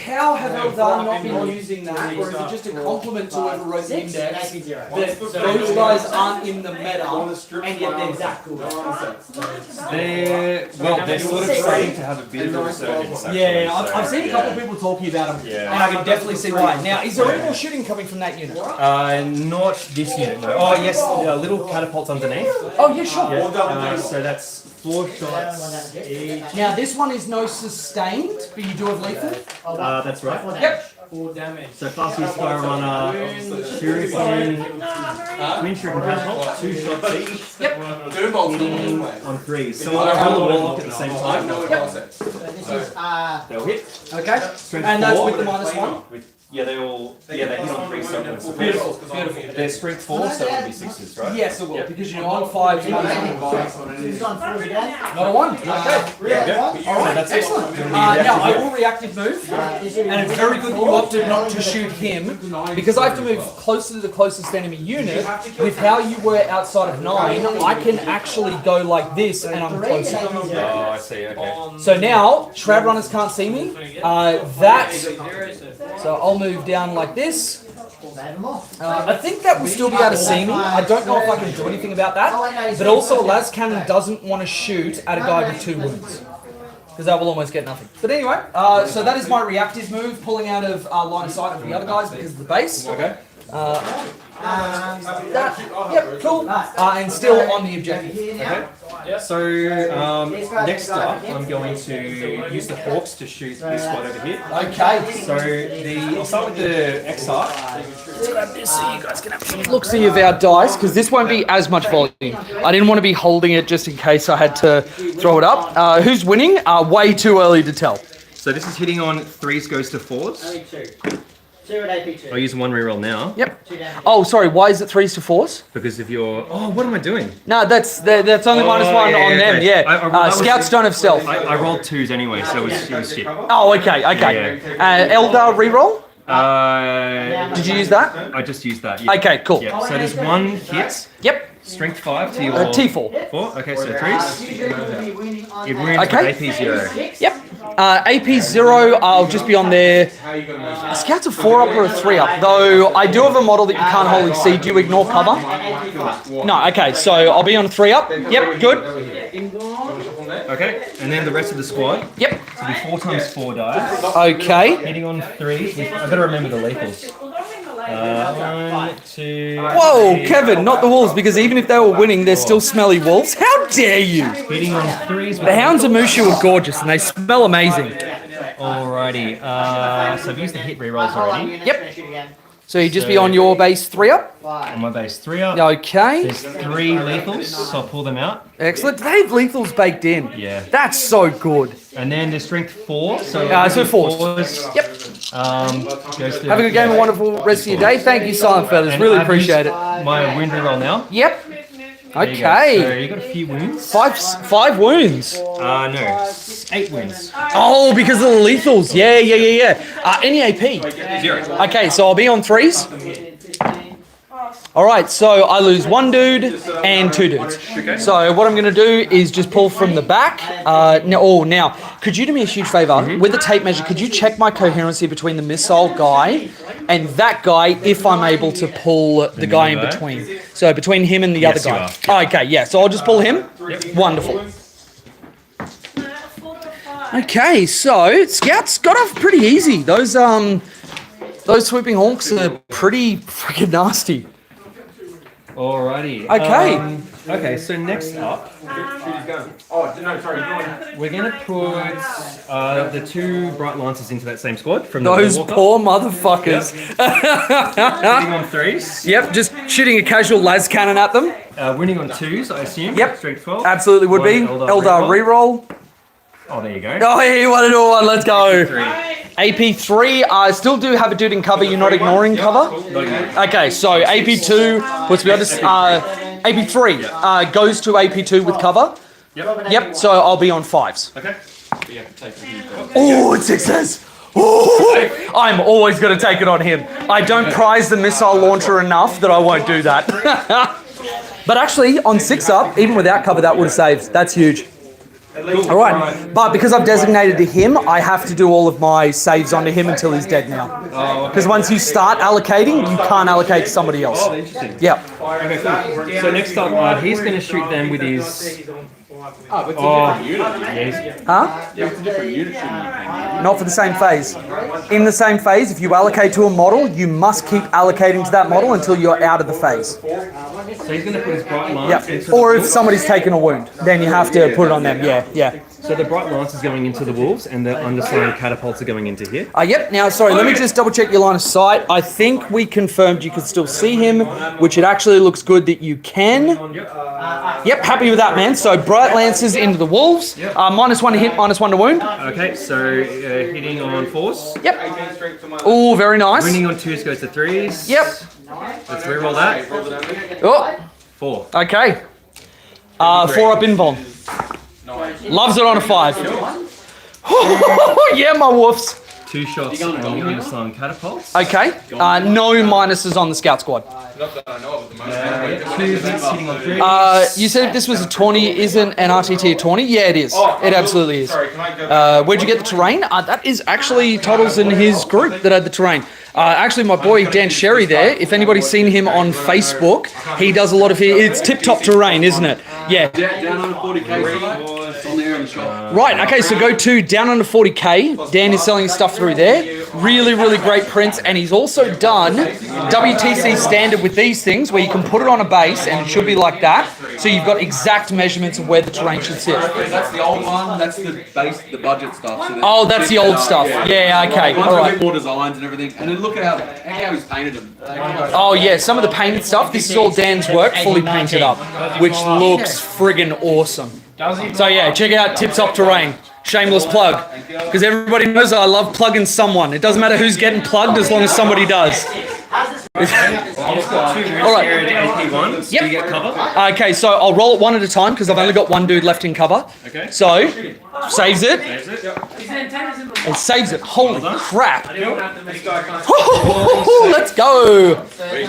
How have Eldari not been using that, or is it just a compliment to whoever wrote the index that those guys aren't in the meta, and yet they're that good? They're sort of starting to have a bit of a resurgence. Actually, Yeah, so, I've seen a couple of people talking about them, Yeah. and I can definitely see why. Now, is there any more shooting coming from that unit? Not this unit, no. Oh, yes, little catapults underneath. Oh, yeah, sure. So that's 4 shots each. Now, this one is no sustained, but you do have lethal. That's right. Yep. 4 damage. So fastest fire runner, shuriken, twin shuriken catapult, 2 shots each. Yep. On 3. So I roll the warlock at the same time. So this is They'll hit. Okay. Strength And that's 4. with the -1? Yeah, they hit on 3 supplements. Beautiful, beautiful. They're strength 4, so it'll be 6s, right? Yes, it will, because you're on 5. He's on 4 again. Not a 1. Okay. All right, that's excellent. Now, I will reactive move, and it's very good you opted not to shoot him, because I have to move closer to the closest enemy unit. With how you were outside of 9, I can actually go like this, and I'm closer. Oh, I see, okay. So now, Shroud Runners can't see me. So I'll move down like this. I think that will still be able to see me. I don't know if I can do anything about that. But also, a las cannon doesn't want to shoot at a guy with 2 wounds, because that will almost get nothing. But anyway, so that is my reactive move, pulling out of line of sight of the other guys because of the base. Okay. Yep, cool. And still on the objective. Okay. So next up, I'm going to use the hawks to shoot this one over here. Okay. So I'll start with the XR. Let's grab this so you guys can have a look-see of our dice, because this won't be as much volume. I didn't want to be holding it just in case I had to throw it up. Who's winning? Way too early to tell. So this is hitting on 3s goes to 4s. 2 at AP2. I'll use 1 reroll now. Yep. Oh, sorry. Why is it 3s to 4s? Because if you're... Oh, what am I doing? No, that's only -1 on them. okay. Yeah. Scouts don't have stealth. I rolled 2s anyway, so it was shit. Oh, okay. Eldar reroll. Did you use that? I just used that. Yeah. Okay, cool. Yeah. So there's 1 hit. Yep. Strength 5 to your... T4. 4. Okay, so 3s. It wounds Okay. with AP 0. Yep. AP 0, I'll just be on there. Scout's a 4-up or a 3-up, though I do have a model that you can't wholly see. Do you ignore cover? No, okay, so I'll be on a 3-up. Yep, good. Okay, and then the rest of the squad. Yep. So it'll be 4 times 4 dice. Okay. Hitting on 3s. I've got to remember the lethals. 1, 2... Whoa, 3. Kevin, not the wolves, because even if they were winning, they're still smelly wolves. How dare you? Hitting on 3s. The hounds of Mushu are gorgeous, and they smell amazing. Alrighty, so I've used the hit rerolls already. Yep. So you just be on your base 3-up? On my base 3-up. Okay. There's 3 lethals, so I'll pull them out. Excellent. They have lethals baked in. Yeah. That's so good. And then there's strength 4, so... So 4s. Yep. Goes to... Have a good game, a wonderful rest of your day. Thank you, Silent Feathers. And Really I've appreciate it. used my wound reroll now. Yep. There you go. Okay. So you got a few wounds. 5 wounds. No, 8 wounds. Oh, because of the lethals. Yeah. Any AP? 0. Okay, so I'll be on 3s. All right, so I lose 1 dude and 2 dudes. So what I'm going to do is just pull from the back. Now, could you do me a huge favor? With the tape measure, could you check my coherency between the missile guy and that guy if I'm able to pull the guy in between? So between him and the other guy. Oh, okay, yeah. So I'll just pull him. Wonderful. Okay, so Scouts got off pretty easy. Those swooping hawks are pretty freaking nasty. Alrighty. Okay. Okay, so next up, we're going to put the 2 Bright Lancers into that same squad from the Those Walker. poor motherfuckers. Winning on 3s. Yep, just shooting a casual las cannon at them. Winning on 2s, I assume. Yep. Strength 12. Absolutely would be. One Eldar reroll. Oh, there you go. Oh, yeah, you want to do one. Let's go. 3. AP3, I still do have a dude in cover. You're not ignoring cover? Okay, so AP2 puts me on this. AP3 goes to AP2 with cover. Yep, so I'll be on 5s. Okay. Oh, it's 6s. Oh, I'm always going to take it on him. I don't prize the missile launcher enough that I won't do that. But actually, on 6-up, even without cover, that would have saved. That's huge. All right, but because I've designated to him, I have to do all of my saves onto him until he's dead now. Because once you start allocating, you can't allocate to somebody else. Oh, interesting. Yeah. Okay, cool. So next up, he's going to shoot them with his... Oh, it's a different unit. Yes. Huh? Yeah, it's a different unit, shouldn't you? Not for the same phase. In the same phase, if you allocate to a model, you must keep allocating to that model until you're out of the phase. So he's going to put his Bright Lance into Or the if somebody's taken a wound, then you have to put it on them. Yeah. So the Bright Lance is going into the Wolves, and the underslung catapults are going into here. Yep. Now, sorry, let me just double check your line of sight. I think we confirmed you could still see him, which it actually looks good that you can. Yep, happy with that, man. So Bright Lances into the Wolves. -1 to hit, -1 to wound. Okay, so hitting on 4s. Yep. Oh, very nice. Winning on 2s goes to 3s. Yep. Let's reroll that. Oh, 4. okay. 4-up invuln. Loves it on a 5. Yeah, my woofs. 2 shots on the underslung catapults. Okay. No minuses on the scout squad. Not that I know of at the moment. 2 hits hitting on 3s. You said if this was a 20, isn't an RTT a 20? Yeah, it is. It absolutely is. Sorry, can I go Where'd you get the terrain? That is actually Toddles in his group that had the terrain. Actually, my boy Dan Sherry there, if anybody's seen him on Facebook, he does a lot of it's tip-top terrain, isn't it? Yeah. Down on the 40k side, it's on there in the shop. Right, okay, so go to down under 40k. Dan is selling his stuff through there. Really, really great prints, and he's also done WTC standard with these things where you can put it on a base and it should be like that. So you've got exact measurements of where the terrain should sit. That's the old one. That's the base, the budget stuff. So Oh, that's the old stuff. Yeah, okay, One's all got a right. bit more designs and everything. And then look at how he's painted them. Oh yeah, some of the painted stuff. This is all Dan's work, fully painted up, which looks friggin' awesome. So yeah, check out Tip Top Terrain. Shameless plug, because everybody knows I love plugging someone. It doesn't matter who's getting plugged as long as somebody does. All right. AP1. Yep. Do you get cover? Okay, so I'll roll it one at a time because I've only got one dude left in cover. Okay. So, saves it. Saves it. And saves it. Holy crap. Don't have to make Let's go.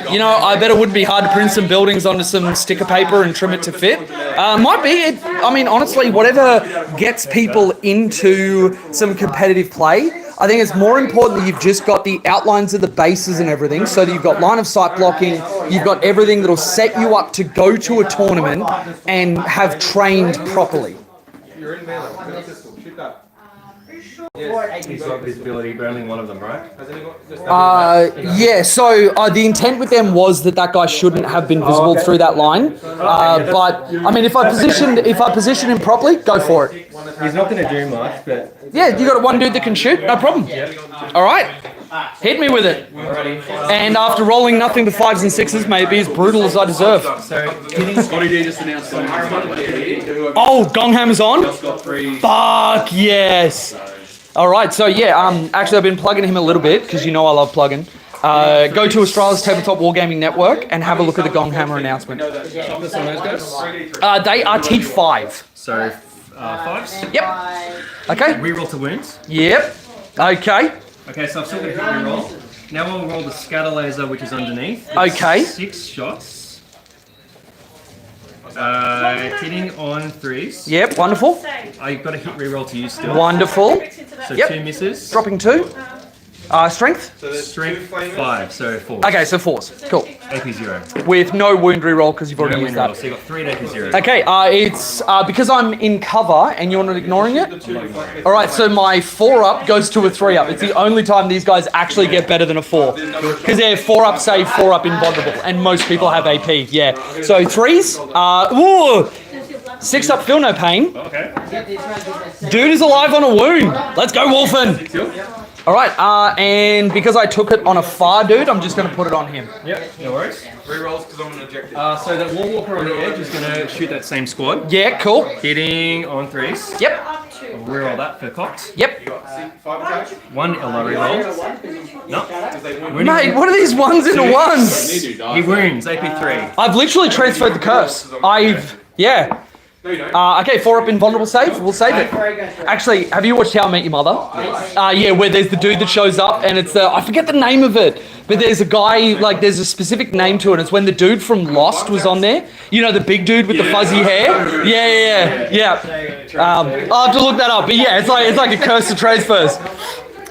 You know, I bet it wouldn't be hard to print some buildings onto some sticker paper and trim it to fit. Might be. I mean, honestly, whatever gets people into some competitive play, I think it's more important that you've just got the outlines of the bases and everything, so that you've got line of sight blocking, you've got everything that'll set you up to go to a tournament and have trained properly. You're in melee. Shoot that. He's got visibility, but only one of them, right? Has anyone just Yeah, so the intent with them was that guy shouldn't have been visible through that line. But I mean, if I position him properly, go for it. He's not going to do much, but Yeah, you got one dude that can shoot, no problem. All right, hit me with it. And after rolling nothing but 5s and 6s, may it be as brutal as I deserve. so hitting Scotty D just announced on Oh, gong hammer's on. got 3. Fuck yes. All right, so yeah, actually I've been plugging him a little bit because you know I love plugging. Go to Australia's Tabletop Wargaming Network and have a look at the gong hammer announcement. toughness on those guys. They are T5. So 5s. Yep. Okay. Reroll to wounds. Yep. Okay. Okay, so I've still got a hit reroll. Now we'll roll the scatter laser, which is underneath. It's Okay. 6 shots. Hitting on 3s. Yep, wonderful. I got a hit reroll to use still. Wonderful. So Yep. 2 misses. Dropping 2. Strength? So there's Strength 2 flamers. 5, so 4. Okay, so 4s. Cool. AP 0. With no wound reroll because you've already No used win roll, that. so you got 3 at AP 0. Okay, it's because I'm in cover and you're not ignoring it. All right, so my 4-up goes to a 3-up. It's the only time these guys actually get better than a 4. Because they're 4-up save, 4-up invulnerable, and most people have AP. Yeah. So 3s. 6-up feel no pain. Okay. Dude is alive on a wound. Let's go, Wolfen. All right, and because I took it on a far dude, I'm just going to put it on him. Yep, no worries. Rerolls because I'm an objective. So that wall walker on the edge is going to shoot that same squad. Yeah, cool. Hitting on 3s. Yep, We'll reroll that for cocked. yep. You got 5 attack. 1 Aeldari roll. No. Because they win. Mate, what are these ones into ones? He wounds, AP 3. I've literally transferred the curse. Yeah. No, you don't. Okay, 4-up invulnerable save. We'll save it. Actually, have you watched How I Met Your Mother? Yeah, where there's the dude that shows up and it's I forget the name of it, but there's a guy, like there's a specific name to it. It's when the dude from Lost was on there. You know, the big dude with the fuzzy hair? Yeah. I'll have to look that up, but yeah, it's like a curse to transfers.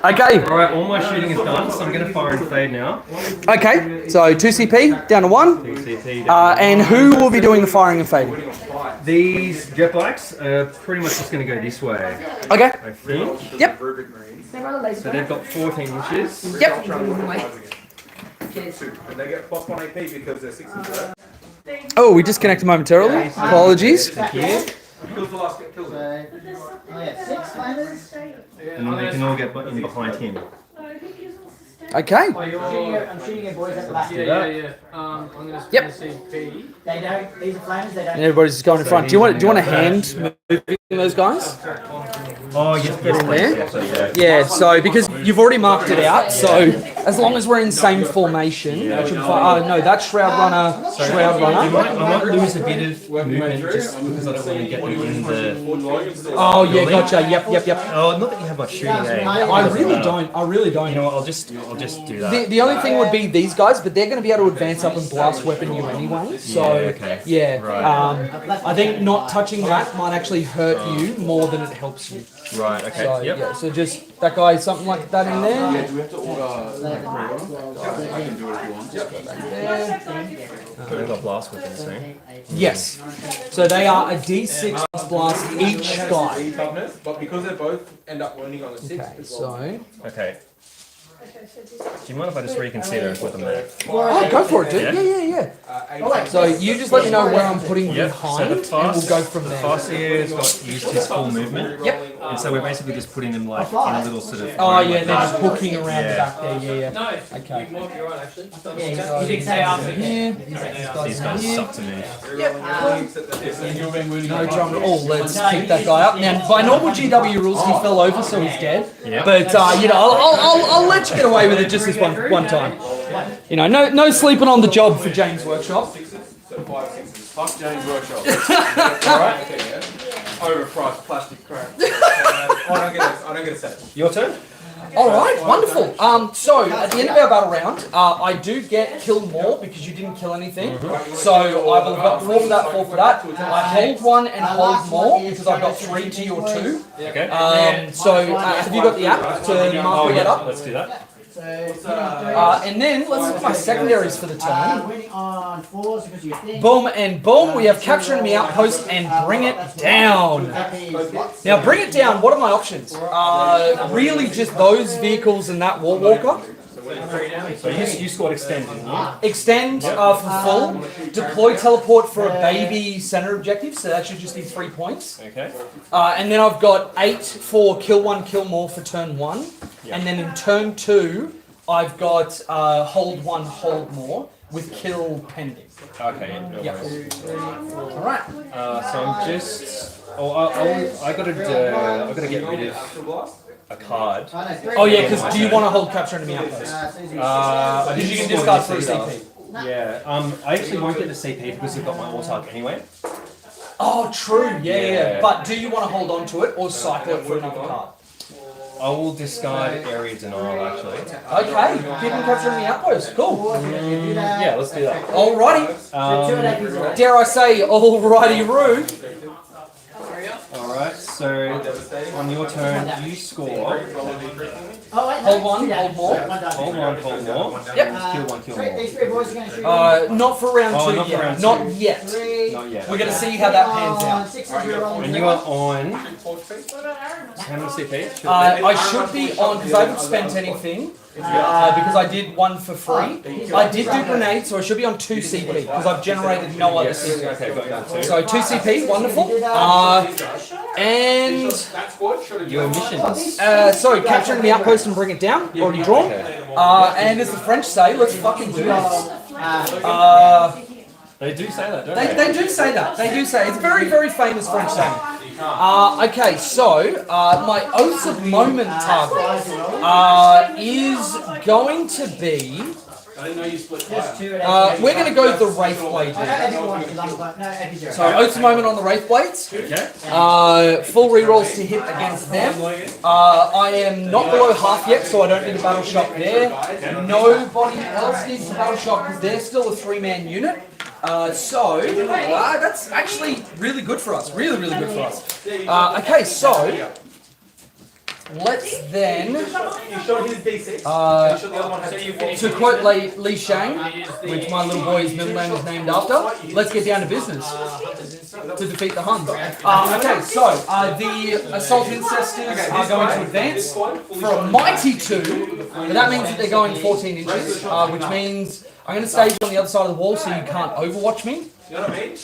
Okay. Alright, all my shooting is done, so I'm going to fire and fade now. Okay, so 2 CP, down to 1. CP. And who will be doing the firing and fading? These jet bikes are pretty much just going to go this way, Okay. I think. Yep. So they've got 14 inches. Yep. And they get +1 AP because they're 6 inches. Oh, we disconnected momentarily. Apologies. Kills the last, kills it. Oh yeah, 6 flamers. And then they can all get in behind him. Okay. I'm shooting your boys at the back. Yeah. I'm gonna Yep. CP. They don't, these are flamers, they don't. And everybody's just going in front. Do you want a hand moving those guys? Oh, yes, There? please. So, yeah. Yeah, so because you've already marked it out, so as long as we're in same formation, that should be fine. Oh no, that's Shroud Runner, Shroud I Runner. might lose a bit of movement just because I don't want to get them in the... Oh yeah, gotcha. Yep. Oh, not that you have much shooting game. I really don't. You know what, I'll just do that. The only thing would be these guys, but they're going to be able to advance up and blast weapon you anyway. So okay. yeah, Right. I think not touching that might actually hurt you more than it helps you. Right, okay. So Yep. yeah, so just that guy, something like that in there. Do we have to order? I can do it if you want. Just go back. They've got blast weapons, eh? Yes. So they are a D6 plus blast each guy. Toughness, but because they both end up landing on a 6. Okay, so Okay. Do you mind if I just reconsider and put them there? oh, go for it, dude. Yeah. So you just let me know where I'm putting Yep. behind, So the and we'll go from the there. Farseer's got used his full movement. Yep. And so we're basically just putting them like in a little sort of... Oh yeah, they're just hooking around the Yeah. back there. Yeah. No, Okay. you might be right actually. Yeah, You did say after. Here. These guys suck to move. No drum at all. Let's keep that guy up. Now, by normal GW rules, he fell over, so he's dead. Yep. But you know, I'll let you get away with it just this one time. You know, no sleeping on the job for James Workshop. So 5 6s. Fuck James Workshop. Alright? Okay, yeah. Overpriced plastic crap. I don't get a set. Your turn? All right, wonderful. So at the end of our battle round, I do get kill more because you didn't kill anything. So I will have got 4 for that, 4 for that. I hold 1 and hold more because I've got 3 to your 2. Okay. So have you got the app to mark that up? Let's do that. And then let's look at my secondaries for the turn. Winning on 4s because you think. Boom and boom, we have capture enemy outpost and bring it down. Now bring it down, what are my options? Really just those vehicles and that wall walker. So you scored extend, didn't you? Extend for full. Deploy teleport for a baby center objective, so that should just be 3 points. Okay. And then I've got 8 for kill 1, kill more for turn 1. And then in turn 2, I've got hold 1, hold more with kill pending. Okay, no Yep. worries. Alright. So I'm just... I gotta get rid of a card. Oh yeah, because do you want to hold capture enemy outpost? Because you can discard for a CP. Yeah, I actually won't get the CP because I've got my autark anyway. Oh, true. Yeah. Yeah. But do you want to hold on to it or cycle it for another card? I will discard area denial actually. Okay, keep him capturing the outpost. Cool. Yeah, let's do that. Alrighty. Two of that pieces left. Dare I say, alrighty, rude. Alright, so on your turn, you score. Oh, wait, Hold no, one, two hold days. more. One done. Hold more. Yep. Kill one These more. three boys are going to shoot. Not for round Oh, two not for yet. round Not two. yet. Three. Not yet. We're gonna see how that pans out. 6 and 0 And you are on. How many CP? I should be on because I haven't spent anything. Because I did one for free. I did do grenades, so I should be on 2 CP because I've generated no other Yes. CP. Okay, got you on 2. So 2 CP, wonderful. And Your missions. so capturing the outpost and bring it down. Already drawn. And as the French say, let's fucking do this. They do say that, don't They do say that. They do say it's a very, very famous French saying. Okay, so my Oaths of Moment target is going to be. We're going to go with the Wraith Blade here. So Oaths of Moment on the Wraith Blades. Okay. Full rerolls to hit against them. I am not below half yet, so I don't need a battle shock there. Nobody else needs a battle shock because they're still a 3-man unit. So that's actually really good for us. Really, really good for us. Okay, so let's then, to quote Li Shang, which my little boy's middle name is named after, let's get down to business to defeat the Huns. Okay, so the Assault Incestors are going to advance for a mighty 2, but that means that they're going 14 inches, which means I'm going to stage on the other side of the wall so you can't overwatch me. You know what I mean?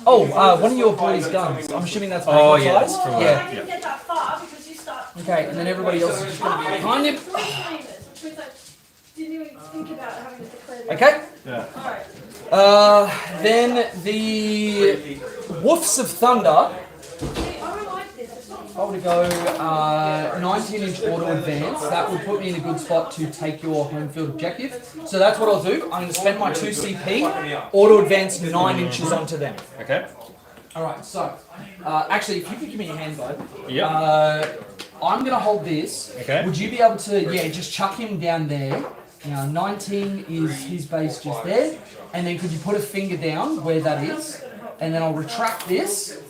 Oh, one of your boys' guns. I'm assuming that's Oh, magnified. yeah, that's from Yeah. I didn't get that far because you start. Okay, and then everybody else is just going to be behind him. Didn't even think about having to declare the. Okay. Yeah. Alright. Then the Woofs of Thunder. I don't like this. It's not If I were to go 19-inch auto advance, that would put me in a good spot to take your home field objective. So that's what I'll do. I'm going to spend my 2 CP, auto advance 9 inches onto them. Okay. Alright, so, actually, if you could give me your hand, bud. Yep. I'm going to hold this. Okay. Would you be able to, just chuck him down there? Now, 19 is his base just there. And then could you put a finger down where that is? And then I'll retract this.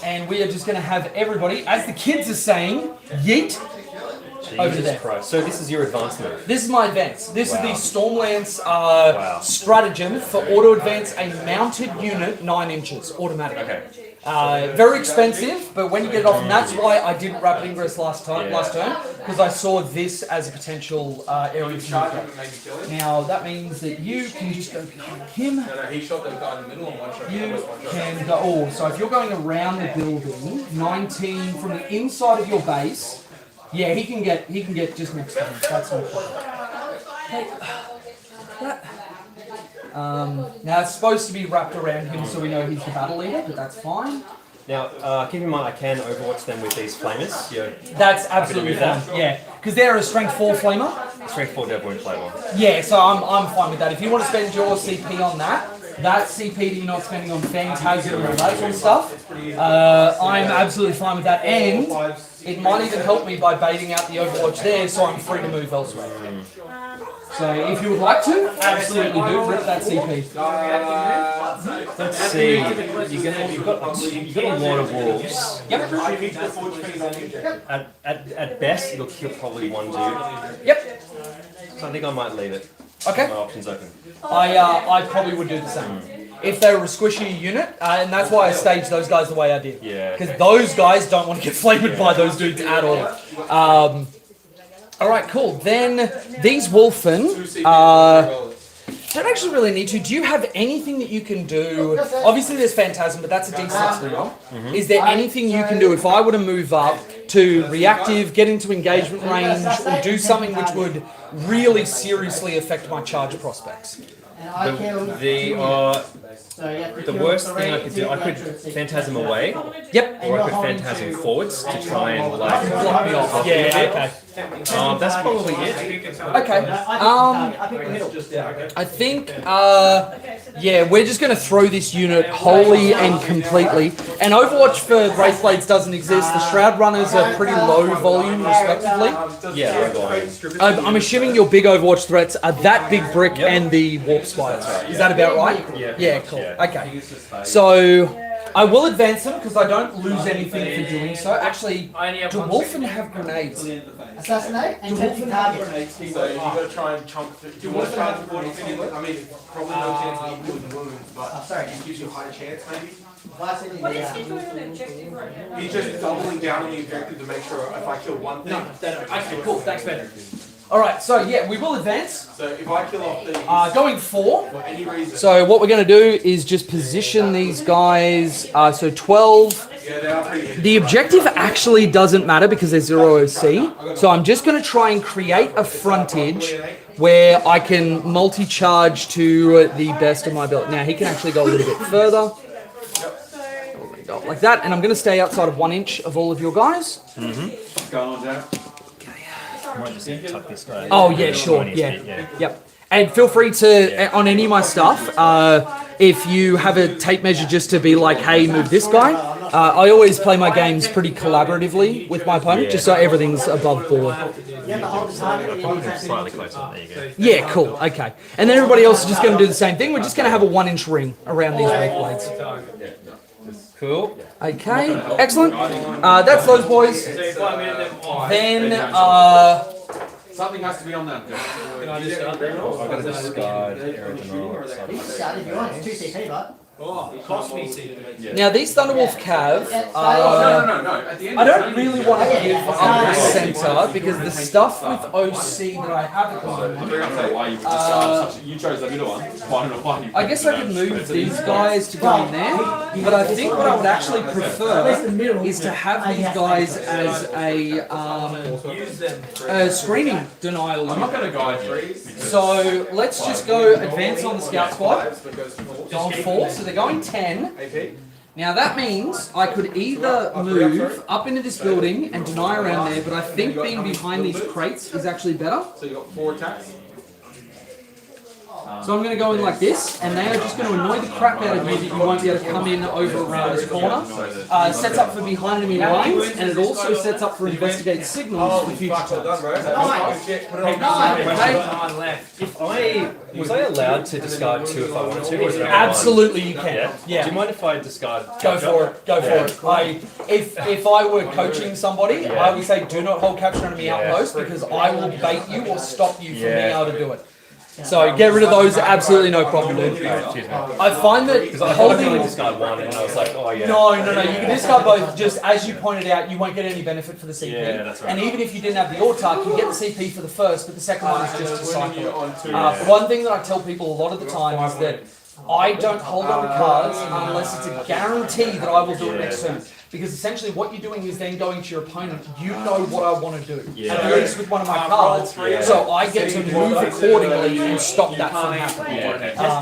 And we are just going to have everybody, as the kids are saying, yeet over to there. Christ. So this is your advanced move. This is my advance. This Wow. is the Stormlance stratagem for auto advance a mounted unit 9 inches, automatic. Okay. Very expensive, but when you get it off, and that's why I didn't rapid ingress last turn, because I saw this as a potential area to move. Now that means that you can just go behind him. He shot the guy in the middle and one shot. You can go. Oh, so if you're going around the building, 19 from the inside of your base, yeah, he can get just next to him. That's no problem. Hey, now it's supposed to be wrapped around him so we know he's the battle leader, but that's fine. Now, keep in mind, I can overwatch them with these flamers. You're That's absolutely happy to fine. do Yeah, because they're a strength 4 flamer. strength 4 devil and flamer. Yeah, so I'm fine with that. If you want to spend your CP on that CP that you're not spending on Phantasm and all that sort of stuff, I'm absolutely fine with that. And it might even help me by baiting out the Overwatch there, so I'm free to move elsewhere. So if you would like to, absolutely do rip that CP. Let's see. You've got a lot of wolves. Yep. At best, it'll kill probably 1 dude. Yep. So I think I might leave it. Okay. My options open. I probably would do the same. If they were a squishy unit, and that's why I staged those guys the way I did. Yeah. Because those guys don't want to get flamed by those dudes at all. Alright, cool. Then, these Wolfen, don't actually really need to. Do you have anything that you can do? Obviously there's Phantasm, but that's a D6 now. Is there anything you can do if I were to move up to reactive, get into engagement range, or do something which would really seriously affect my charge prospects? And I killed The So you have to The kill worst three thing I could do, I to could make sure it's phantasm away, Yep. And or I you're could holding phantasm two. forwards to try and like Block me off. Yeah, okay. that's probably it. Okay. I pick the middle. I think, yeah, we're just going to throw this unit wholly and completely. And Overwatch for Wraithblades doesn't exist. The Shroud Runners are pretty low volume, respectively. Yeah, we're going. I'm assuming your big Overwatch threats are that big brick and the Warp Spires. Is that about right? Yeah. Yeah, cool. Yeah. Okay. So, I will advance them because I don't lose anything for doing so. Actually, do Wolfen have grenades? Assassinate and take the target. So you got to try and chomp through. Do you want to try and avoid it? I mean, probably no chance of equal in wounds, but Sorry. it gives you a higher chance maybe. Last thing What is he doing on the objective right now? He's just doubling down on the objective to make sure if I kill one thing. Okay, cool. Thanks, Ben. Alright, so yeah, we will advance. So if I kill off these Going 4. for any reason, So what we're going to do is just position these guys. So 12. yeah, they are pretty hit. The objective actually doesn't matter because there's 0 OC. So I'm just going to try and create a frontage where I can multi-charge to the best of my ability. Now he can actually go a little bit further. Go like that, and I'm going to stay outside of 1 inch of all of your guys. What's going on, Jack? I might just tuck this guy. Oh yeah, sure, yeah. Yep. And feel free to, on any of my stuff, if you have a tape measure just to be like, hey, move this guy. I always play my games pretty collaboratively with my opponent, just so everything's above board. You have to hold the target and Probably you move have slightly to closer. There you go. Yeah, cool, okay. And then everybody else is just going to do the same thing. We're just going to have a 1 inch ring around these red blades. Cool. Okay, excellent. That's those boys. So if I move them on, Then, Something has to be on that. can I just start? I've got to discard Aerodynamic. You can start if you want. It's 2 CP, but. Oh, it cost me C. now these Thunderwolf Cav, No. At the end I don't really want to give up the center because the stuff with OC that I have at the moment, I'm going to say why you discard such. You chose the middle one. I don't know why you. I guess I could move these guys to go in there, but I think what I would actually prefer is to have these guys as Use them. a screening denial I'm unit. not going to guide you. So let's just go advance on the scout squad. Going 4, so they're going 10. Now that means I could either move up into this building and deny around there, but I think being behind these crates is actually better. So you got 4 attacks. So I'm going to go in like this, and they are just going to annoy the crap out of you that you won't be able to come in over around this corner. Sets up for behind enemy lines, and it also sets up for investigate signals for future turns. Nine left. If was I allowed to discard 2 if I wanted to? Or is it only Absolutely you one? can. Yeah. Yeah. Do you mind if I discard? Go for it. Go for it. If I were coaching somebody, I would say do not hold capture enemy outpost because I will bait you or stop you from being able to do it. So get rid of those. Absolutely no problem, dude. Alright, cheers, mate. I find that Because I only holding. discard 1, and I was like, oh yeah. No. You can discard both. Just as you pointed out, you won't get any benefit for the CP. Yeah, that's right. And even if you didn't have the autark, you get the CP for the first, but the second one is just to cycle it. On 2. One thing that I tell people a lot of the time is that I don't hold on to cards unless it's a guarantee that I will do it next turn. Because essentially what you're doing is then going to your opponent, you know what I want to do. Yeah. At least with one of my cards, so I get to move accordingly and stop that from happening. Yeah,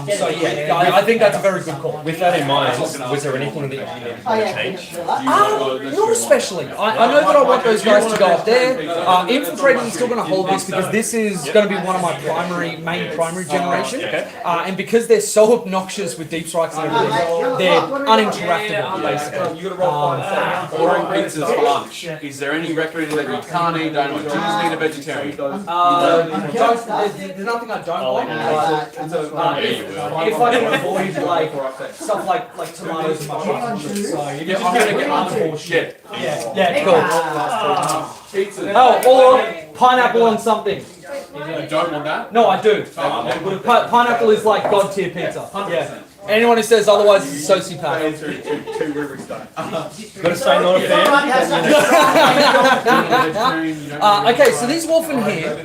okay. So yeah, I think that's a very good call. With that in mind, was there anything that you needed to change? Not especially. I know that I want those guys to go up there. Infiltrating is still going to hold this because this is going to be one of my main primary generation. And because they're so obnoxious with deep strikes and everything, they're uninteractable basically. Ordering pizzas for lunch. Is there any record that you can't eat? Don't want? Do you just need a vegetarian? There's nothing I don't want. But if I can avoid like stuff like tomatoes and mushrooms, so I'm gonna get unfortunate shit. Yeah, cool. Oh, or pineapple on something. You don't want that? No, I do. Pineapple is like god tier pizza. Yeah. Anyone who says otherwise is a sociopath. Got to stay not a fan. Okay, so these Wolfen here,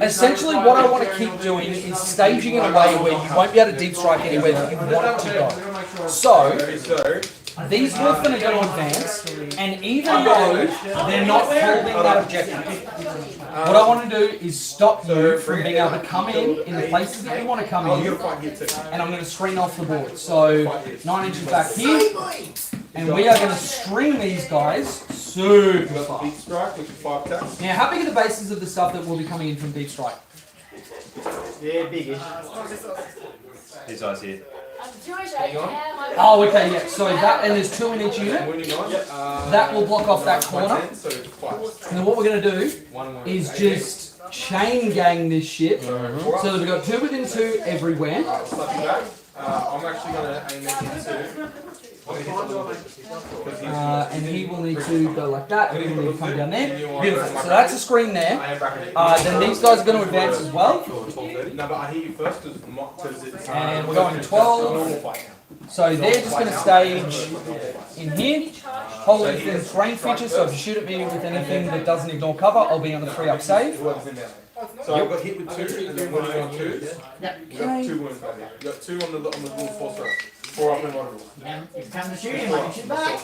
essentially what I want to keep doing is staging in a way where you won't be able to deep strike anywhere that you want it to go. So, these Wolfen are going to advance, and even though they're not holding that objective, What I want to do is stop you from being able to come in the places that you want to come in, and I'm going to screen off the board. So 9 inches back here, and we are going to string these guys super far. Deep strike, which is 5 taps. Now, how big are the bases of the stuff that will be coming in from deep strike? Yeah, biggish. These guys here. Oh, okay, yeah. So that, and there's 2 in each unit. That will block off that corner. And then what we're going to do is just chain gang this shit so that we've got 2 within 2 everywhere. I'm actually going to aim it into. And he will need to go like that, and he will need to come down there. Beautiful. So that's a screen there. Then these guys are going to advance as well. No, but I hear you first because it's. And we're going 12. So they're just going to stage in here. Hold it within terrain feature, so if you shoot at me with anything that doesn't ignore cover, I'll be on the 3-up save. So I got hit with 2, and then 1 on 2s. You got 2 wounds, baby. You got 2 on the wall force row. 4 up and 1 roll. It's time to shoot him, I can shoot back.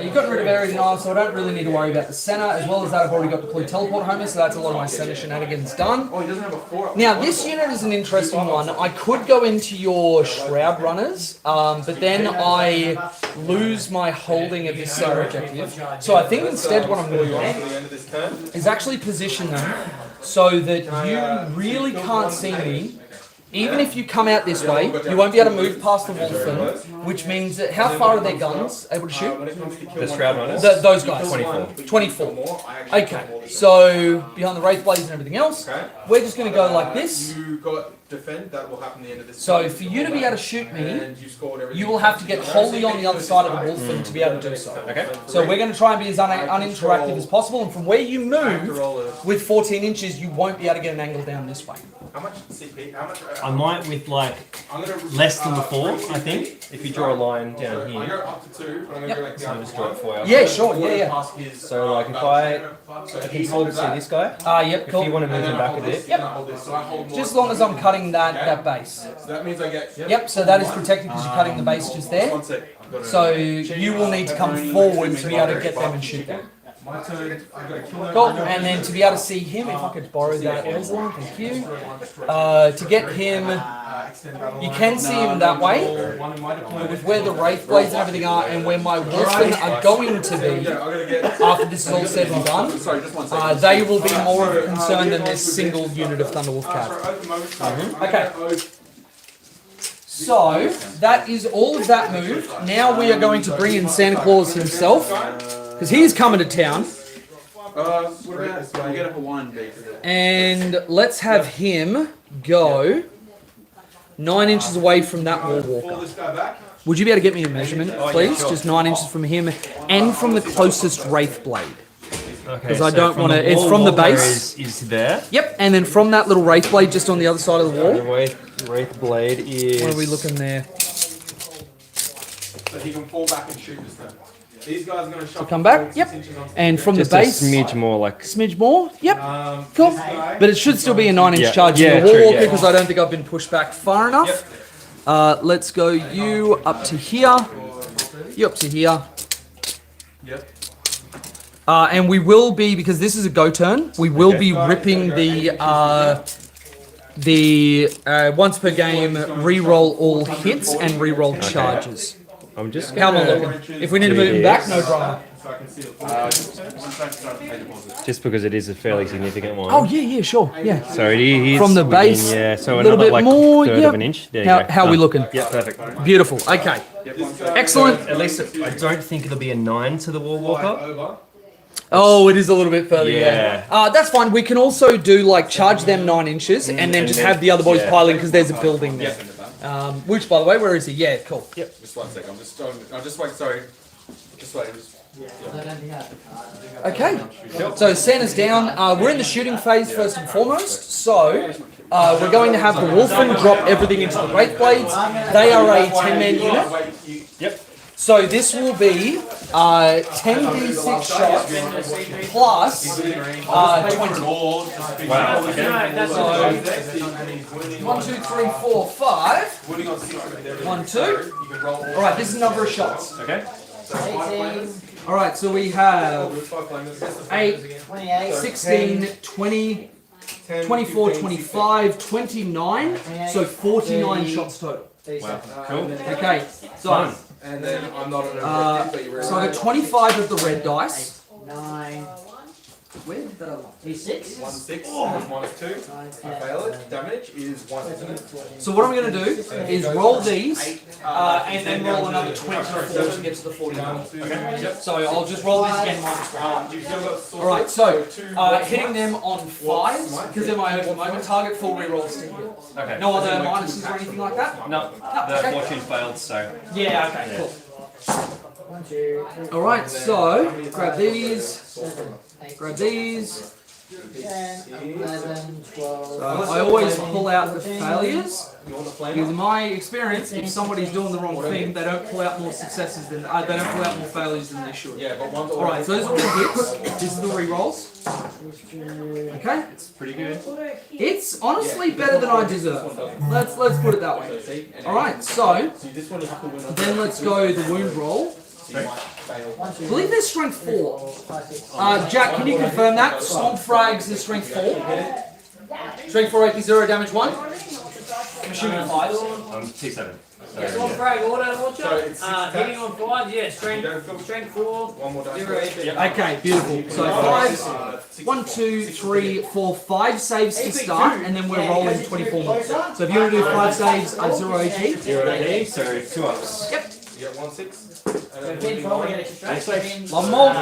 You've gotten rid of area denial, so I don't really need to worry about the center. As well as that, I've already got deployed teleport homers, so that's a lot of my center shenanigans done. Oh, he doesn't have a 4 up. Now, this unit is an interesting one. I could go into your Shroud Runners, but then I lose my holding of this center objective. So I think instead what I'm going to do is actually position them so that you really can't see me. Even if you come out this way, you won't be able to move past the Wolfen, which means that how far are their guns able to shoot? The Shroud Runners? Those guys. 24. 24. Okay, so behind the Wraith Blades and everything else, we're just going to go like this. You got defend, that will happen at the end of this. So for you to be able to shoot me, you will have to get wholly on the other side of the Wolfen to be able to do so. Okay. So we're going to try and be as uninteractive as possible, and from where you move, with 14 inches, you won't be able to get an angle down this way. How much CP? How much? I might with like less than the 4, I think. If you draw a line down I here. go up to 2, but I'm going to go like So I'll just draw it for you. Yeah, sure, yeah. So like if I can sort of see this guy. Yep, If cool. you want to move him back a bit. Just as long as I'm cutting that base. So that means I get. Yep, so that is protected because you're cutting the base just there. 1 sec. So you will need to come forward to be able to get them and shoot them. My turn. I've got to kill Cool, and then to be able to see him, if I could borrow that Aeldari, thank you. To get him, you can see him that way, with where the Wraith Blades and everything are, and where my Wolfen are going to be, after this is all said and done, they will be more of a concern than this single unit of Thunderwolf Cav. Okay. So, that is all of that moved. Now we are going to bring in Santa Claus himself, because he's coming to town. We'll get a Hawaiian beef. And let's have him go 9 inches away from that wall walker. Would you be able to get me a measurement, please? Just 9 inches from him and from the closest Wraith Blade. Because I don't want to. It's from the base. Is there? Yep, and then from that little Wraith Blade just on the other side of the wall. The Wraith Blade is. What are we looking there? So he can fall back and shoot this turn. These guys are going to shuffle. Come back. Yep. And from Just the base. a smidge more like. Smidge more. Yep. Cool. But it should still be a 9-inch charge Yeah, in the wall true, walker yeah. because I don't think I've been pushed back far enough. Let's go you up to here. You up to here. Yep. And we will be, because this is a go turn, we will be ripping the once per game re-roll all hits and re-roll charges. I'm just How am I gonna. looking? If we need to move him back, no drama. Just because it is a fairly significant one. Oh yeah, sure, yeah. So it is From the within, base, yeah. So a little another bit like more. third Yep. of an inch. There you go. How are we looking? Yeah, perfect. Beautiful. Okay. Excellent. At least I don't think it'll be a 9 to the wall walker. Oh, it is a little bit further. Yeah. That's fine. We can also do like charge them 9 inches and then just have the other boys piling because there's a building there. Which, by the way, where is he? Yeah, cool. Yep. Just 1 sec. I'm just waiting. Sorry. Just wait. Okay. So Santa's down. We're in the shooting phase first and foremost. So we're going to have the Wolfen drop everything into the Wraith Blades. They are a 10-man unit. Yep. So this will be 10d6 shots plus 20. Wow. Okay. So 1, 2, 3, 4, 5. 1, 2. All right, this is the number of shots. Okay. 18. Alright, so we have With 5 flamers. 8, 28. 16, 20, 10, 24, 15, 25, 29, so 49 shots total. Wow. Cool. Okay, so, Fun. And then I'm not an objective, but you're so I got 25 of the red dice. 9. Where did that other one? D6. 1 6 minus 2. I fail it. Damage is 1, isn't it? So what I'm going to do is roll these, and then roll another 24 to get to the 49. Okay. So I'll just roll these again minus 1. Alright, so hitting them on 5s, because they're my open moment target, full rerolls to hit. Okay. No other minuses or anything like that? No, the okay. fortune failed, so. Yeah, okay, cool. 1, 2, 3. Alright, so grab these, grab these. 10, 11, 12. So I always pull out the failures. Because in my experience, if somebody's doing the wrong thing, they don't pull out more successes than they don't pull out more failures than they should. Yeah, but one's Alright, so those are all the hits. This is the re-rolls. Okay? It's pretty good. It's honestly better than I deserve. Let's put it that way. Alright, so then let's go the wound roll. I believe they're strength 4. Jack, can you confirm that? Swamp Frags is strength 4. Strength 4, 0 damage 1. I'm assuming 5s. T7. One frag order, So it's 6 hitting on 5, yeah, strength 4, One more 0 dice. HP. Okay, beautiful. So 5s. 1, 2, 3, 4, 5 saves to start, and then we're rolling 24 more. So if you want to do 5 saves, 0 HP. 0 AD, so 2 ups. Yep. You get 1 6. So 10, 12, I get extra strength. One more.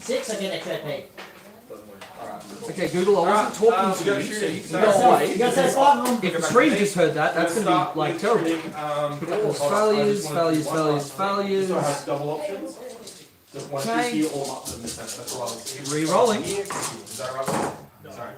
6, I get extra HP. Okay, Google, I wasn't talking to you, so you can go away. You gotta say 5 of them. If the stream just heard that, that's going to be like terrible. Failures, failures, failures, failures. So it has double options. Just one Okay. here or up to the center. That's what I was. Re-rolling. Is that right? Sorry.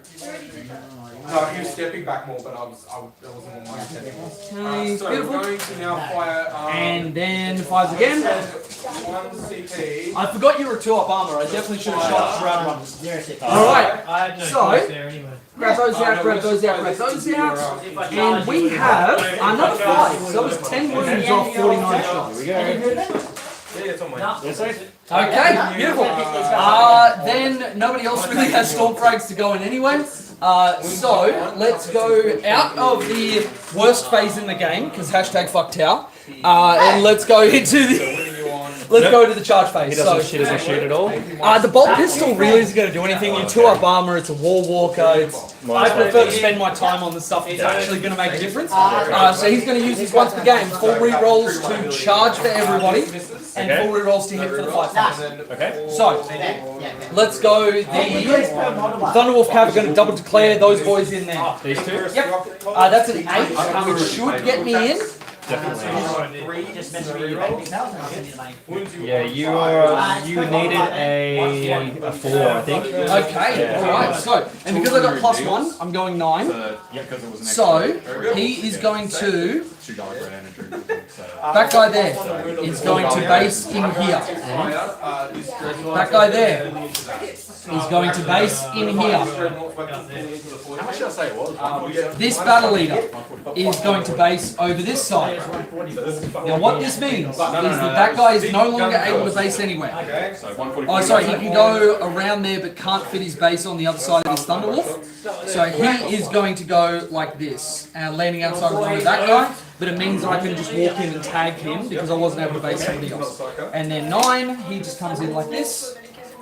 No, he was stepping back more, but that wasn't on my intending. Okay, So we're beautiful. going to now fire. And then 5s again. 1 CP. I forgot you were 2-up armor. I definitely should have shot round runners. 0, 6. Alright, I had no So- choice there anyway. grab those out, grab those out, grab those out. And we have another 5. So that was 10 wounds off 49 shots. Yeah, it's on my. Okay, beautiful. Then nobody else really has storm frags to go in anyway. So let's go out of the worst phase in the game, because hashtag fuck Tau, and let's go into the the charge phase. He doesn't shoot at all. The bolt pistol really isn't going to do anything. You 2-up armor, it's a war walker. I prefer to spend my time on the stuff that's actually going to make a difference. So he's going to use this once per game. Full re-rolls to charge for everybody, and full re-rolls to hit for the 5 times. Okay. So, let's go. The Thunderwolf Cav are going to double declare those boys in there. These 2? Yep. That's an 8, which should get me in. Definitely. Just meant to be your bank details and I'll send you the money. Yeah, you needed a 4, I think. Okay, alright, so, and because I got +1, I'm going 9. So, he is going to, that guy there is going to base in here. That guy there is going to base in here. How much did I say it was? This battle leader is going to base over this side. Now what this means is that guy is no longer able to base anywhere. Oh, sorry, he can go around there but can't fit his base on the other side of his Thunderwolf. So he is going to go like this, landing outside of that guy. But it means I can just walk in and tag him because I wasn't able to base somebody else. And then 9, he just comes in like this.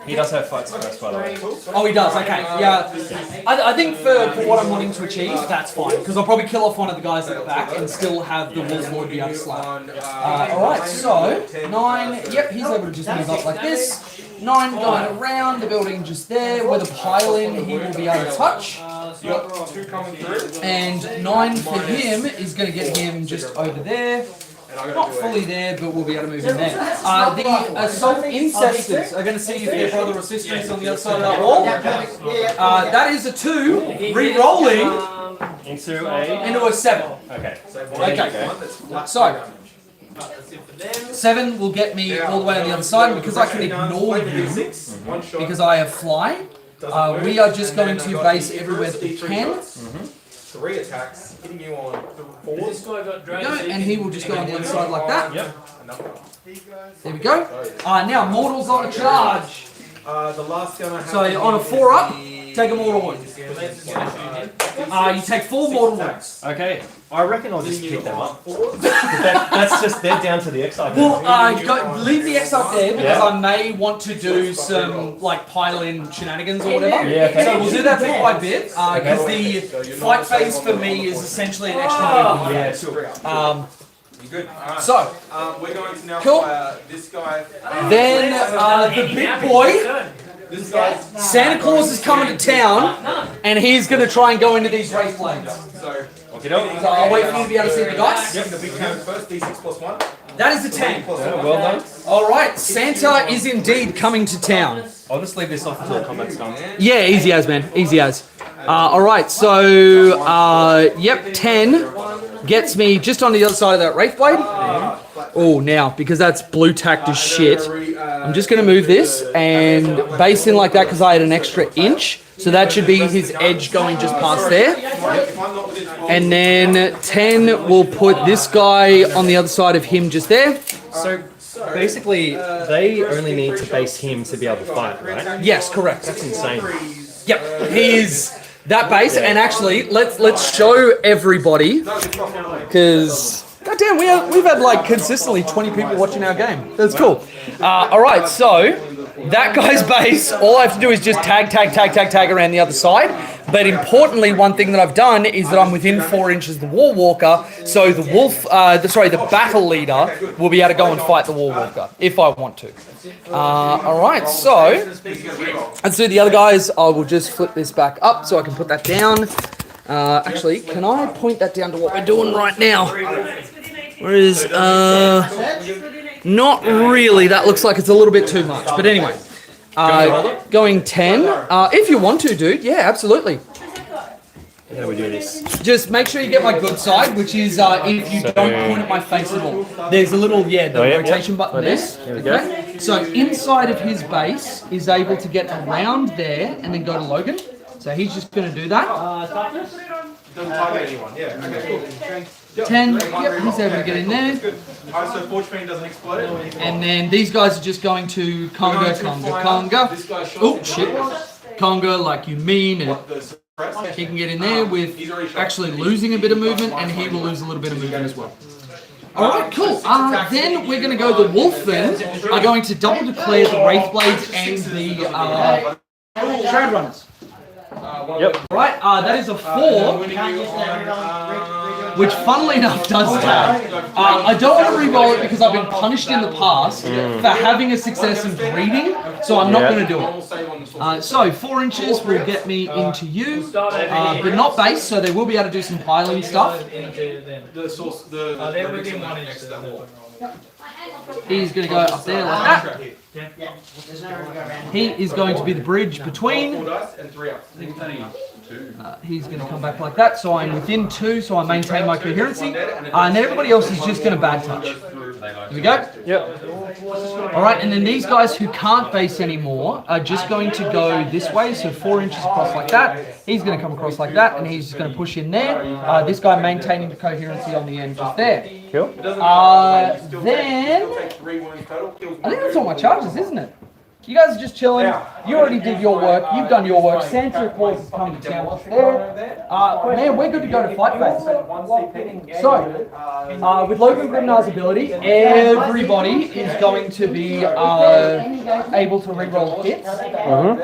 He does have fights first, by the way. Oh, he does. Okay, yeah. I think for what I'm wanting to achieve, that's fine because I'll probably kill off one of the guys at the back and still have the Wolf Lord be able to slap. Alright, so 9. Yep, he's able to just move up like this. 9 going around the building just there with a pile-in he will be able to touch. And 9 for him is going to get him just over there. Not fully there, but we'll be able to move him there. The Assault Incestors are going to see if their brother or sister is on the other side of that wall. That is a 2, re-rolling into a 7. Okay. Okay, so 7 will get me all the way on the other side, and because I can ignore you, because I have fly, we are just going to base everywhere that we can. 3 attacks, hitting you on This 4s. guy got There we drained. go, and he will just go on the other side like that. Yep. There we go. Now mortals on a charge. The last gun I have. So on a 4-up, take a mortal wound. You take 4 mortal wounds. Okay. I reckon I'll just pick them up. That's just, they're down to the exile. Well, leave the X up there because Yeah. I may want to do some like pile-in shenanigans or whatever. Yeah, okay. So we'll do that bit by bit because the fight phase for me is essentially an extra bit. You good? Alright. So we're going to now Cool. fire this guy. then the big boy, This guy's. Santa Claus is coming to town, and he's going to try and go into these wraith blades. So, Okay, no. So I'll wait for you to be able to see the dice. yep, the big hammer first, d6 plus 1. That is a 10. Well done. All right, Santa is indeed coming to town. I'll just leave this off until combat's done. Yeah, easy as, man. Easy as. All right, so, yep, 10 gets me just on the other side of that Wraith Blade. Oh, now, because that's blue tacked as shit, I'm just going to move this and base in like that because I had an extra inch. So that should be his edge going just past there. And then 10 will put this guy on the other side of him just there. So basically, they only need to base him to be able to fight, right? Yes, correct. That's insane. Yep, he is that base. And actually, let's show everybody because goddamn, we've had like consistently 20 people watching our game. That's cool. All right, so that guy's base. All I have to do is just tag around the other side. But importantly, one thing that I've done is that I'm within 4 inches of the War Walker, so the wolf, the battle leader will be able to go and fight the War Walker if I want to. All right, so let's do the other guys. I will just flip this back up so I can put that down. Actually, can I point that down to what we're doing right now? Whereas, not really. That looks like it's a little bit too much. But anyway, going 10. If you want to, dude. Yeah, absolutely. How do we do this? Just make sure you get my good side, which is if you don't point at my face at all. There's a little, the rotation button there. Okay. So inside of his base is able to get around there and then go to Logan. So he's just going to do that. Doesn't target anyone. Yeah. Okay. Cool. 10. Yep, he's able to get in there. Alright, so Forge Fiend doesn't explode. And then these guys are just going to conga. Oh, shit. Conga like you mean. And he can get in there with actually losing a bit of movement, and he will lose a little bit of movement as well. Alright, cool. Then we're going to go, the Wolfen are going to double declare the Wraith Blades and the Shroud Runners. Yep. Right, that is a 4, which funnily enough does tag. I don't want to re-roll it because I've been punished in the past for having a success in breeding, so I'm not going to do it. So 4 inches will get me into you, but not base, so they will be able to do some piling stuff. They're within 1 inch. He's going to go up there like that. He is going to be the bridge between. He's going to come back like that, so I'm within 2, so I maintain my coherency. And everybody else is just going to bad touch. Here we go. Yep. Alright, and then these guys who can't base anymore are just going to go this way, so 4 inches across like that. He's going to come across like that, and he's just going to push in there. This guy maintaining the coherency on the end just there. Cool. Then, I think that's all my charges, isn't it? You guys are just chilling. You already did your work. You've done your work. Santa Claus is coming to town there. Man, we're good to go to fight phase. So, with Logan Grimnar's ability, everybody is going to be able to reroll hits.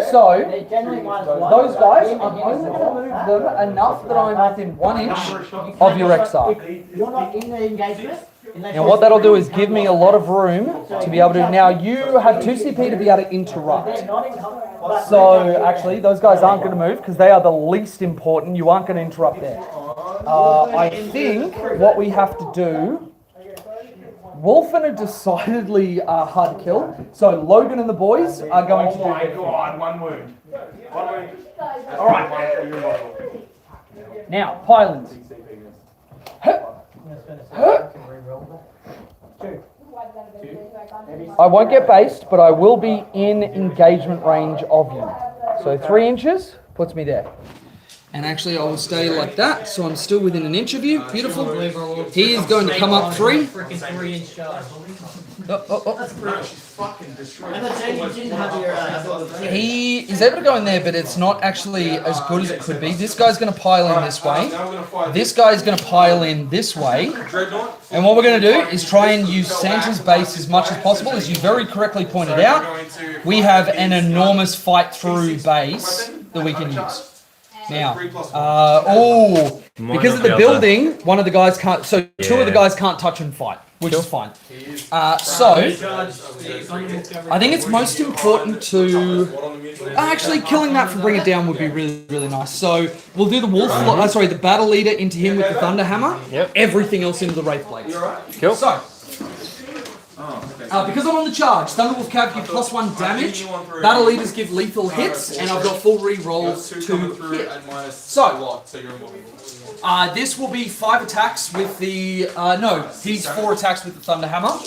So, those guys, I'm only going to move them enough that I'm within 1 inch of your exile. You're not in the engagement. Now what that'll do is give me a lot of room to be able to... Now you have 2 CP to be able to interrupt. So actually those guys aren't going to move because they are the least important. You aren't going to interrupt there. I think what we have to do... Wolfen are decidedly hard to kill. So Logan and the boys are going to do... Oh my god, 1 wound. Alright. Now, pylons. I won't get based, but I will be in engagement range of you. So 3 inches puts me there. And actually, I will stay like that, so I'm still within an inch of you. Beautiful. He is going to come up 3. Freaking 3-inch charge. He is able to go in there, but it's not actually as good as it could be. This guy's going to pile in this way. This guy's going to pile in this way. And what we're going to do is try and use Santa's base as much as possible. As you very correctly pointed out, we have an enormous fight-through base that we can use. Now, because of the building, one of the guys can't, so 2 of the guys can't touch and fight, which is fine. So, I think it's most important to, actually killing that for bring it down would be really, really nice. So, we'll do the the battle leader into him with the thunder hammer, everything else into the wraith blades. Cool. So, because I'm on the charge, Thunderwolf Cav give +1 damage, battle leaders give lethal hits, and I've got full re-rolls to hit. So, this will be 5 attacks with the, he's 4 attacks with the Thunder Hammer.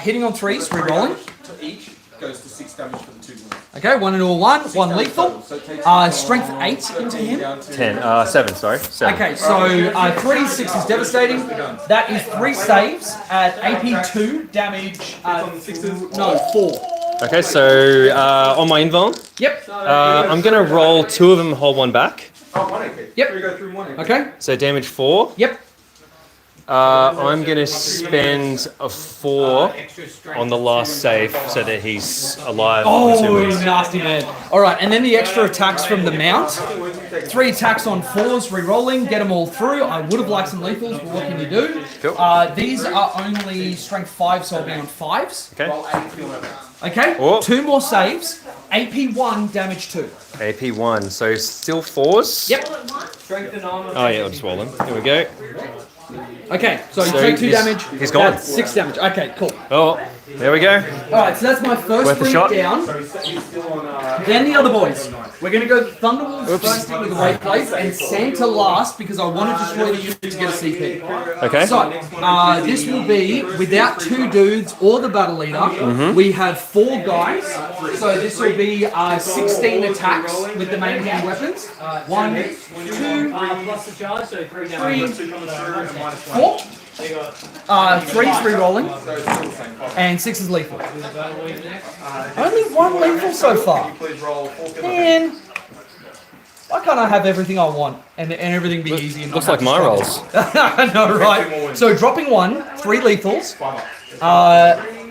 Hitting on 3s, re-rolling. Each goes to 6 damage for the 2 wounds. Okay, 1 and all 1 lethal. Strength 8 into him. 7, sorry. 7. Okay, so 3d6 is devastating. That is 3 saves at AP 2, damage 4. Okay, so on my invuln, Yep. I'm going to roll 2 of them and hold 1 back. Yep. Okay. So damage 4. Yep. I'm going to spend a 4 on the last save so that he's alive. Oh, he's nasty, man. All right, and then the extra attacks from the mount. 3 attacks on 4s, re-rolling, get them all through. I would have liked some lethals, but what can you do? Cool. These are only strength 5, so I'll be on 5s. Okay. Okay, Oh. 2 more saves. AP 1, damage 2. AP 1, so still 4s? Yep. Strength and armor. Oh yeah, I'll just roll them. Here we go. Okay, so you So take 2 he's- damage. he's gone. That's 6 damage. Okay, cool. Oh, there we go. Alright, so that's my first Worth a bring shot. it down. Then the other boys. We're going to go Thunderwolves first with the weight plates and Santa last because I want to destroy the unit to get a CP. Okay. So, this will be without 2 dudes or the battle leader. We have 4 guys. So this will be 16 attacks with the main hand weapons. 1, 2, Plus the charge, so 3 damage. 4. 3's re-rolling. And 6 is lethal. Only 1 lethal so far. Man, why can't I have everything I want and everything be easy? And Looks not like my have to rolls. struggle? I know, right? So dropping 1, 3 lethals.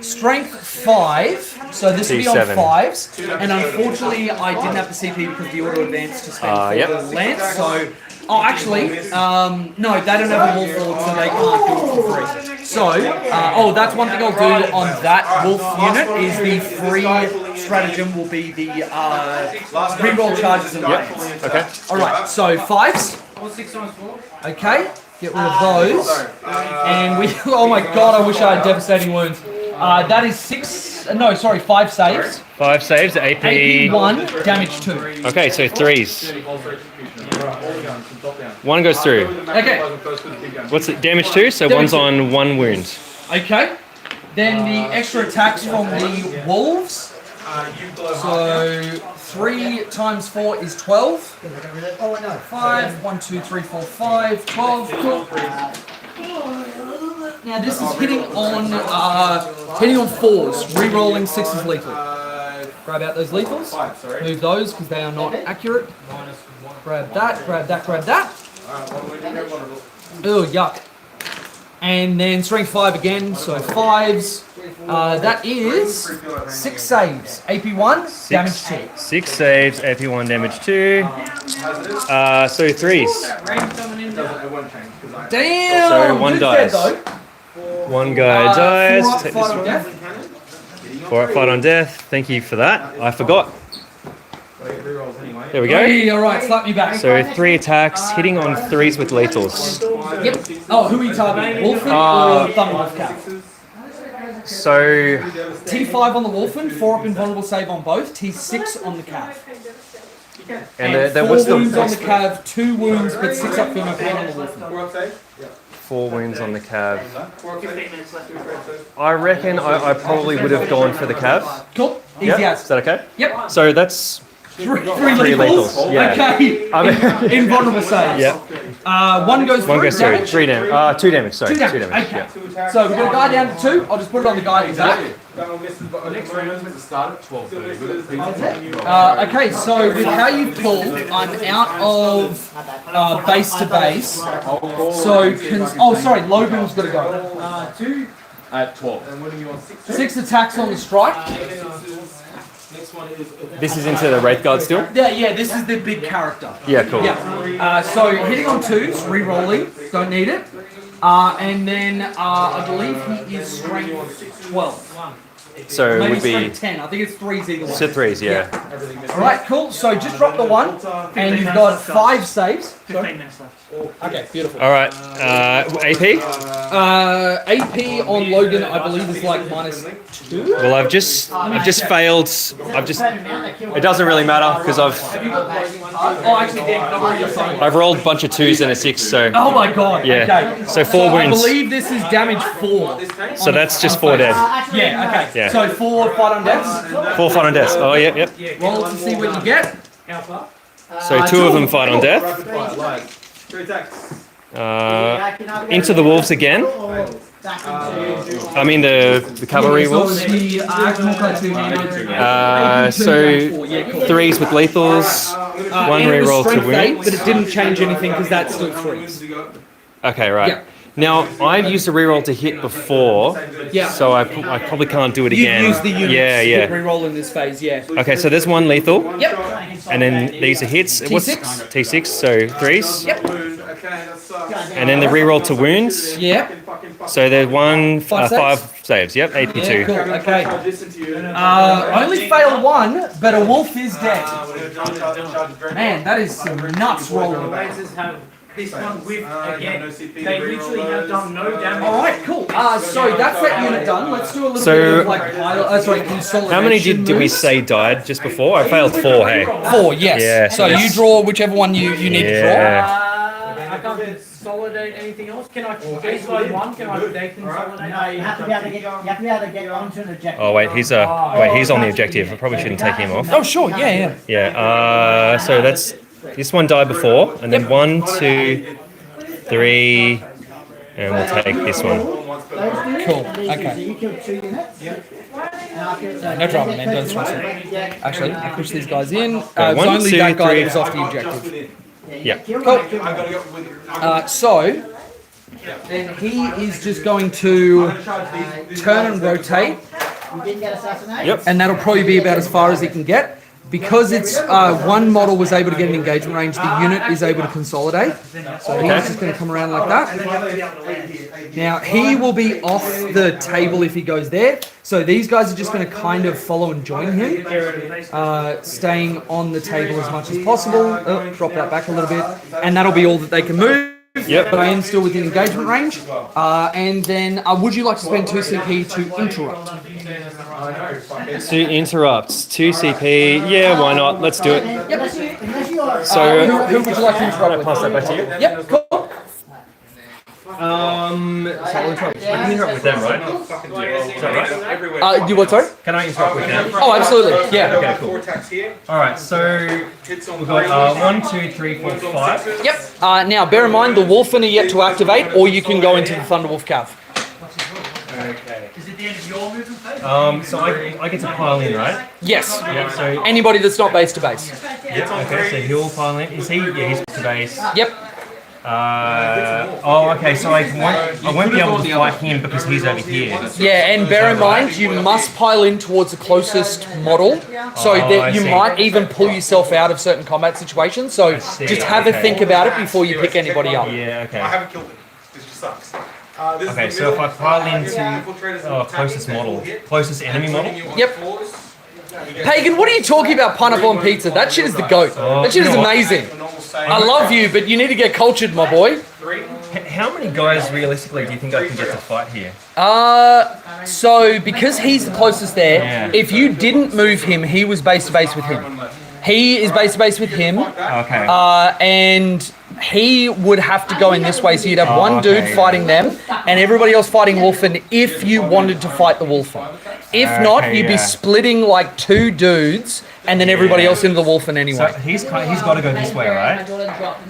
Strength 5, so this will be on T7. 5s. And unfortunately, I didn't have the CP because the auto advance to spend 4 yep. lance. So, no, they don't have a wolf forward, so they can't do it for free. So, that's one thing I'll do on that wolf unit is the free stratagem will be the reroll charges and lance. Okay. All right, so 5s. What's 6 times 4? Okay, get rid of those. And we, oh my god, I wish I had devastating wounds. That is 5 saves. 5 saves, AP... AP 1, damage 2. Okay, so 3s. 1 goes through. Okay, What's it? Damage 2, so Damage 1's on 1 wound. okay. Then the extra attacks from the wolves. So 3 times 4 is 12. Oh, no. 5, 1, 2, 3, 4, 5, 12. Cool. Now this is hitting on 4s, re-rolling 6s lethal. Grab out those lethals, move those because they are not accurate. Grab that, grab that, grab that. Oh, yuck. And then strength 5 again, so 5s. That is 6 saves, AP 1, damage 2. 6 saves, AP 1, damage 2. So 3s. Damn! So 1 good dies. dead, though. 1 guy dies. 4 up, Take fight this on one. death. 4 up, fight on death. Thank you for that. I forgot. There we go. Hey, alright, slap me back. So 3 attacks, hitting on 3s with lethals. Yep. Oh, who are you targeting? Wolfen or Thunderwolf Cap? So T5 on the Wolfen, 4 up invulnerable save on both, T6 on the Cav. and And 4 what's wounds on the the Cav, 2 wounds, but 6 up thermo pain on the Wolfen. 4 wounds on the cav? 15 minutes left to record. I reckon I probably would have gone for the cav. Cool. Easy Yeah? as. Is that okay? Yep. So that's Three Three lethals. lethals, yeah. Okay. I mean- Invulnerable saves. Yeah. One goes One through. goes through. Damage? 3 damage. 2 damage. Sorry. Two damage. Yeah. Okay. So we've got a guy down to 2. I'll just put it on the guy exact. The next round is meant to start at 12:30. Okay, so with how you pull, I'm out of base to base. So, Logan's got to go. 2. At 12. 6 attacks on the strike. This is into the Wraith Guard still? Yeah, this is the big character. Yeah, cool. Yeah. So hitting on 2s, re-rolling, don't need it. And then I believe he is strength 12. So it Maybe would be strength 10. I think it's 3s either way. to 3s, yeah. All right, cool. So just drop the 1, and you've got 5 saves. 15 minutes left. Okay, beautiful. All right. AP? AP on Logan, I believe, is like -2. Well, I've just failed. It doesn't really matter because Oh, actually, Dan, can I borrow your phone? I've rolled a bunch of 2s and a 6, so Oh my god. yeah. Okay. So 4 I wounds. believe this is damage 4. So that's just 4 dead. Yeah, okay. Yeah. So 4 fight on deaths. 4 fight on death. Oh, yep. Roll to see what you get. So 2 of them fight on death. Into the wolves again. I mean the cavalry wolves. The actual cartoon. So 3s with lethals. 1 and it was reroll to strength 8, wound. but it didn't change anything because that's still 3s. Okay, right. Yeah. Now I've used a reroll to hit before, Yeah. so I probably can't do it You again. use the units Yeah, to yeah. reroll in this phase, yeah. Okay, so there's 1 lethal, Yep. and then these are hits. T6? T6, so 3s. Yep. And then the reroll to wounds. Yeah. So there's 5 5 saves. Yep, AP2. Yeah, cool. Okay. Only fail 1, but a wolf is dead. Man, that is some nuts rolling. This one with, again, they literally have done no damage. Alright, cool. So that's that unit done. Let's do a little So- bit of like consolidation. How many did we moves. say died just before? I failed 4, hey. 4, yes. Yeah. So you draw whichever one you need to draw. Yeah. I can't consolidate anything else. Can I baseline 1? Can I deconsolidate? No, you have to be able to get onto an objective. Oh wait, he's on the objective. I probably shouldn't take him off. Oh, sure. Yeah. Yeah. So that's this one died before, and then 1, 2, 3, and we'll take this one. Cool. Okay. You killed 2 units. No drama, man. Don't stress it. Actually, I push these guys in. It was 1, only 2, that guy 3. that was off the objective. Yeah. Cool. So then he is just going to turn and rotate, You didn't get assassinated? Yep. and that'll probably be about as far as he can get. Because it's one model was able to get an engagement range, the unit is able to consolidate. So he's just going to come around like that. Now he will be off the table if he goes there. So these guys are just going to kind of follow and join him, staying on the table as much as possible. Oh, drop that back a little bit, and that'll be all that they can move. Yep. But I am still within engagement range. And then, would you like to spend 2 CP to interrupt? To interrupt 2 CP. Yeah, why not? Let's do it. Unless you're... So Who would you like to interrupt with? pass that back to you. Yep, cool. So I'll interrupt. I can interrupt with them, right? Is that right? You what, sorry? Can I interrupt with them? Oh, absolutely. Yeah. Okay, cool. All right, so we've got 1, 2, 3, 4, 5. Yep. Now, bear in mind, the Wolfen are yet to activate, or you can go into the Thunderwolf Cav. Okay. Is it the end of your movement phase? So I get to pile in, right? Yes. Yeah. So Anybody that's not base to base. okay, so he'll pile in. Is he? Yeah, he's to base. Yep. Okay, so I won't be able to fight him because he's over here. Yeah, and bear in mind, you must pile in towards the closest model, so I that you see. might even pull yourself out of certain combat situations. So see, just have a okay. think about it before you pick anybody up. Yeah, okay. I haven't killed him. This just sucks. Okay, so if I pile into closest model, closest enemy model. Yep. Pagan, what are you talking about? Pineapple on pizza? That shit is the goat. That shit you is know what? amazing. I love you, but you need to get cultured, my boy. How many guys realistically do you think I can get to fight here? So because he's the closest there, Yeah. if you didn't move him, he was base to base with him. He is base to base with him, Okay. and he would have to go in this way. So you'd have one dude fighting them and everybody else fighting Wolfen if you wanted to fight the Wolfen. If not, you'd be splitting like 2 dudes and then everybody else into the Wolfen anyway. So he's got to go this way, right?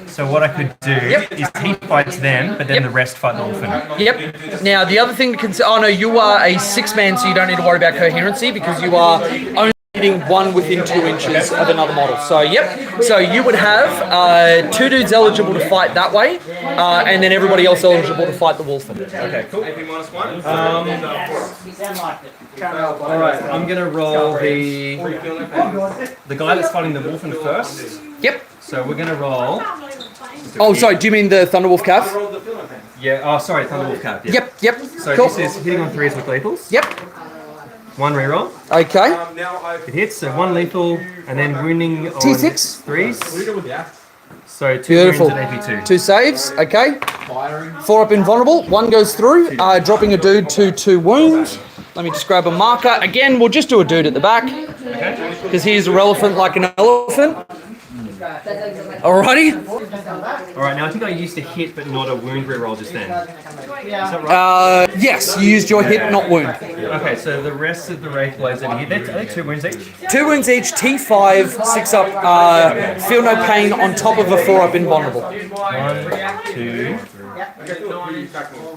So what I could do is he fights them, but then the rest fight the Wolfen. Yep. Now, the other thing to consider... Oh, no, you are a 6-man, so you don't need to worry about coherency because you are only hitting one within 2 inches of another model. So, yep. So you would have 2 dudes eligible to fight that way, and then everybody else eligible to fight the Wolfen. Okay, cool. AP -1. Alright, I'm going to roll the guy that's fighting the Wolfen first. Yep. So we're going to roll... Oh, sorry, do you mean the Thunderwolf Cav? Yeah, oh sorry, Thunderwolf Cap. Yeah. Yep. So Cool. this is hitting on 3s with lethals. Yep. 1 reroll. Okay. It hits, so 1 lethal, and then wounding on T6. 3s. So 2 Beautiful. wounds at AP2. 2 saves. Okay. 4 up invulnerable. 1 goes through, dropping a dude to 2 wounds. Let me just grab a marker. Again, we'll just do a dude at the back because he's irrelevant like an elephant. Alrighty. Alright, now I think I used a hit but not a wound reroll just then. Is that right? Yes, you used your hit, not wound. Okay, so the rest of the Wraith Blades that you hit, they're 2 wounds each? 2 wounds each, T5, 6 up, feel no pain on top of a 4 up invulnerable. 1, 2,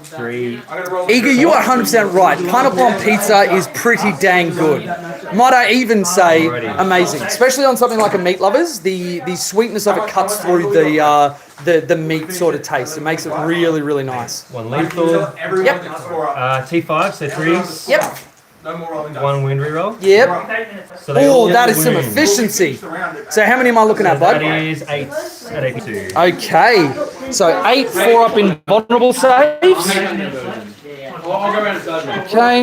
3. Eager, you are 100% right. Pineapple on pizza is pretty dang good. Might I even say amazing, especially on something like a Meat Lovers. The sweetness of it cuts through the meat sort of taste. It makes it really, really nice. 1 lethal. Yep. T5, so 3s. Yep. 1 wound reroll. Yep. So they all Oh, that get is some wound. efficiency. So how many am I looking at, bud? That is 8 at AP2. Okay. So 8 4 up invulnerable saves. I'll go around and start. Okay.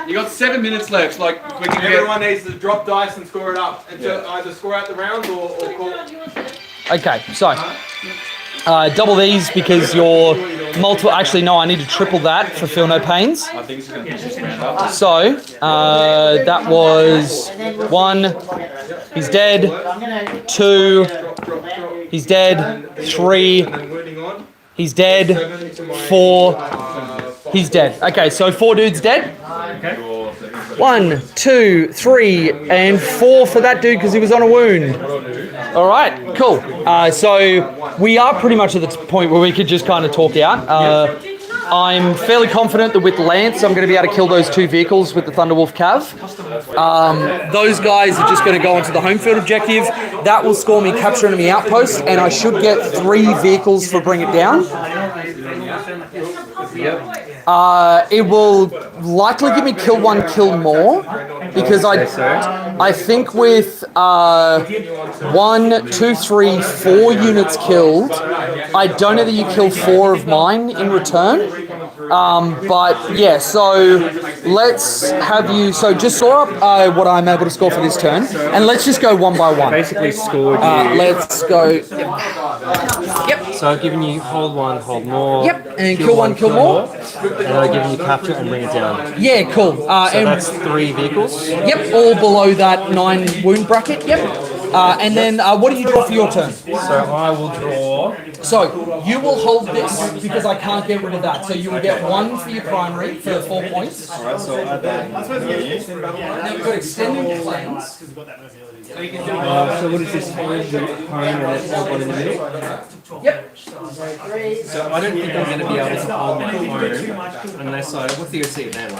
You got 7 minutes left. Like we can get. Everyone needs to drop dice and score it up. And to either score out the rounds or call. Okay, so double these because you're multiple. Actually, no, I need to triple that for feel no pains. I think it's going to push this round up. So that was 1. He's dead. 2. He's dead. 3. He's dead. 4. He's dead. Okay, so 4 dudes dead. Okay. 1, 2, 3, and 4 for that dude because he was on a wound. All right, cool. So we are pretty much at the point where we could just kind of talk out. I'm fairly confident that with Lance, I'm going to be able to kill those 2 vehicles with the Thunderwolf Cav. Those guys are just going to go onto the home field objective. That will score me capture enemy outpost, and I should get 3 vehicles for bring it down. It will likely give me kill 1, kill more, because I think with 1, 2, 3, 4 units killed, I don't know that you kill 4 of mine in return. But yeah, so let's have you. So just score up what I'm able to score for this turn, and let's just go 1 by 1. Basically scored you. Let's go. Yep. So I've given you hold 1, hold more. Yep. And kill 1, kill more. And I've given you capture and bring it down. Yeah, cool. So and that's 3 vehicles. Yep, all below that 9 wound bracket. Yep. And then what do you draw for your turn? So I will draw. So you will hold this because I can't get rid of that. So you will get 1 for your primary for 4 points. Alright, so add that. Now we've got extended flames. So what is this? Home and that's all one in the middle? Yep. So I don't think I'm going to be able to hold my home unless I. What's the OC then?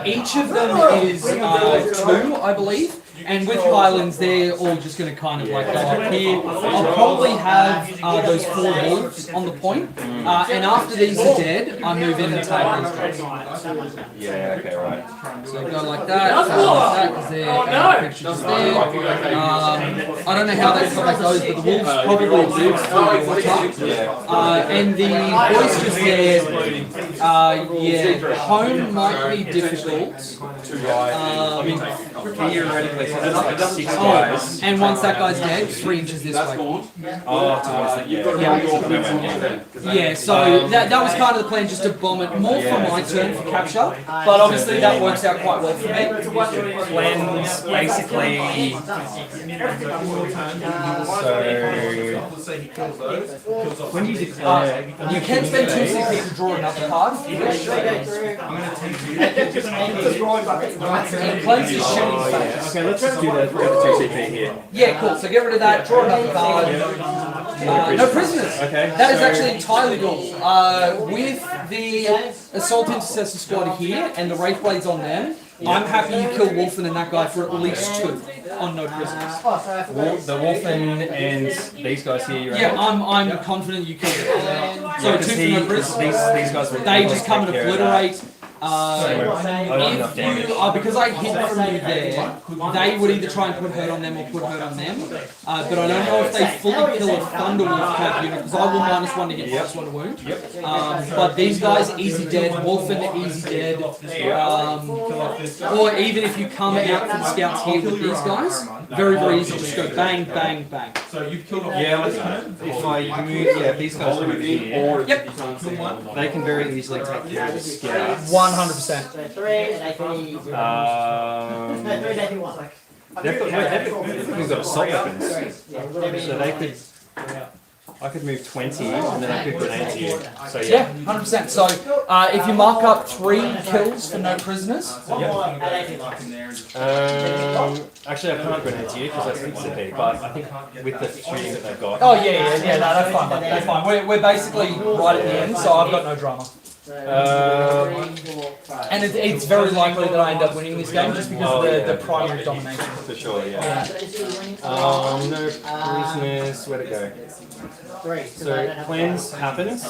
Each of them is 2, I believe. And with Highlands, they're all just going to kind of like go up here. I'll probably have those 4 wolves on the point. And after these are dead, I move in and take these guys. Yeah, okay, right. So go like that, because they're pictures there. I don't know how that goes, but the wolves probably live through the water. And the boisters there, home might be difficult. Theoretically, so like 6 guys. And once that guy's dead, 3 inches this That's way. gone. Oh, towards the You've got to Yeah. move your boots on there. Yeah, so that was kind of the plan, just to bomb it more for my turn for capture. But obviously that works out quite well for me. Cleanse, basically. So, when you declare. You can spend 2 CP to draw another card if you wish. And cleanse is shooting phase. Okay, let's just do that. We've got the 2 CP here. Yeah, cool. So get rid of that, draw another card. No prisoners. Okay. That is actually entirely doable. With the Assault Intercessor squad here and the Wraith Blades on them, I'm happy you kill Wolfen and that guy for at least 2 on no prisoners. The Wolfen and these guys here. Right? Yeah, I'm confident you kill them. So 2 for no prisoners. These guys will They just come and obliterate. I don't have enough damage. If you, because I hid from you there, they would either try and put hurt on them or put hurt on them. But I don't know if they fully kill a Thunderwolf Cav unit, because I will -1 to hit, +1 to wound. But these guys, easy dead. Wolfen, easy dead. Or even if you come out for the scouts here with these guys, very, very easy. Just go bang, bang, bang. Yeah, if I move, if these guys move here, Yep. they can very easily take care of the scouts. 100%. So 3 and AP. No, 3 and AP1. They've got assault weapons, Yeah. so they could. I could move 20 and then I could grenade you. So Yeah, 100%. So if you mark up 3 kills for no prisoners, Actually, I can't grenade you because that's CP, but I think with the shooting that they've got. oh yeah, no, that's fine, mate, that's fine. We're basically right at the end, so I've got no drama. And it's very likely that I end up winning this game just because of the primary domination. For sure, yeah. No prisoners, where'd it go? 3. So cleanse happens.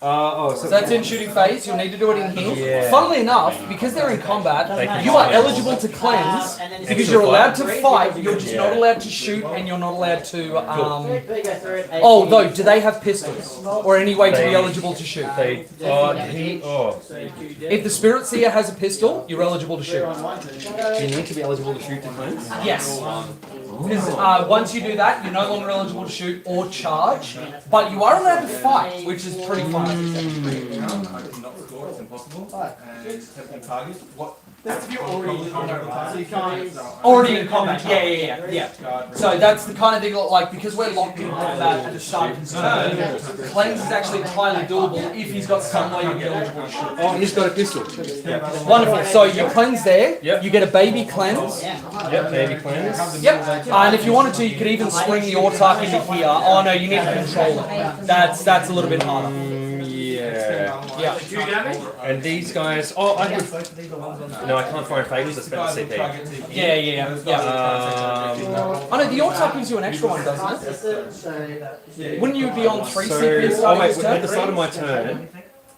So that's in shooting phase, you'll need to do it in here. Yeah. Funnily enough, because they're in combat, can you are fight. eligible to cleanse because you're allowed to fight, you're just not allowed to shoot and you're not allowed to oh, though, do they have pistols? Or any way to be eligible to shoot? They, If the Spirit Seer has a pistol, you're eligible to shoot. do you need to be eligible to shoot to cleanse? Yes. Because once you do that, you're no longer eligible to shoot or charge, but you are allowed to fight, which is pretty fun. That's if you're already in combat, so you can't. Already in combat, yeah. So that's the kind of thing, like, because we're locked in combat at the start of his turn, cleanse is actually entirely doable if he's got some way to be eligible to shoot. Oh, he's got a pistol. Wonderful. So you cleanse there, Yep. you get a baby cleanse. Yep, baby cleanse. Yep. And if you wanted to, you could even spring the Autark into here. Oh no, you need to control it. That's a little bit harder. Yeah. And these guys. Oh, I could. No, I can't find favors. I spent the CP. Yeah. I know the Autark gives you an extra one, doesn't it? Wouldn't you be on 3 CP Oh starting wait, this at turn? the start of my turn.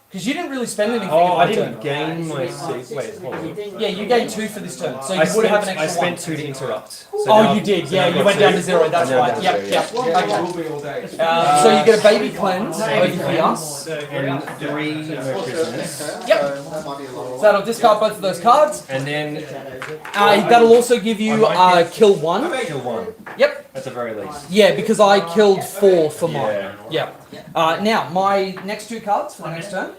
Because you didn't really spend anything. Oh, in I that didn't turn. gain my CP. Wait, hold on. Yeah, you gained 2 for this turn, so you I would have an spent, extra I one. spent 2 to interrupt. So Oh, now- you did. so Yeah, now I've you got went down 2. to 0. That's Now I'm right. down to Yep. 0, Okay. Will be all day. So you get a baby cleanse over here. And 3 no prisoners. Yep. So that'll discard both of those cards. And then That'll also give you kill 1. kill 1 Yep. at the very least. Yeah, because I killed 4 for mine. Yeah. Yeah. Now my next 2 cards for the next turn.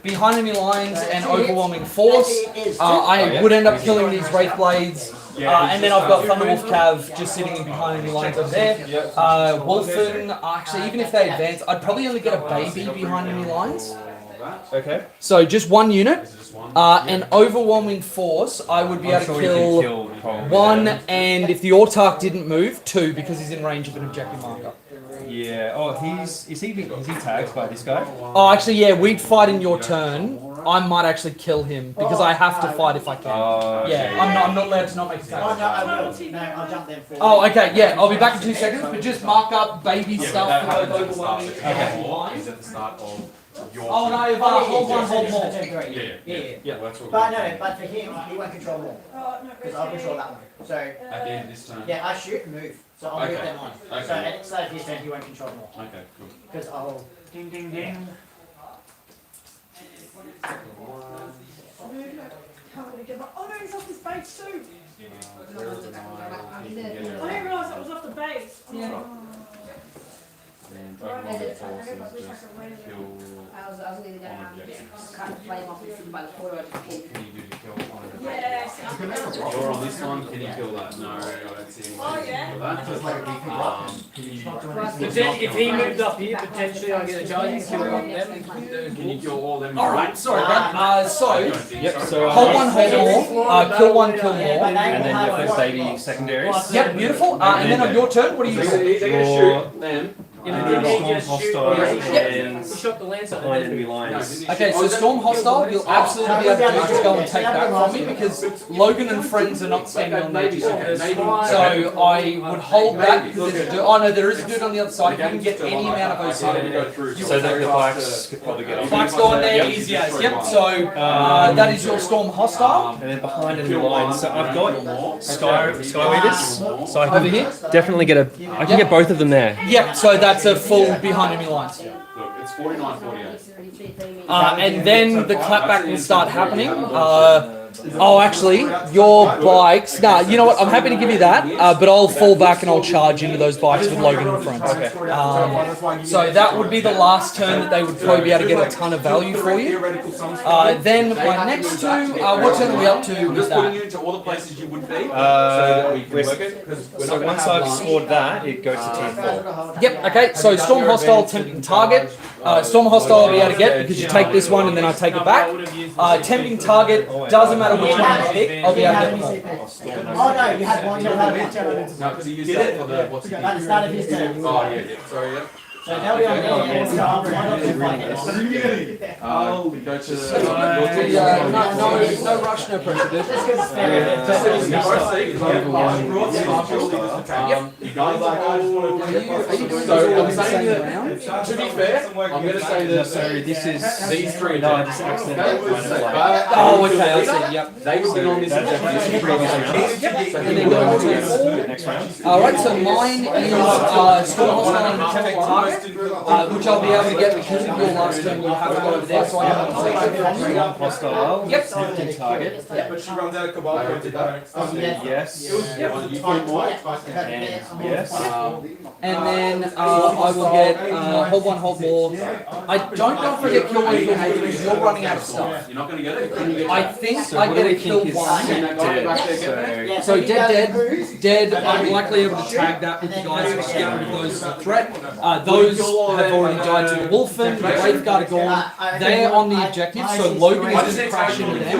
Behind enemy lines and overwhelming force. I would end up killing these Wraith Blades. And then I've got Thunderwolf Cav just sitting in behind enemy lines over there. Wolfen, actually, even if they advance, I'd probably only get a baby behind enemy lines. Okay. So just 1 unit. And overwhelming force, I would be able to kill 1, and if the Autark didn't move, 2, because he's in range of an objective marker. Yeah. Oh, is he tagged by this guy? Oh, actually, yeah, we'd fight in your turn. I might actually kill him because I have to fight if I can. Yeah, I'm not allowed to not make Oh, attacks. no, I will. No, I'll jump them for Oh, okay, yeah, I'll be back in 2 seconds, but just mark up baby stuff for both overwhelming and lines. Is at the start of your. Oh no, hold more. Yeah. But no, but for him, he won't control more. Because I'll control that one. So, At the end of this turn. yeah, I shoot and move. So I'll move Okay. them on. Okay. So at the start of his turn, he won't control more. Okay, cool. Because I'll ding ding ding. Oh no, he's off his base too. Where is the Nile? He can get it. I didn't realise that was off the base. And open all the forces, just kill I was really gonna cut the flame off and by the quarter of the pin. Can you do the kill on it? Yes. You're on this one, can you kill that? No, I don't see anything. Oh, yeah. For that. But then if he moved up here, potentially I get a chance to kill one of them. Can you kill all them? Alright, sorry, Brad. So, Yep, so hold one, hold more. Kill one, kill more. and then your first baby secondaries. Yep, beautiful. And then on your turn, what do you do? They're gonna shoot them. And then storm hostile and He shot the lance behind enemy lines. Okay, so Storm Hostile, you'll absolutely be able to just go and take that from me because Logan and friends are not standing on there. So I would hold that because there's a dude. Oh no, there is a dude on the other side. You can get any amount of those here. So that the bikes could probably get on. Bikes go on there, easy as. Yep, so that is your Storm Hostile. And then behind enemy lines, so I've got Sky Weavers. So I can Over here? definitely get I can get both of them there. Yep, so that's a full behind enemy lines. Look, it's 49-48. And then the clapback will start happening. Oh, actually, your bikes. Nah, you know what? I'm happy to give you that, but I'll fall back and I'll charge into those bikes with Logan and friends. So that would be the last turn that they would probably be able to get a ton of value for you. Then my next two, what turn are we up to I'm with just putting that? you into all the places you would be, so that we can work it. 'Cause we're So not once gonna I've have scored that, it goes to team 4. Yep, okay, so Storm Hostile, tempting target. Storm Hostile I'll be able to get because you take this one and then I take it back. Tempting target, doesn't matter which one you pick, I'll be able to get them all. Oh no, you had one, you had one. No, because you used that for the what's it? At the start of his turn. Oh yeah, sorry, yeah. So they'll be on there, and so I'm not to fight it. Go to the. No rush, no pressure, dude. Just because it's fair. You guys are So I'm saying around? to be fair, I'm going to say that This is these three no, I attacks. just accidentally went away. Oh, okay, I see, yep. They would be on this objective. Previous round. So And then go to turn 4. Next round. Alright, so mine is Storm Hostile and Tempting Target, which I'll be able to get because of your last turn. You'll have to go over there, so I have to take that from you. Hostile. Yep. Tempting target. But she runs out of cabal. Yes. You find more. And yes. And then I will get hold one, hold more. I don't know if I get kill one, kill more because you're running out of stuff. You're not going to get it. I think I get a kill one. Dead. So dead. I'm likely able to tag that with the guys who get rid of those as a threat. Those have already died to the Wolfen, the Wraithguard are gone. They're on the objective, so Logan is just crashing into them.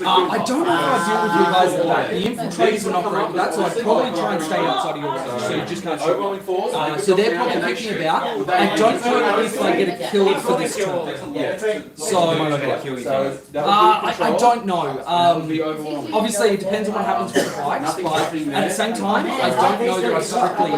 I don't know if I deal with you guys at the back. The infiltrators are not great with that, so I'd probably try and stay outside of your range, so you just can't shoot. So they're probably kicking about. I don't know if I get a kill for this turn. So I don't know. Obviously, it depends on what happens with the bikes, but at the same time, I don't know that I strictly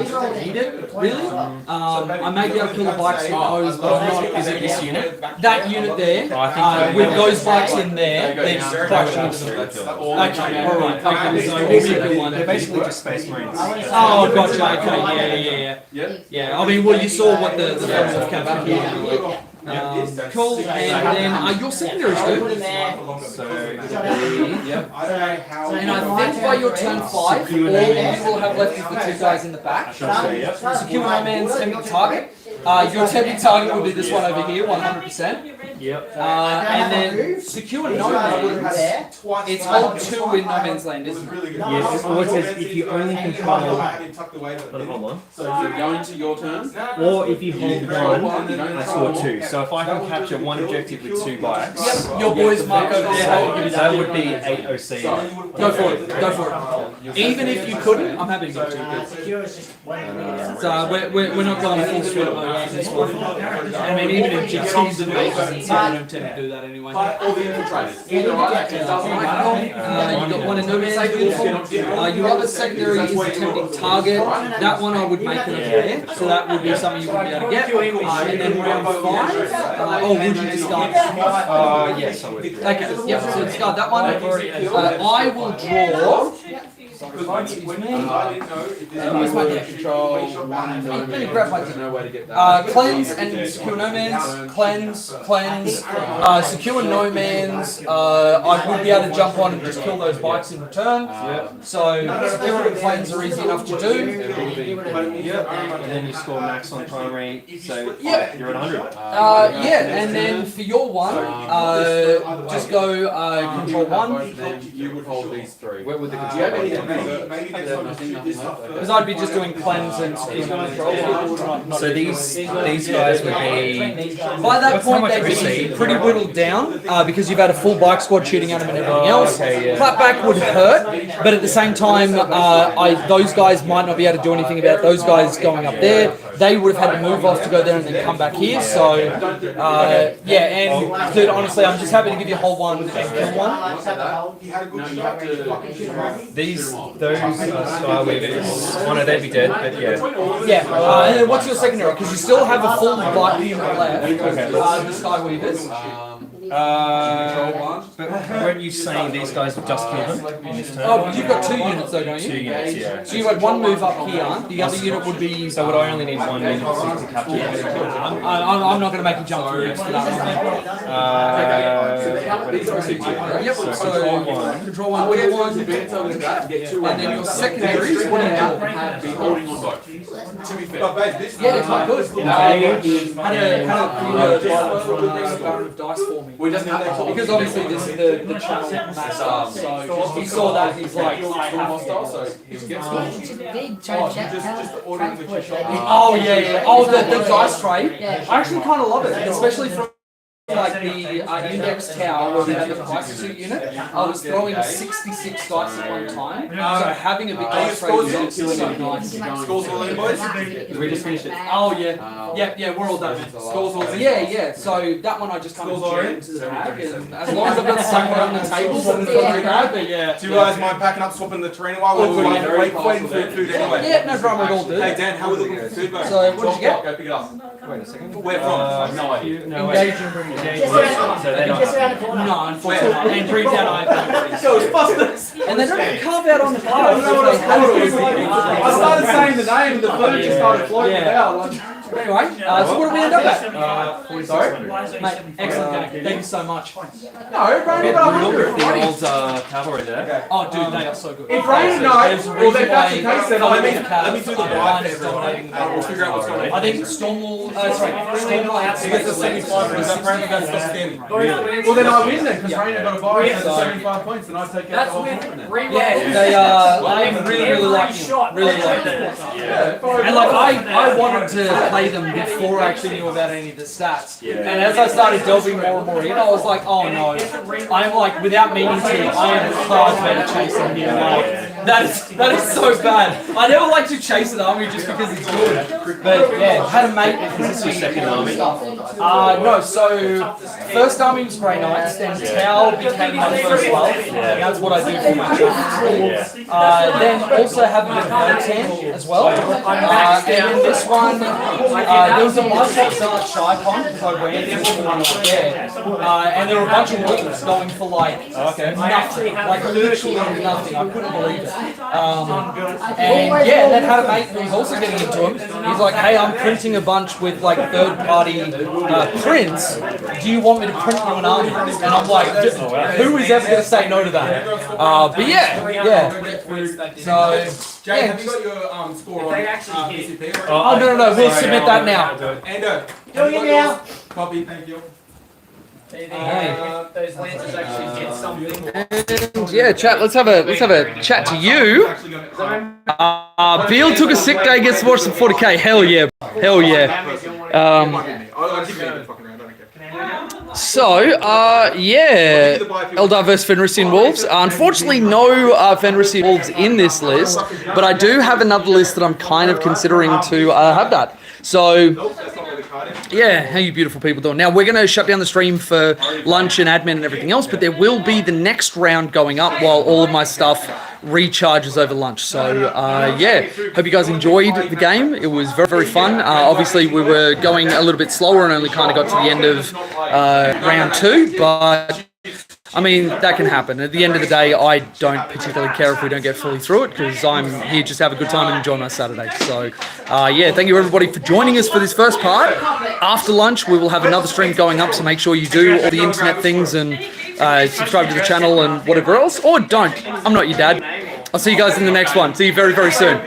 need it, really. I may be able to kill the bikes with those, but I'm not. Is it this unit? That unit there, with those bikes in there, they're just crashing into them. Okay, alright, okay, so we'll be a good one. They're basically just Space Marines. Oh, gotcha, okay, yeah. I mean, well, you saw what the films of Captain here. Cool, and then your secondaries, dude. So, And I think by your turn 5, all you will have left is the 2 guys in the back. Secure my man's tempting target. Your tempting target will be this one over here, 100%. yep. And then secure no man's. It's hold 2 in no man's land, isn't it? Yes, or it says if you only control. Hold on. So you're going to your turn. Or if you hold one, I score 2. So if I can capture one objective with 2 bikes, Yep, your boys mark over there. that would be 8 OC. Go for it. Even if you couldn't, I'm happy to go to. So we're not going full sweat mode on this one. I mean, even if GT's and Vegas, I don't tend to do that anyway. All the infiltrators. You got one in no man's beautiful. Your other secondary is a tempting target. That one I would make it over there, so that would be something you would be able to get. And then round 5, would you discard? Yes, I would. Okay, yep, so discard that one. I will draw Where's my deck? Let me grab my deck. Cleanse and secure no mans. Cleanse. Secure no mans. I would be able to jump on and just kill those bikes in return. So secure and cleanse are easy enough to do. And then you score max on primary, so you're at 100. And then for your one, just go control 1. Then you would hold these three. Where would the control Because I'd be just doing cleanse and secure no control. So these guys would be... By that point, they'd be pretty whittled down because you've had a full bike squad shooting at them and everything else. Clapback would hurt, but at the same time, those guys might not be able to do anything about those guys going up there. They would have had to move off to go there and then come back here. So, and dude, honestly, I'm just happy to give you a whole one and kill one. Those Sky Weavers, one of they'd be dead, but yeah. Yeah, and then what's your secondary? Because you still have a full bike unit left, the Sky Weavers. But weren't you saying these guys would just kill them in this turn? Oh, you've got 2 units though, don't you? 2 units, yeah. So you had one move up here, the other unit would be... So would I only need 1 unit to capture them? I'm not going to make you jump through units for that one. Yep, so control 1, kill 1, and then your secondaries, what do you do? Holding on both. To be fair. Yeah, it's quite good. Had a dice for me. We doesn't have that Because obviously this is the channel master, so he saw that and he's like, so he gets oh yeah. Oh, the dice trade. I actually kind of love it, especially from like the index tower where we had the price suit unit. I was throwing 66 dice at one time, so having a big dice trade is obviously so nice. Scores all in, boys? We just finished it. Oh yeah, we're all done. Scores all in. Yeah. So that one I just kind of jammed into the bag, and as long as I've got someone on the tables and it's not bad, but yeah. Do you guys mind packing up, swapping the terrain while we're waiting for food anyway? Yeah, no drama at all, dude. Hey Dan, how are we looking for food, mate? So what did you get? Go pick it up. Wait a second. Where from? No idea. Engage and bring it. Just around the corner. No, unfortunately not. And brings out iPhone. Ghostbusters! And they don't even carve out on the card. I started saying the name and the food just started floating out. Anyway, so what do we end up at? 4600. Mate, excellent game. Thank you so much. No, Rain got 100. The old cavalry there. Oh, dude, they are so good. If Rain knows, well, then that's the case, then let me do the blind blind dominating. We'll figure out what's going on. I think Stormwall, Stormwall has to It's a 75 because that Rain goes to standing. Well, then I win then, because Rain got a buy and has 75 points, and I take out the whole tournament. Yeah, they really like him. Really like him. And like, I wanted to play them before I actually knew about any of the stats. And as I started delving more and more in, I was like, oh no, I'm like, without meaning to, I am hard better chasing here. Like, that is so bad. I never like to chase an army just because it's good. But yeah, had a mate. Is this your second army? No, so first army was Grey Knights, then Tau became my first love. That's what I do for my channel. Then also have a bit of Motan as well. And then this one, there was a bunch of Zealot Shy Pond, so I ran this one there. And there were a bunch of wolves going for like nothing, like literally nothing. I couldn't believe it. And yeah, then had a mate who's also getting into them. He's like, hey, I'm printing a bunch with like third-party prints. Do you want me to print you an army? And I'm like, who is ever going to say no to that? But yeah. So, Jay, have you got your score on PCP? Oh, no, we'll submit that now. Ando, Doing it now. copy, thank you. Those lances actually get something. And yeah, chat. Let's have a chat to you. Beal took a sick day, gets to watch some 40k. Hell yeah. So, yeah, Eldar vs Fenrisian Wolves. Unfortunately, no Fenrisian Wolves in this list, but I do have another list that I'm kind of considering to have that. So, yeah, how you beautiful people doing? Now, we're going to shut down the stream for lunch and admin and everything else, but there will be the next round going up while all of my stuff recharges over lunch. So, yeah, hope you guys enjoyed the game. It was very, very fun. Obviously, we were going a little bit slower and only kind of got to the end of round 2, but I mean, that can happen. At the end of the day, I don't particularly care if we don't get fully through it because I'm here just to have a good time and enjoy my Saturday. So, yeah, thank you everybody for joining us for this first part. After lunch, we will have another stream going up, so make sure you do all the internet things and subscribe to the channel and whatever else. Or don't. I'm not your dad. I'll see you guys in the next one. See you very, very soon.